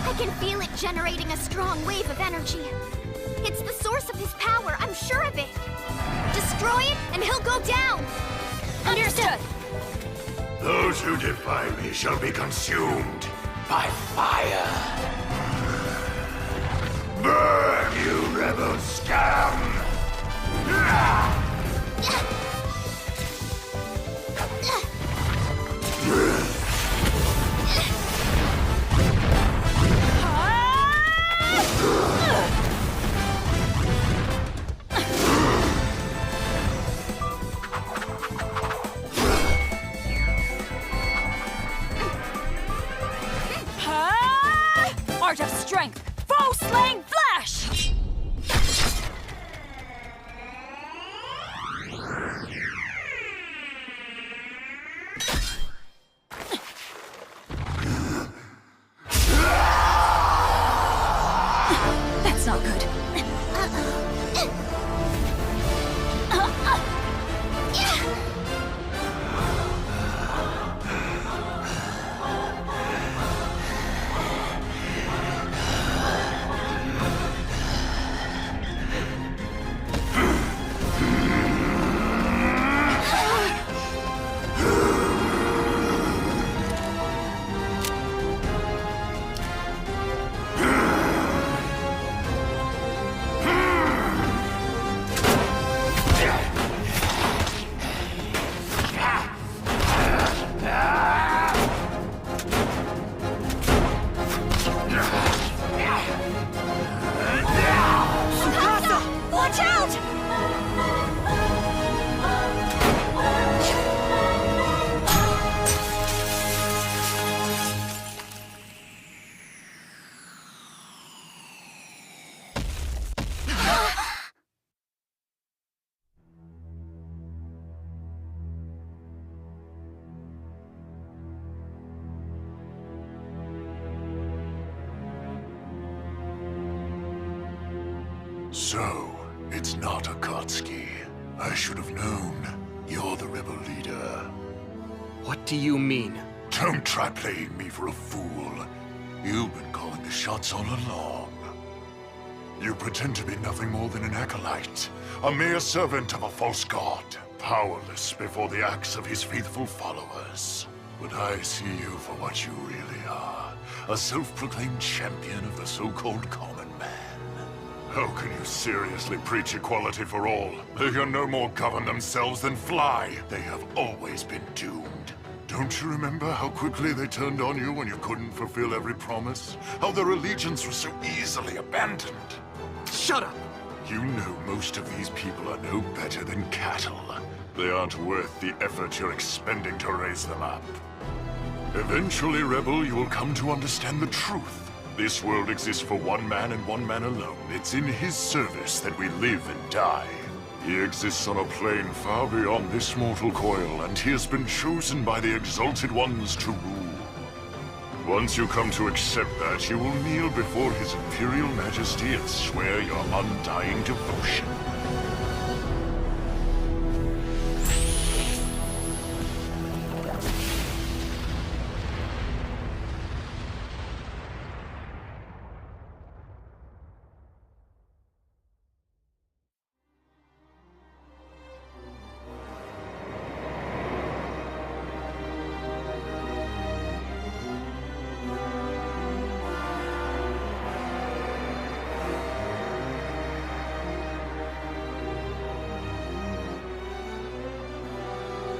I can feel it generating a strong wave of energy. It's the source of his power, I'm sure of it. Destroy it, and he'll go down! Understood! Those who defy me shall be consumed by fire. Burn, you rebel scum! Art of strength! Foe slaying flash! That's not good. So, it's not Akatsuki. I should have known. You're the rebel leader. What do you mean? Don't try playing me for a fool. You've been calling the shots all along. You pretend to be nothing more than an acolyte, a mere servant of a false god, powerless before the acts of his faithful followers. But I see you for what you really are, a self-proclaimed champion of the so-called common man. How can you seriously preach equality for all? They can no more govern themselves than fly. They have always been doomed. Don't you remember how quickly they turned on you when you couldn't fulfill every promise? How their allegiance was so easily abandoned? Shut up! You know most of these people are no better than cattle. They aren't worth the effort you're expending to raise them up. Eventually, Rebel, you will come to understand the truth. This world exists for one man and one man alone. It's in his service that we live and die. He exists on a plane far beyond this mortal coil, and he has been chosen by the Exalted Ones to rule. Once you come to accept that, you will kneel before his Imperial Majesty and swear your undying devotion.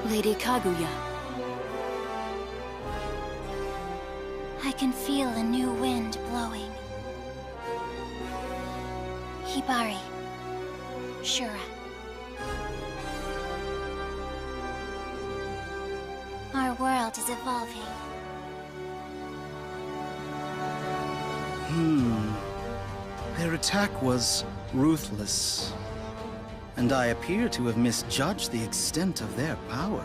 Lady Kaguya. I can feel a new wind blowing. Hibari. Shura. Our world is evolving. Their attack was ruthless. And I appear to have misjudged the extent of their power.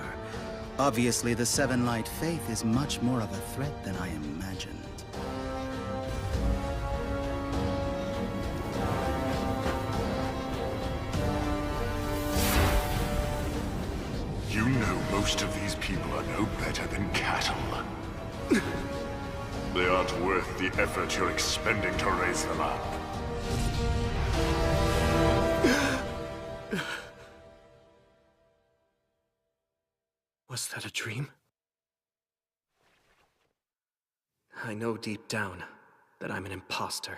Obviously, the Seven Light Faith is much more of a threat than I imagined. You know most of these people are no better than cattle. They aren't worth the effort you're expending to raise them up. that a dream? I know deep down that I'm an imposter.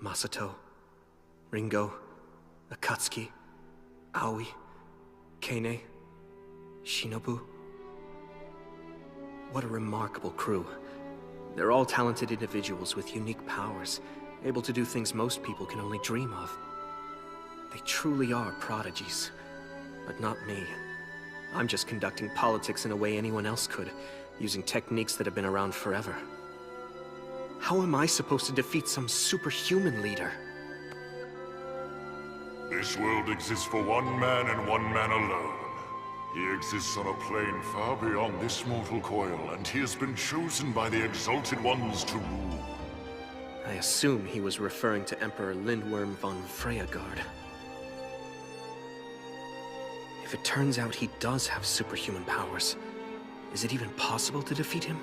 Masato, Ringo, Akatsuki, Aoi, Kane, Shinobu. What a remarkable crew. They're all talented individuals with unique powers, able to do things most people can only dream of. They truly are prodigies, but not me. I'm just conducting politics in a way anyone else could, using techniques that have been around forever. How am I supposed to defeat some superhuman leader? This world exists for one man and one man alone. He exists on a plane far beyond this mortal coil, and he has been chosen by the Exalted Ones to rule. I assume he was referring to Emperor Lindworm von Freyagard. If it turns out he does have superhuman powers, is it even possible to defeat him?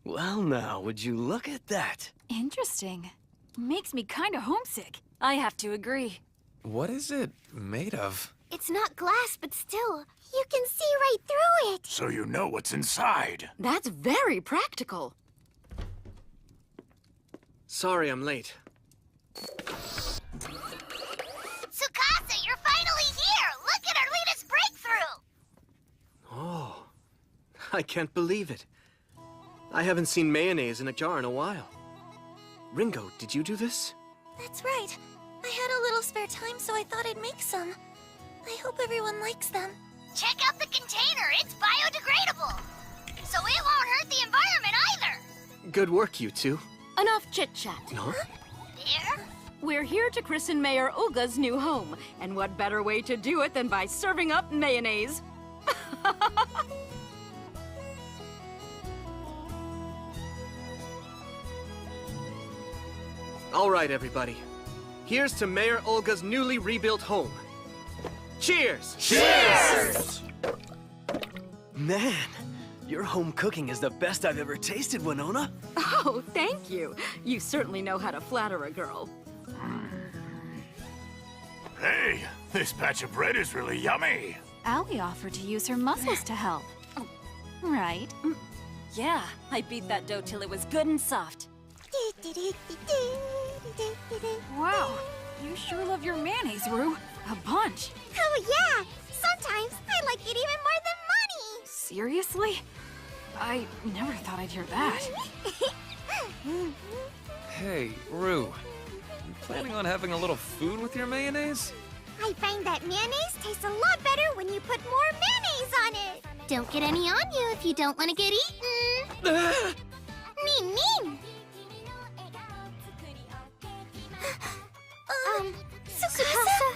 Well now, would you look at that? Interesting. Makes me kinda homesick. I have to agree. What is it made of? It's not glass, but still, you can see right through it. So you know what's inside. That's very practical. Sorry I'm late. Tsukasa, you're finally here! Look at our latest breakthrough! Oh, I can't believe it. I haven't seen mayonnaise in a jar in a while. Ringo, did you do this? That's right. I had a little spare time, so I thought I'd make some. I hope everyone likes them. Check out the container, it's biodegradable! So it won't hurt the environment either! Good work, you two. Enough chit-chat. Huh? There? We're here to christen Mayor Uga's new home, and what better way to do it than by serving up mayonnaise? All right, everybody. Here's to Mayor Olga's newly rebuilt home. Cheers! Cheers! Man, your home cooking is the best I've ever tasted, Winona. Oh, thank you. You certainly know how to flatter a girl. Hey, this batch of bread is really yummy. Aoi offered to use her muscles to help. Right? Yeah, I beat that dough till it was good and soft. Wow, you sure love your mayonnaise, Rue. A bunch. Oh yeah! Sometimes I like it even more than money! Seriously? I never thought I'd hear that. Hey, Rue. You planning on having a little food with your mayonnaise? I find that mayonnaise tastes a lot better when you put more mayonnaise on it! Don't get any on you if you don't want to get eaten! Mean! Tsukasa?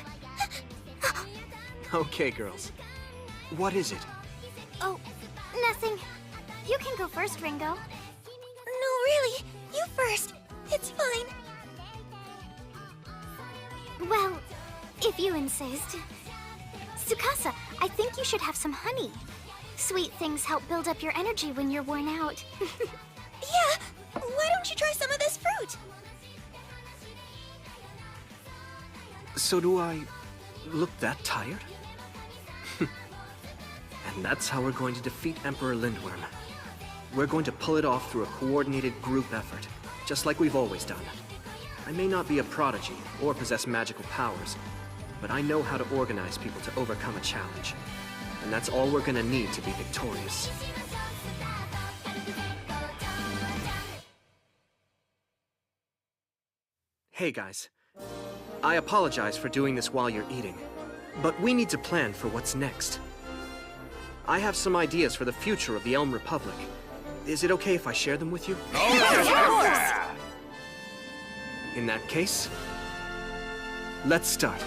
Okay, girls. What is it? Oh, nothing. You can go first, Ringo. No, really. You first. It's fine. Well, if you insist. Tsukasa, I think you should have some honey. Sweet things help build up your energy when you're worn out. Yeah, why don't you try some of this fruit? So do I look that tired? And that's how we're going to defeat Emperor Lindworm. We're going to pull it off through a coordinated group effort, just like we've always done. I may not be a prodigy or possess magical powers, but I know how to organize people to overcome a challenge. And that's all we're gonna need to be victorious. Hey guys, I apologize for doing this while you're eating, but we need to plan for what's next. I have some ideas for the future of the Elm Republic. Is it okay if I share them with you? In that case, let's start.